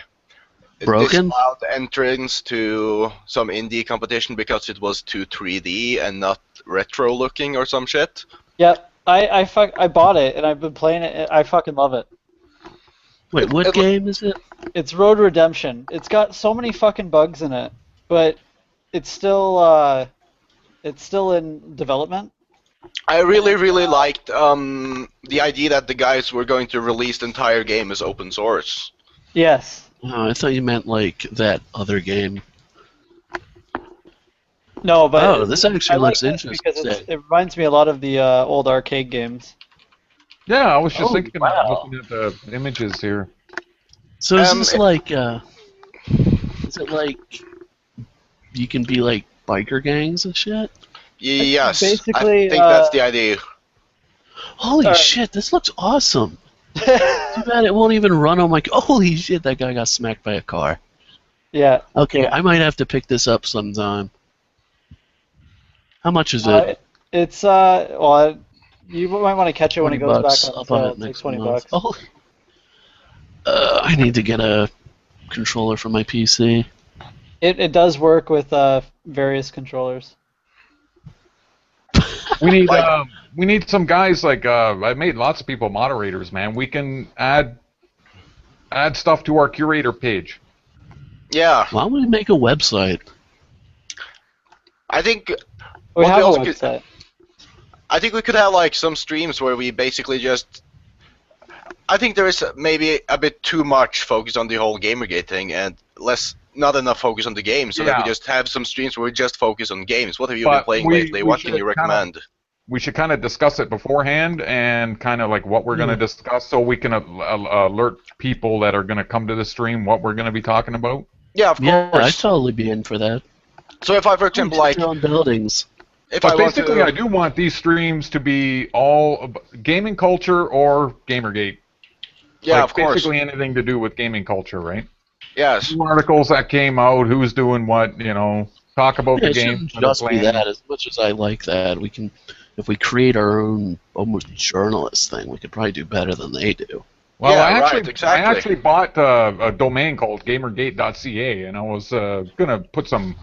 Broken? disallowed entrance to some indie competition because it was too 3D and not retro looking or some shit? Yep. I bought it and I've been playing it. I fucking love it. wait, what it- game is it? It's Road Redemption. It's got so many fucking bugs in it, but it's still in development. I really, really liked the idea that the guys were going to release the entire game as open source. Yes. Oh, I thought you meant like that other game. No, but Oh, this actually I like looks this interesting. because it reminds me a lot of the old arcade games. Yeah, I was just Oh, thinking, wow. looking at the images here. So is this it- like is it like you can be like biker gangs and shit? Yes, Basically, I think that's the idea. Holy shit, this looks awesome. Too bad it won't even run on my. Holy shit, that guy got smacked by a car. Yeah. Okay, I might have to pick this up sometime. How much is it? It's well, you might want to catch it when it 20 goes bucks. back on I'll sale. buy it It's like next 20 month. bucks. Oh, I need to get a controller for my PC. It does work with various controllers. We need some guys like I made lots of people moderators, man. We can add stuff to our curator page. Yeah, Why don't we make a website? I think We What we have a also could- website. I think we could have like some streams where we basically just. I think there is maybe a bit too much focus on the whole Gamergate thing and not enough focus on the game. So that we Yeah. just have some streams where we just focus on games. What have you But been playing we- lately? we What can should you kinda- recommend? We should kind of discuss it beforehand and kind of like what we're going to discuss, so we can alert people that are going to come to the stream what we're going to be talking about. Yeah, of Yeah, I'd course. totally be in for that. So if I, for example, like Buildings. if But I want basically, to, I do want these streams to be all gaming culture or Gamergate. yeah, Like, of course, basically anything to do with gaming culture, right? yes. New articles that came out, who's doing what, talk about Yeah, the it games shouldn't that are just be playing. that. As much as I like that, we can, if we create our own almost journalist thing, we could probably do better than they do. Well, Yeah, I right, exactly. actually bought a domain called GamerGate.ca, and I was gonna put some,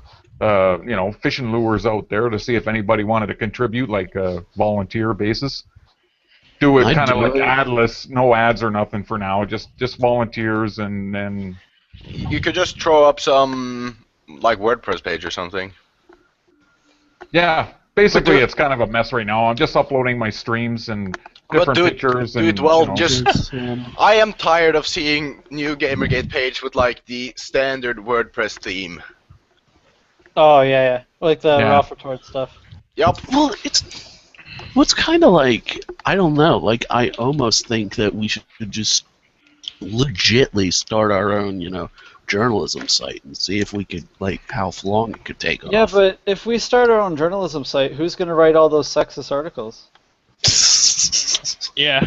fishing lures out there to see if anybody wanted to contribute, like a volunteer basis. Do it I'd kind of do like it. adless, no ads or nothing for now, just volunteers, and then You could just throw up some like WordPress page or something. yeah, basically But do- it's kind of a mess right now. I'm just uploading my streams and But different do it- pictures do and it well, you know. just- I am tired of seeing new GamerGate page with like the standard WordPress theme. Oh yeah. Like the Yeah. raw retort stuff. Yup. Well, what's kind of like, I don't know, like I almost think that we should just legitly start our own, journalism site and see if we could, like, how long it could take Yeah, off. but if we start our own journalism site, who's going to write all those sexist articles? Yeah.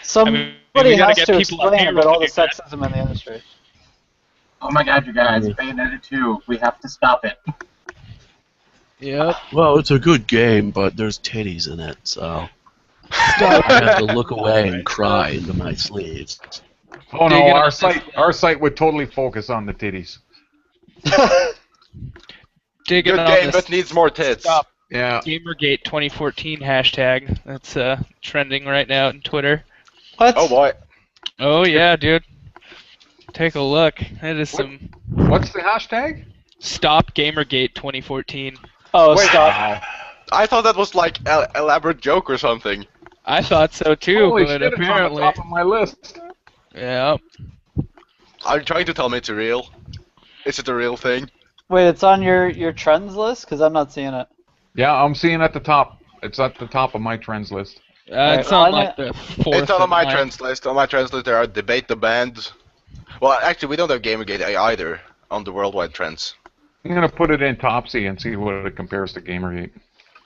Somebody we gotta has get to people on explain payroll about all to the do that. sexism in the industry. Oh my god, you guys, Bayonetta 2, we have to stop it. Yep. Well, it's a good game, but there's titties in it, so I have to look away and cry into my sleeves. Oh no, Digging our on site would totally focus on the titties. Digging Good on game, this but needs more tits. Stop. Yeah. Gamergate 2014 hashtag. That's trending right now on Twitter. What? Oh boy. Oh yeah, dude. Take a look. That is some What's the hashtag? Stop Gamergate 2014. Oh, Wait. stop. I thought that was like an elaborate joke or something. I thought so too, Holy but shit, apparently, it's on the top of my list. yeah. Are you trying to tell me it's real? Is it a real thing? Wait, it's on your trends list? Because I'm not seeing it. Yeah, I'm seeing at the top. It's at the top of my trends list. It's well, on I like the fourth. It's not on in my line. trends list. On my trends list there are debate the band. Well, actually, we don't have Gamergate either on the worldwide trends. I'm gonna put it in Topsy and see what it compares to Gamergate.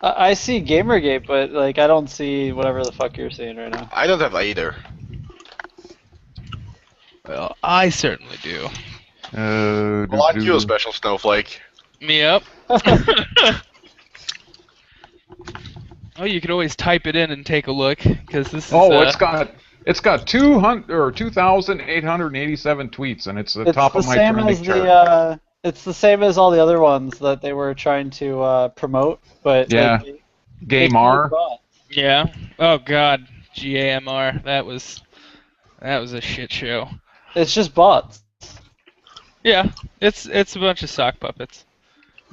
I see Gamergate, but like I don't see whatever the fuck you're seeing right now. I don't have either. Well, I certainly do. Well, aren't you a special snowflake? Me up. Oh, you could always type it in and take a look, because this is. Oh, it's got 2,887 tweets, and it's the top of my trending chart. It's the same as all the other ones that they were trying to promote, but Yeah. like, Game R. Yeah. Oh God. GAMR. That was a shit show. It's just bots. Yeah. It's a bunch of sock puppets.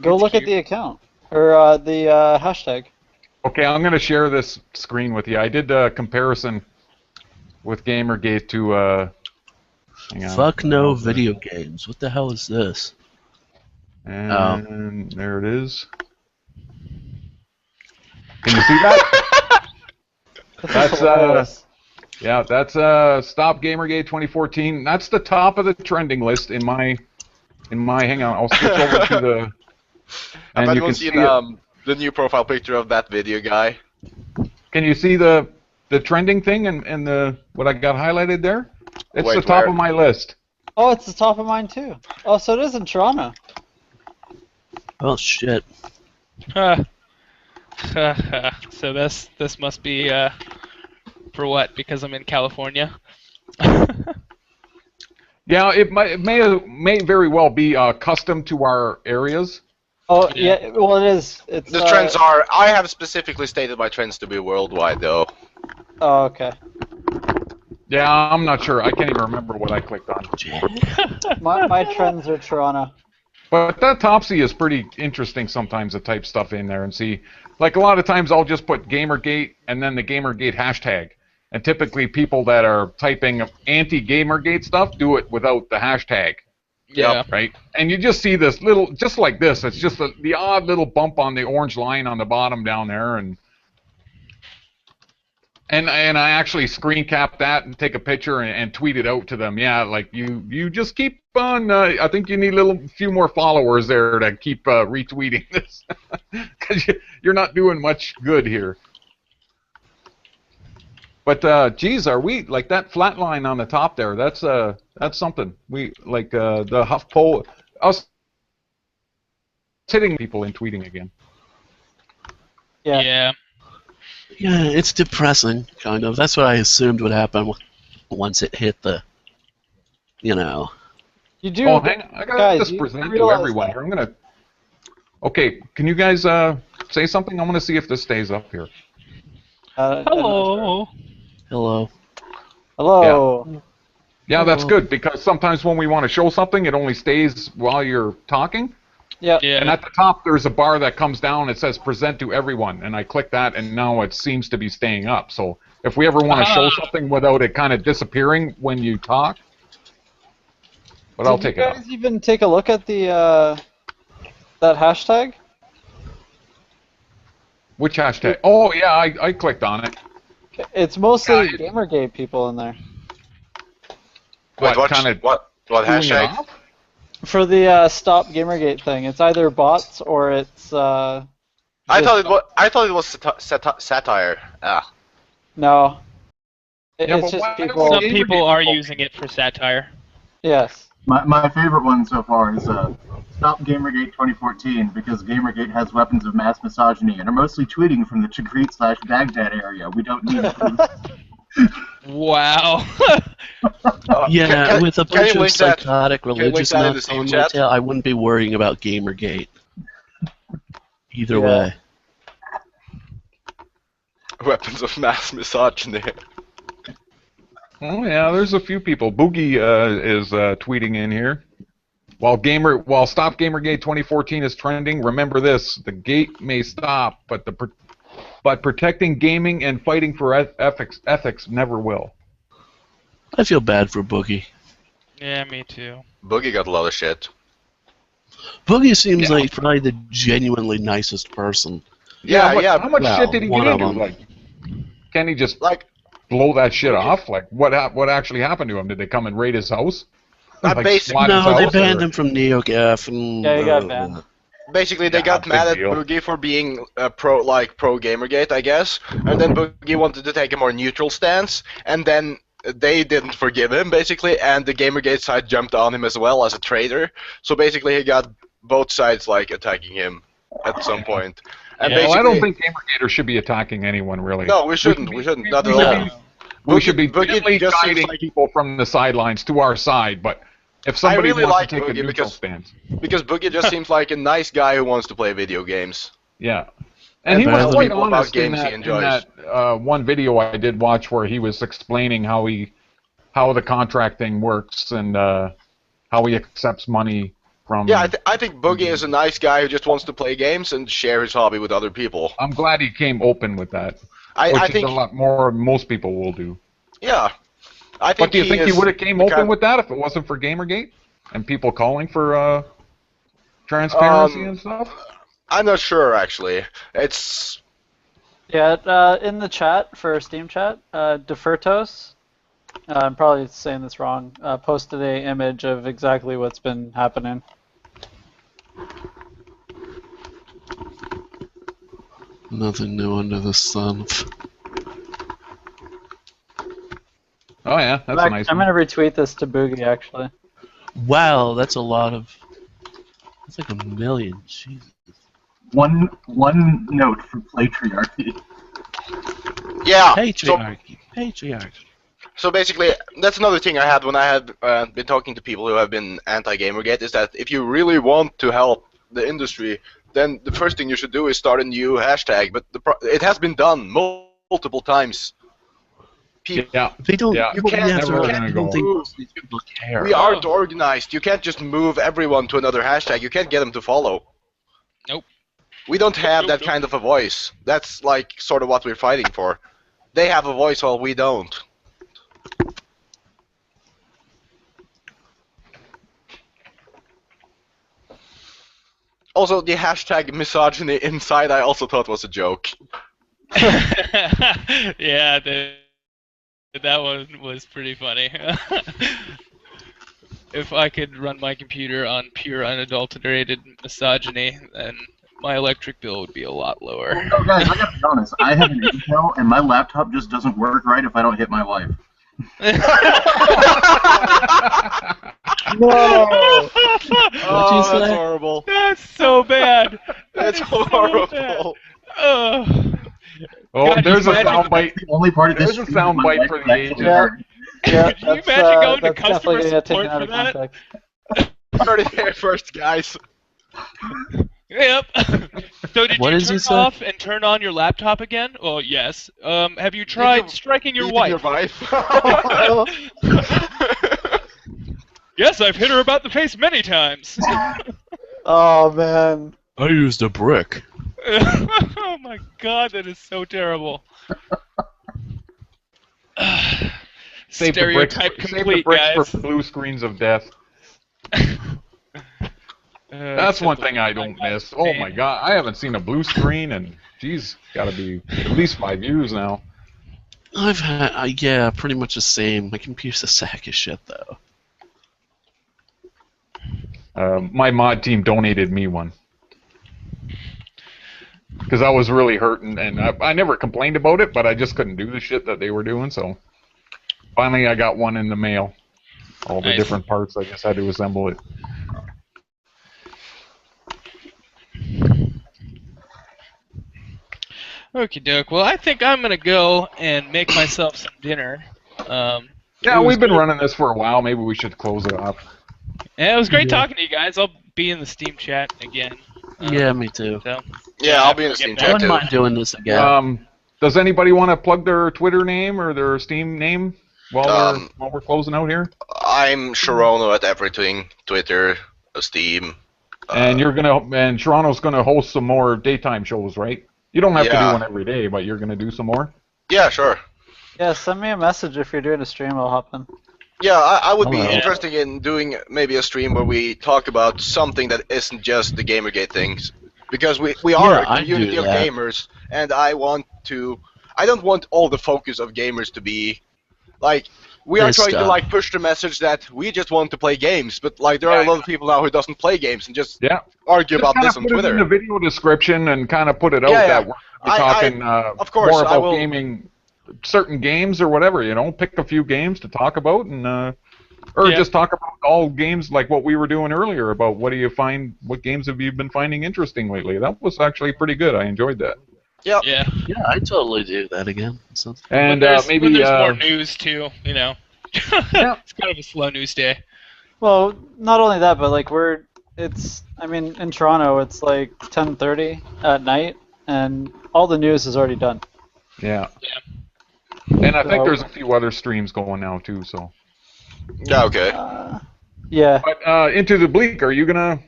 Go It's look at cute. the account or the hashtag. Okay, I'm gonna share this screen with you. I did a comparison with Gamergate to. Hang on. Fuck no video games. What the hell is this? And there it is. Can you see that? That's hilarious. yeah, that's Stop Gamergate 2014. That's the top of the trending list in my. Hang on, I'll switch over to the. Have And you anyone can seen see it. the new profile picture of that video guy? Can you see the trending thing and the what I got highlighted there? It's Wait, the top where? of my list. Oh, it's the top of mine too. Oh, so it is in Toronto. Oh shit. So this must be for what? Because I'm in California. Yeah, it may very well be custom to our areas. Oh yeah, well it is. It's The trends are. I have specifically stated my trends to be worldwide, though. Oh okay. Yeah, I'm not sure. I can't even remember what I clicked on. My trends are Toronto. But that Topsy is pretty interesting sometimes to type stuff in there and see. Like a lot of times I'll just put Gamergate and then the Gamergate hashtag. And typically people that are typing anti-Gamergate stuff do it without the hashtag. Yeah. Right? And you just see this little, just like this, it's just the odd little bump on the orange line on the bottom down there. And And I actually screen cap that and take a picture and tweet it out to them. Yeah, like you just keep on. I think you need a few more followers there to keep retweeting this, because you're not doing much good here. But geez, are we like that flat line on the top there? That's something. We like the HuffPo us hitting people and tweeting again. Yeah. Yeah, it's depressing, kind of. That's what I assumed would happen once it hit the, you know. You do. Oh, hang on. I gotta guys, just you present to realize everyone that- here. I'm gonna. Okay, can you guys say something? I'm gonna see if this stays up here. I'm not sure. Hello. Hello. Hello. Yeah, that's Hello. good because sometimes when we want to show something, it only stays while you're talking. Yeah. Yeah. And at the top, there's a bar that comes down. It says "Present to everyone," and I click that, and now it seems to be staying up. So if we ever want to show something without it kind of disappearing when you talk, but I'll take it Did you off. guys even take a look at the that hashtag? Which hashtag? Oh yeah, I clicked on it. It's mostly Yeah, GamerGate people in there. Wait, what kind of what hashtag? For the stop GamerGate thing, it's either bots or it's I thought it was satire. Ah. no. Yeah, It's but just why do people. Some GamerGate people are people- using it for satire. Yes. My favorite one so far is Stop Gamergate 2014 because Gamergate has weapons of mass misogyny and are mostly tweeting from the Tikrit/Baghdad area. We don't need proof. Wow. Yeah, can- with a can you bunch of link that- psychotic you link religious that in the nuts Steam on my chat? tail, I wouldn't be worrying about Gamergate. Either Yeah. way. Weapons of mass misogyny. Oh yeah, there's a few people. Boogie is tweeting in here. While Stop Gamergate 2014 is trending, remember this: the gate may stop, but protecting gaming and fighting for ethics never will. I feel bad for Boogie. Yeah, me too. Boogie got a lot of shit. Boogie seems Yeah. like probably the genuinely nicest person. Yeah, but yeah. How much well, shit did he one get of into? them. Like, can he just Like, blow that shit off? Like, what actually happened to him? Did they come and raid his house? Not basic- SWAT his No, they house, banned or- him from NeoGaf. And, Yeah, he got banned. basically, they Yeah, got big mad at deal. Boogie for being pro Gamergate, I guess, and then Boogie wanted to take a more neutral stance, and then they didn't forgive him, basically, and the Gamergate side jumped on him as well as a traitor. So basically, he got both sides like attacking him at some point. And Yeah. Well, I basically, don't think GamerGaters should be attacking anyone, really. no, we shouldn't. We shouldn't. Not at we all. should be- We should be Boogie gently just seems guiding like- people from the sidelines to our side, but if somebody really wants like to take a Boogie neutral because- stance, Because Boogie just seems like a nice guy who wants to play video games. yeah. And he tells was quite people about honest in games he that, enjoys. one video I did watch where he was explaining how the contract thing works and how he accepts money from. Yeah, I think Boogie is a nice guy who just wants to play games and share his hobby with other people. I'm glad he came open with that, which I is think, a lot more than most people will do. yeah. I think But do you think he is would have came the open kind- with that if it wasn't for Gamergate and people calling for transparency and stuff? I'm not sure, actually. It's... Yeah, in the chat for Steam chat, Defertos, I'm probably saying this wrong, posted a image of exactly what's been happening. Nothing new under the sun. Oh yeah, that's a nice I'm one. gonna retweet this to Boogie actually. Wow, that's a lot of. That's like 1 million. Jesus. One note for patriarchy. Yeah, Patriarchy. Patriarchy. so basically, that's another thing I had when I had been talking to people who have been anti-Gamergate, is that if you really want to help the industry, then the first thing you should do is start a new hashtag, but it has been done multiple times. People, Yeah. They don't. Yeah, you can't- have to never realize gonna people go. think most of these people care. we aren't organized. You can't just move everyone to another hashtag. You can't get them to follow. Nope. We don't have that kind of a voice. That's like sort of what we're fighting for. They have a voice while we don't. Also, the hashtag misogyny inside I also thought was a joke. Yeah, that one was pretty funny. If I could run my computer on pure unadulterated misogyny, then my electric bill would be a lot lower. No, guys, I gotta be honest. I have an Intel, and my laptop just doesn't work right if I don't hit my wife. No. What'd you Oh, that's say? horrible. That's so bad. That's So horrible. bad. Oh. Oh, God, there's a you imagine- soundbite. The only part of this There's a stream that my soundbite wife for is the actually ages. Yeah. heard. Yeah, Could you that's, imagine going to that's customer definitely get taken support out for of that? context. Heard it here first, guys. Yep. So did What you does he turn say? off and turn on your laptop again? Well, yes. Have you tried you- striking your Beating wife? Your wife. Yes, I've hit her about the face many times. Oh man. I used a brick. Oh my god, that is so terrible. Save the bricks, Stereotype save the complete, bricks guys. for blue screens of death. That's one thing I don't miss. Oh my god, I haven't seen a blue screen and geez, gotta be at least 5 years now. I've had, yeah, pretty much the same. My computer's a sack of shit, though. My mod team donated me one. Because I was really hurting, and I never complained about it, but I just couldn't do the shit that they were doing, so finally I got one in the mail. All the Nice. different parts, I just had to assemble it. Okie doke. Well, I think I'm gonna go and make myself some dinner. Yeah, It was we've been good. running this for a while. Maybe we should close it off. Yeah, it was great Yeah. talking to you guys. I'll be in the Steam chat again. Yeah, me too. So, Yeah, I'll be in the Get Steam back. I chat wouldn't too. mind doing this again. Does anybody want to plug their Twitter name or their Steam name while we're closing out here? I'm Shorono at everything, Twitter, Steam. And Shorono's gonna host some more daytime shows, right? You don't have to do Yeah. one every day, but you're gonna do some more. Yeah, sure. Yeah, send me a message if you're doing a stream. I'll hop in. Yeah, I would be Hello. interested in doing maybe a stream where we talk about something that isn't just the Gamergate things. Because we are Yeah, a I'd do community of that. gamers, and I don't want all the focus of gamers to be, like, we are This trying to, stuff. like, push the message that we just want to play games, but, like, there are a lot of people now who doesn't play games and just Yeah. argue Just about kinda this on put it in Twitter. the video description and kind of put it out Yeah, that yeah. we're talking of course, more I about will- gaming, certain games or whatever. Pick a few games to talk about and. Or Yeah. just talk about all games like what we were doing earlier about what games have you been finding interesting lately. That was actually pretty good. I enjoyed that. Yep. yeah. Yeah, I'd totally do that again. So, And when there's maybe more news too, Yeah. It's kind of a slow news day. Well, not only that, but like in Toronto, it's like 10:30 at night, and all the news is already done. yeah. Yeah. And I think So- there's a few other streams going now too. So, Yeah, okay. Yeah, but Into the Bleak, are you gonna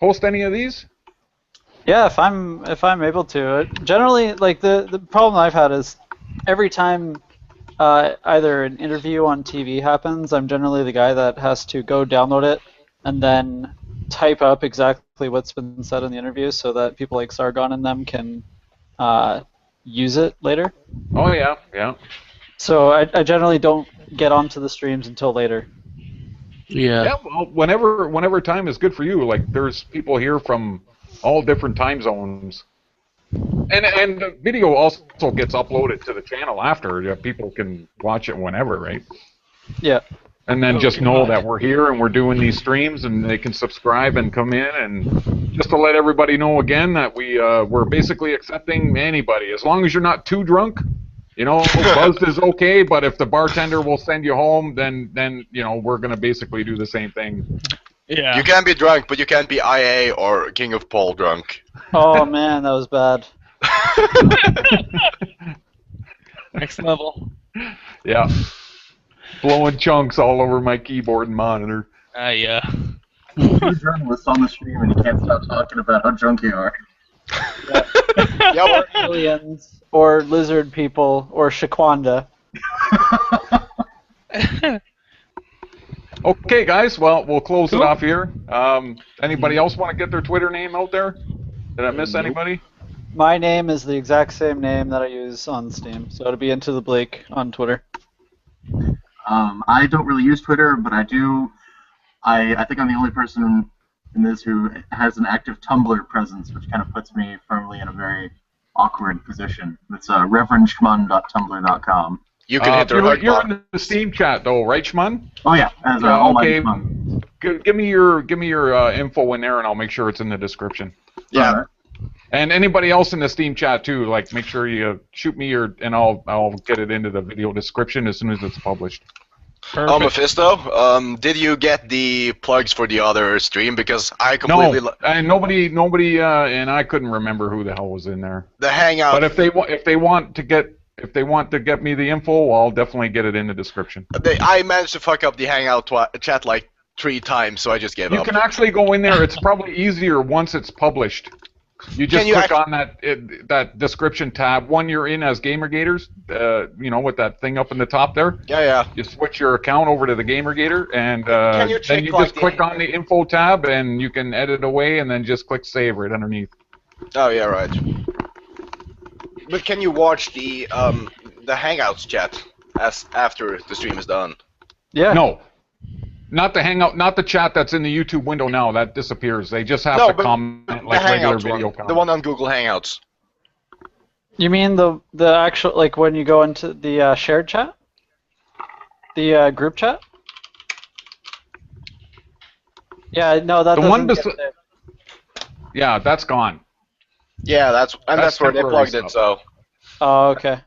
host any of these? yeah. If I'm able to, generally, like the problem I've had is every time either an interview on TV happens, I'm generally the guy that has to go download it and then type up exactly what's been said in the interview so that people like Sargon and them can use it later. Oh yeah, yeah. So I generally don't get onto the streams until later. yeah. Yeah, well, whenever time is good for you. Like, there's people here from all different time zones, and the video also gets uploaded to the channel after. Yeah, people can watch it whenever, right? Yeah. And then Oh, just know God. that we're here and we're doing these streams, and they can subscribe and come in, and just to let everybody know again that we're basically accepting anybody as long as you're not too drunk. Buzz is okay, but if the bartender will send you home, then we're gonna basically do the same thing. Yeah. You can be drunk, but you can't be IA or King of Paul drunk. Oh man, that was bad. Next level. Yeah. Blowing chunks all over my keyboard and monitor. Yeah. Two journalists on the stream and you can't stop talking about how drunk you are. Yeah, Or aliens, or lizard people, or Shaquanda. Okay, guys. Well, we'll close it Cool. off here. Anybody else want to get their Twitter name out there? Did I miss Nope. anybody? My name is the exact same name that I use on Steam, so it'll be intothebleak on Twitter. I don't really use Twitter, but I do. I think I'm the only person in this who has an active Tumblr presence, which kind of puts me firmly in a very awkward position. It's reverendshmun.tumblr.com. You can hit the right You're button. in the Steam chat though, right, Shmun? Oh yeah, as Okay. AlmightyShmun. Give me your info in there, and I'll make sure it's in the description. Yeah. Alright. And anybody else in the Steam chat too, like make sure you shoot me and I'll get it into the video description as soon as it's published. Perfect. Mephisto, did you get the plugs for the other stream? Because I completely No, and nobody, and I couldn't remember who the hell was in there. the Hangout. But if they want to get me the info, I'll definitely get it in the description. I managed to fuck up the Hangout chat like 3 times, so I just gave You up. can actually go in there. It's probably easier once it's published. You just click on that description tab when you're in as GamerGaters, with that thing up in the top there. Yeah. You switch your account over to the GamerGator, and Can you then check, you like, just click on the info tab, and you can edit away, and then just click save right underneath. Oh yeah, right. But can you watch the Hangouts chat after the stream is done? Yeah. No. Not the Hangout, not the chat that's in the YouTube window now. That disappears. They just have to comment like the regular Hangouts video one, comments. the one on Google Hangouts. You mean the actual, like, when you go into the shared chat? The group chat? Yeah, no, that The doesn't one get there. Yeah, that's gone. Yeah, that's where they temporary plugged it. stuff. So Oh, okay.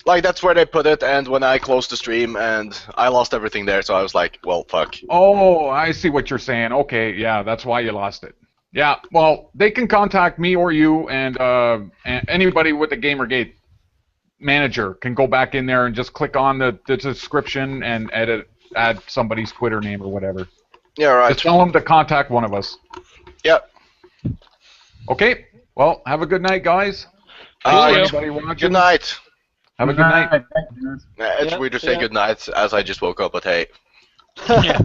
like that's where they put it. And when I closed the stream, and I lost everything there, so I was like, well, fuck. Oh, I see what you're saying. Okay, yeah, that's why you lost it. Yeah, well, they can contact me or you, and anybody with the GamerGate manager can go back in there and just click on the description and add somebody's Twitter name or whatever. Yeah, right. Just tell them to contact one of us. Yep. Okay, well, have a good night, guys. Thank you. Anybody watching? Good night. Have a good night. Thank you, dude. It's Yeah, weird to say yeah. good night as I just woke up, but hey. Yeah.